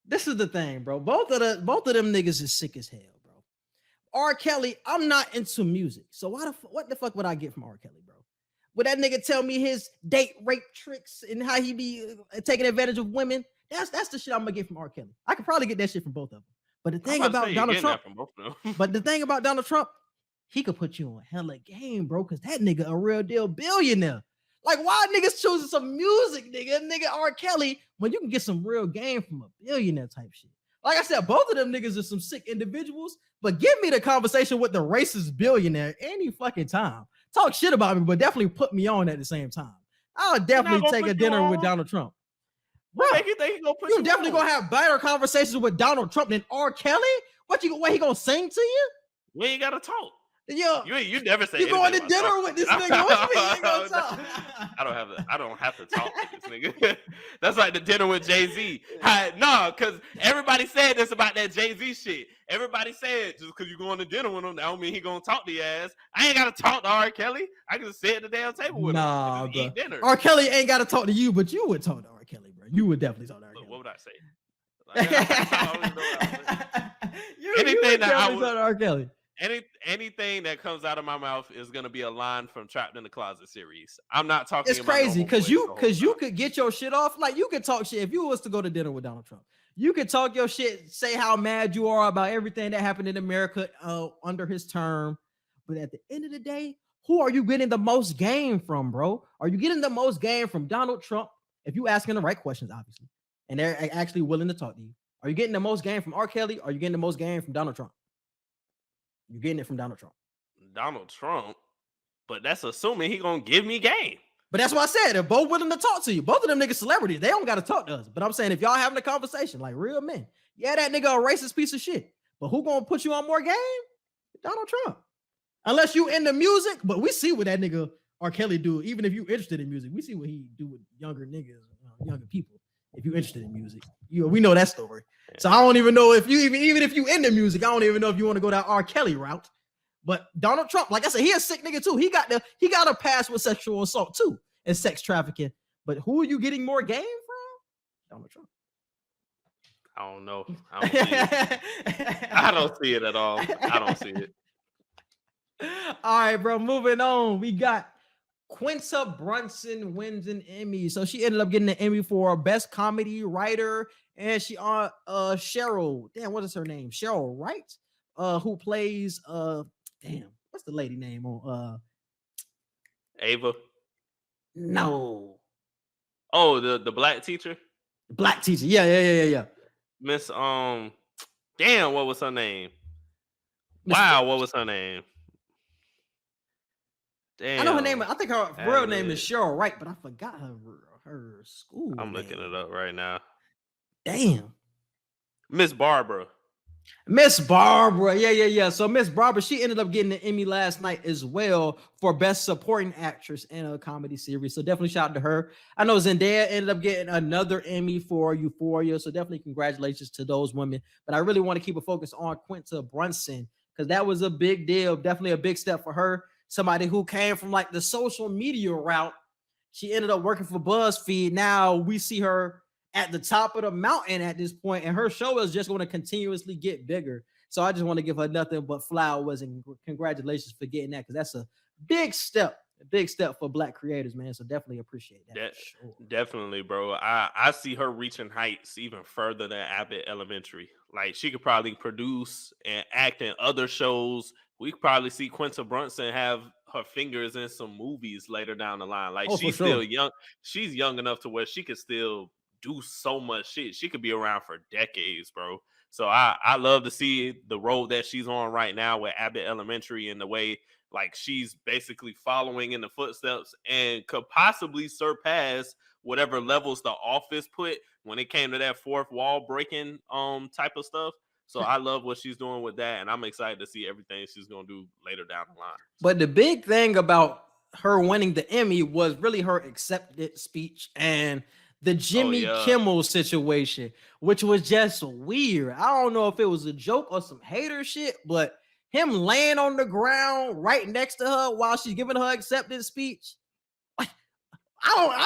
this is the thing, bro. Both of them niggas is sick as hell, bro. R. Kelly, I'm not into music, so what the fuck would I get from R. Kelly, bro? Would that nigga tell me his date rape tricks and how he be taking advantage of women? That's the shit I'm gonna get from R. Kelly. I could probably get that shit from both of them. But the thing about Donald Trump, he could put you on hella game, bro, because that nigga a real deal billionaire. Like, why niggas choosing some music, nigga R. Kelly, when you can get some real game from a billionaire type shit? Like I said, both of them niggas are some sick individuals, but give me the conversation with the racist billionaire any fucking time. Talk shit about me, but definitely put me on at the same time. I'll definitely take a dinner with Donald Trump. Bro, you definitely gonna have better conversations with Donald Trump than R. Kelly? What he gonna sing to you? We ain't gotta talk. Yo, you never say you going to dinner with this nigga? What you mean you ain't gonna talk? I don't have to talk with this nigga. That's like the dinner with Jay-Z. No, because everybody said this about that Jay-Z shit. Everybody said just because you going to dinner with him, that don't mean he gonna talk to your ass. I ain't gotta talk to R. Kelly. I can just sit at the damn table with him and eat dinner. R. Kelly ain't gotta talk to you, but you would talk to R. Kelly, bro. You would definitely talk to R. Kelly. What would I say? Anything that I would talk to R. Kelly. Anything that comes out of my mouth is gonna be a line from Trapped in the Closet series. I'm not talking. It's crazy because you could get your shit off. Like, you could talk shit if you was to go to dinner with Donald Trump. You could talk your shit, say how mad you are about everything that happened in America under his term. But at the end of the day, who are you getting the most game from, bro? Are you getting the most game from Donald Trump? If you asking the right questions, obviously, and they're actually willing to talk to you. Are you getting the most game from R. Kelly? Or are you getting the most game from Donald Trump? You're getting it from Donald Trump. Donald Trump, but that's assuming he gonna give me game. But that's what I said. They're both willing to talk to you. Both of them niggas celebrities. They don't got to talk to us. But I'm saying, if y'all having a conversation like real men, yeah, that nigga a racist piece of shit. But who gonna put you on more game? Donald Trump. Unless you into music, but we see what that nigga R. Kelly do. Even if you interested in music, we see what he do with younger niggas, younger people. If you interested in music, we know that story. So I don't even know if you even if you into music, I don't even know if you want to go that R. Kelly route. But Donald Trump, like I said, he a sick nigga too. He got a pass with sexual assault too and sex trafficking. But who are you getting more game from? Donald Trump. I don't know. I don't see it. I don't see it at all. I don't see it. All right, bro. Moving on. We got Quinta Brunson wins an Emmy. So she ended up getting an Emmy for Best Comedy Writer. And she on Cheryl. Damn, what is her name? Cheryl Wright. Who plays what's the lady name on Ava? No. Oh, the black teacher? Black teacher. Yeah. Miss damn, what was her name? Wow, what was her name? Damn. I know her name. I think her real name is Cheryl Wright, but I forgot her school. I'm looking it up right now. Damn. Miss Barbara. Yeah. So Miss Barbara, she ended up getting an Emmy last night as well for Best Supporting Actress in a Comedy Series. So definitely shout out to her. I know Zendaya ended up getting another Emmy for Euphoria. So definitely congratulations to those women. But I really want to keep a focus on Quinta Brunson because that was a big deal. Definitely a big step for her. Somebody who came from like the social media route. She ended up working for BuzzFeed. Now we see her at the top of the mountain at this point, and her show is just going to continuously get bigger. So I just want to give her nothing but flowers and congratulations for getting that, because that's a big step for Black creators, man. So definitely appreciate that. Sure. Definitely, bro. I see her reaching heights even further than Abbott Elementary. Like, she could probably produce and act in other shows. We could probably see Quinta Brunson have her fingers in some movies later down the line. Like, she's still young. She's young enough to where she could still do so much shit. She could be around for decades, bro. So I love to see the road that she's on right now with Abbott Elementary, and the way like she's basically following in the footsteps and could possibly surpass whatever levels The Office put when it came to that fourth wall breaking type of stuff. So I love what she's doing with that, and I'm excited to see everything she's gonna do later down the line. But the big thing about her winning the Emmy was really her acceptance speech and the Jimmy Kimmel situation, which was just weird. I don't know if it was a joke or some hater shit, but him laying on the ground right next to her while she's giving her acceptance speech, I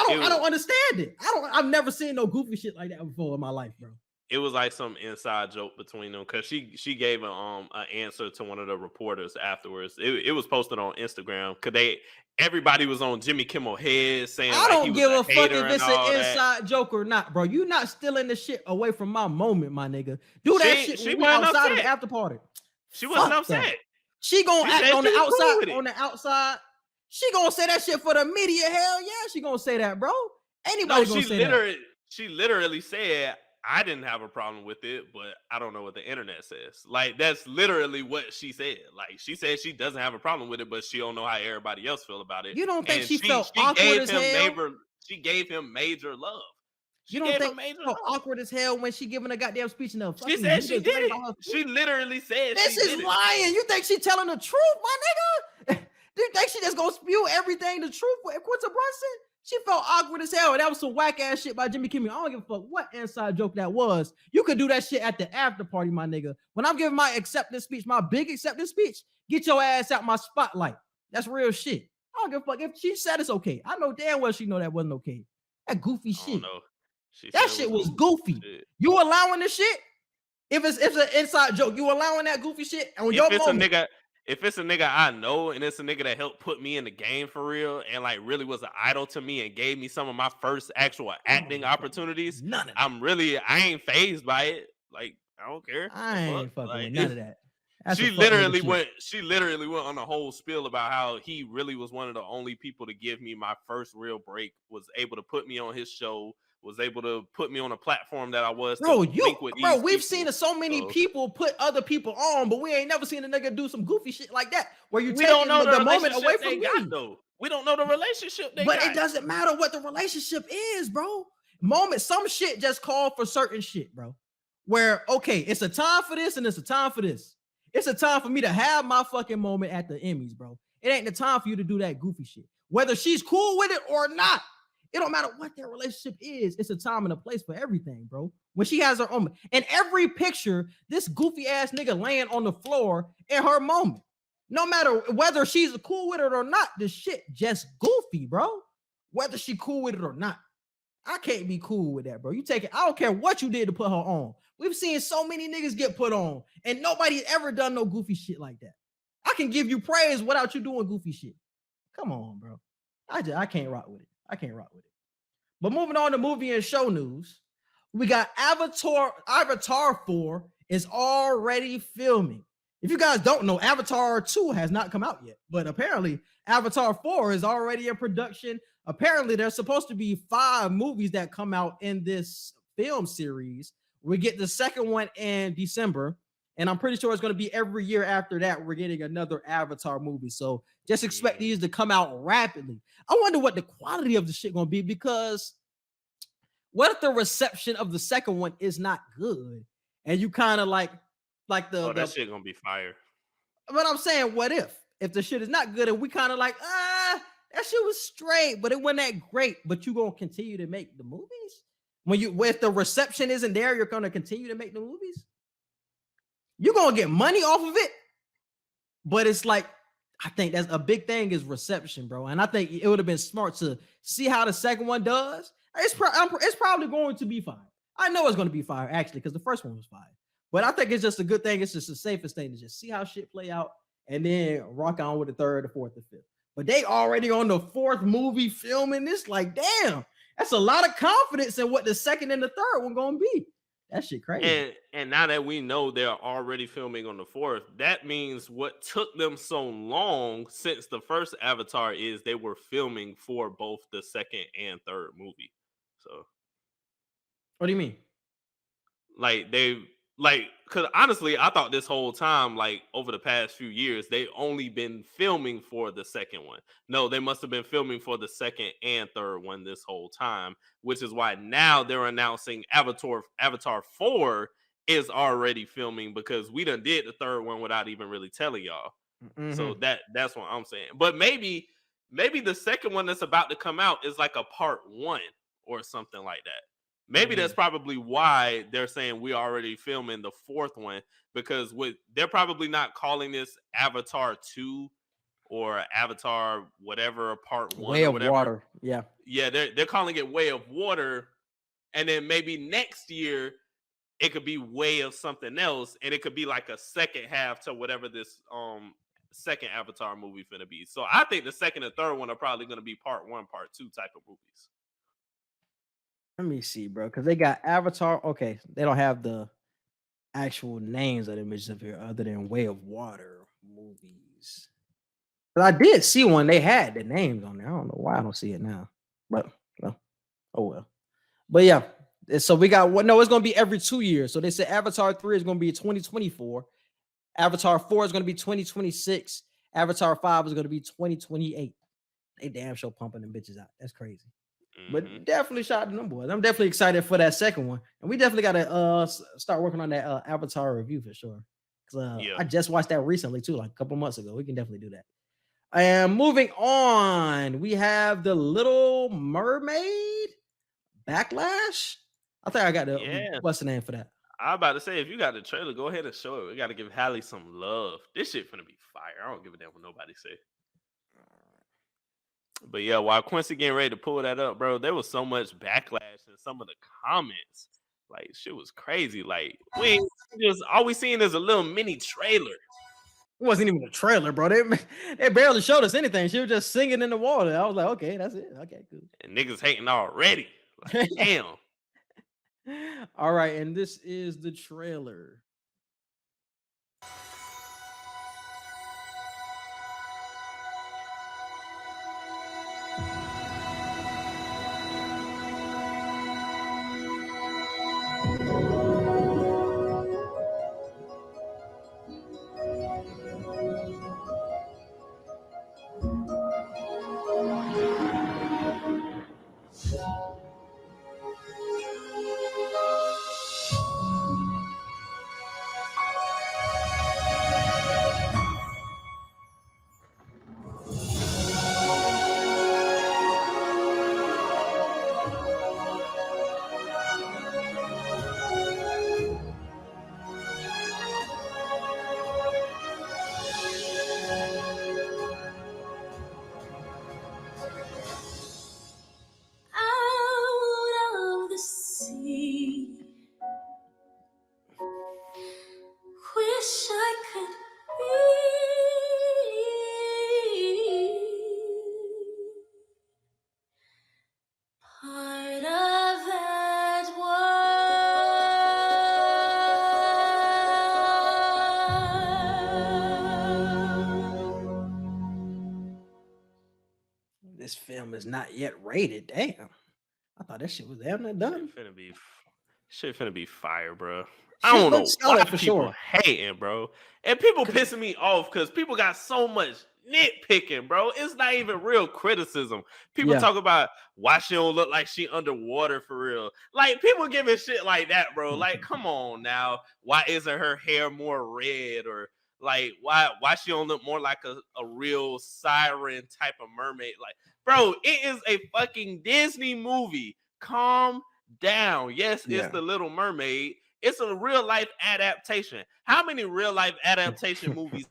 don't understand it. I've never seen no goofy shit like that before in my life, bro. It was like some inside joke between them, because she gave an answer to one of the reporters afterwards. It was posted on Instagram because everybody was on Jimmy Kimmel head saying I don't give a fuck if it's an inside joke or not, bro. You not stealing the shit away from my moment, my nigga. Do that shit when we outside of the after party. She wasn't upset. She gonna act on the outside. On the outside, she gonna say that shit for the media. Hell yeah, she gonna say that, bro. Anybody gonna say that? She literally said, I didn't have a problem with it, but I don't know what the internet says. Like, that's literally what she said. Like, she said she doesn't have a problem with it, but she don't know how everybody else feel about it. You don't think she felt awkward as hell? She gave him major love. You don't think she felt awkward as hell when she giving a goddamn speech? She said she did it. She literally said this is lying. You think she telling the truth, my nigga? Do you think she just gonna spew everything the truth with Quinta Brunson? She felt awkward as hell. And that was some whack ass shit by Jimmy Kimmel. I don't give a fuck what inside joke that was. You could do that shit at the after party, my nigga. When I'm giving my acceptance speech, my big acceptance speech, get your ass out my spotlight. That's real shit. I don't give a fuck if she said it's okay. I know damn well she know that wasn't okay. That goofy shit. That shit was goofy. Shit. You allowing this shit? If it's an inside joke, you allowing that goofy shit on your moment? If it's a nigga I know, and it's a nigga that helped put me in the game for real, and like really was an idol to me and gave me some of my first actual acting opportunities, I ain't fazed by it. Like, I don't care. I ain't fucking with none of that. She literally went on a whole spiel about how he really was one of the only people to give me my first real break, was able to put me on his show, was able to put me on a platform that I was. We've seen so many people put other people on, but we ain't never seen a nigga do some goofy shit like that where you take the moment away from me. We don't know the relationship they got. But it doesn't matter what the relationship is, bro. Some shit just call for certain shit, bro. Where, okay, it's a time for this and it's a time for this. It's a time for me to have my fucking moment at the Emmys, bro. It ain't the time for you to do that goofy shit. Whether she's cool with it or not, it don't matter what their relationship is. It's a time and a place for everything, bro. When she has her own. In every picture, this goofy ass nigga laying on the floor in her moment. No matter whether she's cool with it or not, this shit just goofy, bro. Whether she cool with it or not. I can't be cool with that, bro. You take it. I don't care what you did to put her on. We've seen so many niggas get put on, and nobody ever done no goofy shit like that. I can give you praise without you doing goofy shit. Come on, bro. I can't rock with it. I can't rock with it. But moving on to movie and show news, we got Avatar 4 is already filming. If you guys don't know, Avatar 2 has not come out yet, but apparently Avatar 4 is already in production. Apparently, there's supposed to be 5 movies that come out in this film series. We get the second one in December, and I'm pretty sure it's going to be every year after that. We're getting another Avatar movie. So just expect these to come out rapidly. I wonder what the quality of the shit going to be, because what if the reception of the second one is not good and you kind of like that shit gonna be fire. But I'm saying, what if the shit is not good and we kind of like, that shit was straight, but it wasn't that great, but you gonna continue to make the movies? If the reception isn't there, you're gonna continue to make the movies? You're gonna get money off of it, but it's like, I think that's a big thing is reception, bro. And I think it would have been smart to see how the second one does. It's probably going to be fire. I know it's going to be fire, actually, because the first one was fire. But I think it's just a good thing. It's just the safest thing to just see how shit play out and then rock on with the third, the fourth, the fifth. But they already on the 4th movie filming this. Like, damn, that's a lot of confidence in what the second and the third one going to be. That shit crazy. And now that we know they're already filming on the 4th, that means what took them so long since the first Avatar is they were filming for both the second and third movie. So, what do you mean? Because honestly, I thought this whole time, like over the past few years, they only been filming for the second one. No, they must have been filming for the second and third one this whole time, which is why now they're announcing Avatar 4 is already filming, because we done did the third one without even really telling y'all. Mm-hmm. So that's what I'm saying. But maybe the second one that's about to come out is like a part 1 or something like that. Maybe that's probably why they're saying we already filming the 4th one, because they're probably not calling this Avatar 2 or Avatar whatever part 1 Way or of whatever. Water. Yeah, they're calling it Way of Water, and then maybe next year it could be Way of something else, and it could be like a second half to whatever this second Avatar movie finna be. So I think the second and third one are probably going to be part 1, part 2 type of movies. Let me see, bro, because they got Avatar. Okay, they don't have the actual names of the images up here other than Way of Water movies. But I did see one. They had the names on there. I don't know why I don't see it now. But, well, oh well. But yeah, so we got what? No, it's going to be every 2 years. So they said Avatar 3 is going to be 2024. Avatar 4 is going to be 2026. Avatar 5 is going to be 2028. They damn sure pumping them bitches out. That's crazy. But definitely shout out to them boys. I'm definitely excited for that second one. And we definitely got to start working on that Avatar review for sure. I just watched that recently too, like a couple months ago. We can definitely do that. And moving on, we have the Little Mermaid Backlash. I think I got what's the name for that? I'm about to say, if you got the trailer, go ahead and show it. We got to give Hallie some love. This shit finna be fire. I don't give a damn what nobody say. But yeah, while Quincy getting ready to pull that up, bro, there was so much backlash in some of the comments. Like, shit was crazy. Like, all we seeing is a little mini trailer. It wasn't even a trailer, bro. They barely showed us anything. She was just singing in the water. I was like, okay, that's it. Okay, cool. And niggas hating already. Like, damn. All right, and this is the trailer. album is not yet rated. Damn. I thought that shit was damn near done. Shit finna be fire, bro. I don't know why people hating, bro. And people pissing me off because people got so much nitpicking, bro. It's not even real criticism. People talk about why she don't look like she underwater for real. Like, people giving shit like that, bro. Like, come on now. Why isn't her hair more red? Or like, why she don't look more like a real siren type of mermaid? Like, bro, it is a fucking Disney movie. Calm down. Yes, it's the Little Mermaid. It's a real life adaptation. How many real life adaptation movies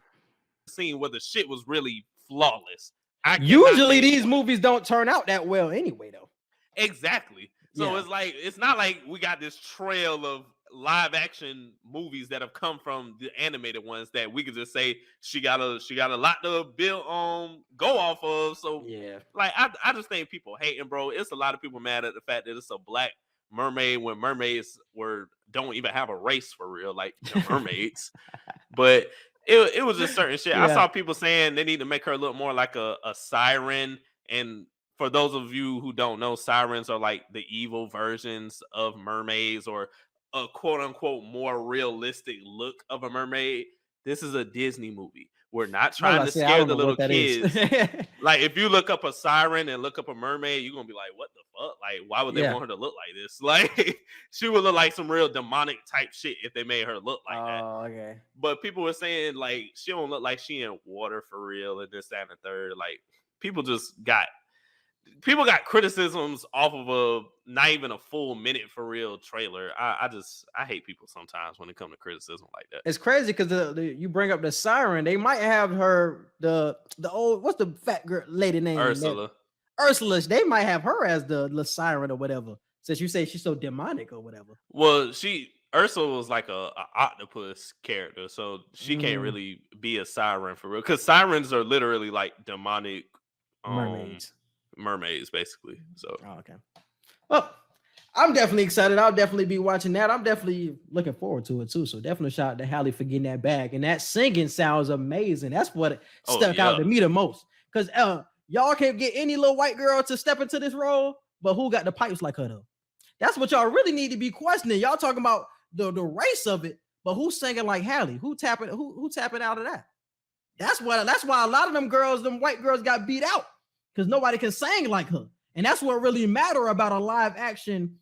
seen where the shit was really flawless? Usually these movies don't turn out that well anyway, though. Exactly. So it's like, it's not like we got this trail of live action movies that have come from the animated ones that we could just say she got a lot to build go off of. So like I just think people hating, bro. It's a lot of people mad at the fact that it's a black mermaid when mermaids don't even have a race for real, like the mermaids. But it was just certain shit. I saw people saying they need to make her look more like a siren. And for those of you who don't know, sirens are like the evil versions of mermaids, or a quote unquote more realistic look of a mermaid. This is a Disney movie. We're not trying to scare the little kids. Like, if you look up a siren and look up a mermaid, you're gonna be like, what the fuck? Like, why would they want her to look like this? Like, she would look like some real demonic type shit if they made her look like that. Okay. But people were saying, like, she don't look like she in water for real, and this, that, and the third. Like, people got criticisms off of not even a full minute for real trailer. I hate people sometimes when it comes to criticism like that. It's crazy because you bring up the siren. They might have her the old, what's the fat girl lady name? Ursula. They might have her as the siren or whatever. Since you say she's so demonic or whatever. Well, Ursula was like a octopus character, so she can't really be a siren for real. Because sirens are literally like demonic mermaids basically. So okay. Well, I'm definitely excited. I'll definitely be watching that. I'm definitely looking forward to it too. So definitely shout out to Halle for getting that back. And that singing sounds amazing. That's what stuck out to me the most. Because y'all can't get any little white girl to step into this role, but who got the pipes like her though? That's what y'all really need to be questioning. Y'all talking about the race of it, but who's singing like Halle? Who tapping out of that? That's why a lot of them white girls got beat out. Because nobody can sing like her. And that's what really matter about a live action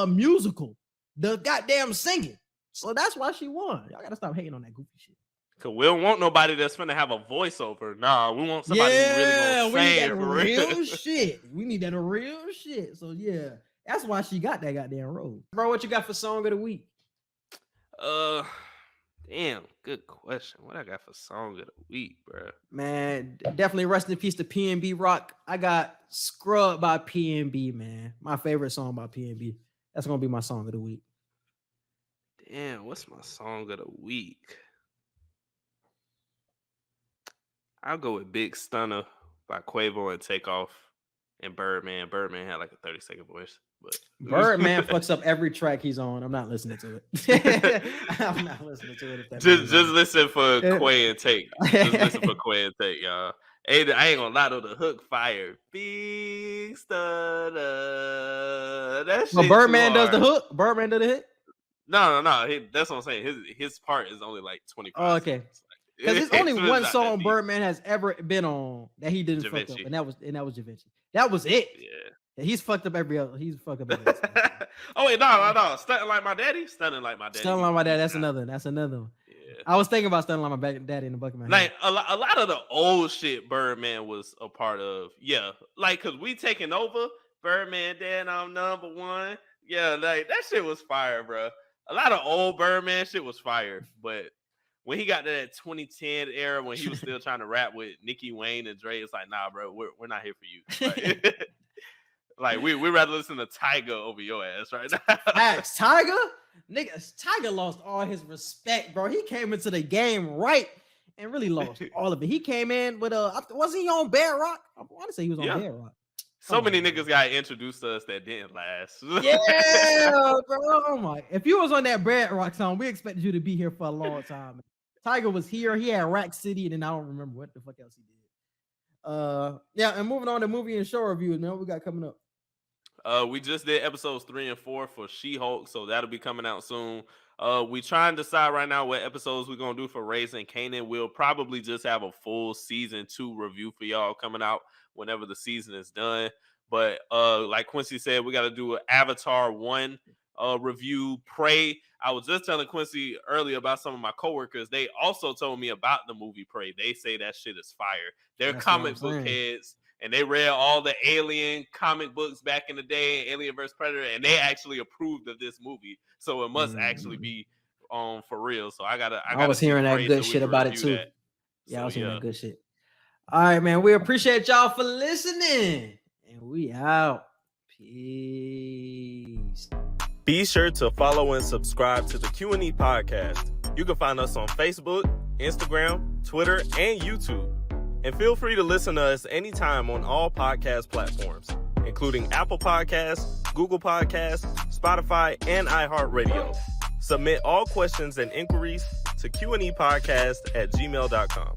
musical. The goddamn singing. So that's why she won. Y'all gotta stop hating on that goofy shit. Cause we don't want nobody that's gonna have a voiceover. Nah, we want somebody who really gonna sing for real shit. We need that real shit. So yeah, that's why she got that goddamn role. Bro, what you got for song of the week? Damn, good question. What I got for song of the week, bro? Man, definitely rest in peace to PnB Rock. I got Scrub by PnB, man. My favorite song by PnB. That's gonna be my song of the week. Damn, what's my song of the week? I'll go with Big Stunner by Quavo and Takeoff and Birdman. Birdman had like a 30-second voice. But Birdman fucks up every track he's on. I'm not listening to it. I'm not listening to it. Just listen for Quay and Take. Just listen for Quay and Take, y'all. Hey, I ain't gonna lie though, the hook fire. Big Stunner. That shit. Birdman does the hook. Birdman does the hit. No. That's what I'm saying. His part is only like 25. Oh, okay. Because there's only one song Birdman has ever been on that he didn't fuck up, and that was Da Vinci. That was it. Yeah. He's fucked up every other. He's fucked up every other. Oh wait, no. Stunting like my daddy. Stunting like my daddy. Stunting like my dad. That's another one. Yeah. I was thinking about Stunting like my daddy in the bucket of my head. Like a lot of the old shit Birdman was a part of. Yeah, like because we taking over Birdman. Dad, I'm number one. Yeah, like that shit was fire, bro. A lot of old Birdman shit was fire, but when he got to that 2010 era when he was still trying to rap with Nicki Wayne and Dre, it's like, nah, bro, we're not here for you. Like, like we rather listen to Tyga over your ass right now. Facts. Tyga? Nigga, Tyga lost all his respect, bro. He came into the game right and really lost all of it. He came in with wasn't he on Bear Rock? I want to say he was on Bear Rock. So many niggas got introduced to us that didn't last. Yeah, bro. Oh my. If you was on that Bear Rock song, we expected you to be here for a long time. Tyga was here. He had Rack City, and then I don't remember what the fuck else he did. Yeah, and moving on to movie and show reviews, man. What we got coming up? We just did episodes 3 and 4 for She-Hulk, so that'll be coming out soon. We try and decide right now what episodes we're gonna do for Raising Kanan. We'll probably just have a full season 2 review for y'all coming out whenever the season is done. But like Quincy said, we got to do an Avatar 1 review. Prey. I was just telling Quincy earlier about some of my coworkers. They also told me about the movie Prey. They say that shit is fire. They're comic book heads, and they read all the Alien comic books back in the day, Alien vs. Predator, and they actually approved of this movie. So it must actually be for real. So I was hearing that good shit about it too. Yeah, I was hearing that good shit. All right, man. We appreciate y'all for listening. And we out. Peace. Be sure to follow and subscribe to the Q&E Podcast. You can find us on Facebook, Instagram, Twitter, and YouTube. And feel free to listen to us anytime on all podcast platforms, including Apple Podcasts, Google Podcasts, Spotify, and iHeartRadio. Submit all questions and inquiries to Q&E Podcast@gmail.com.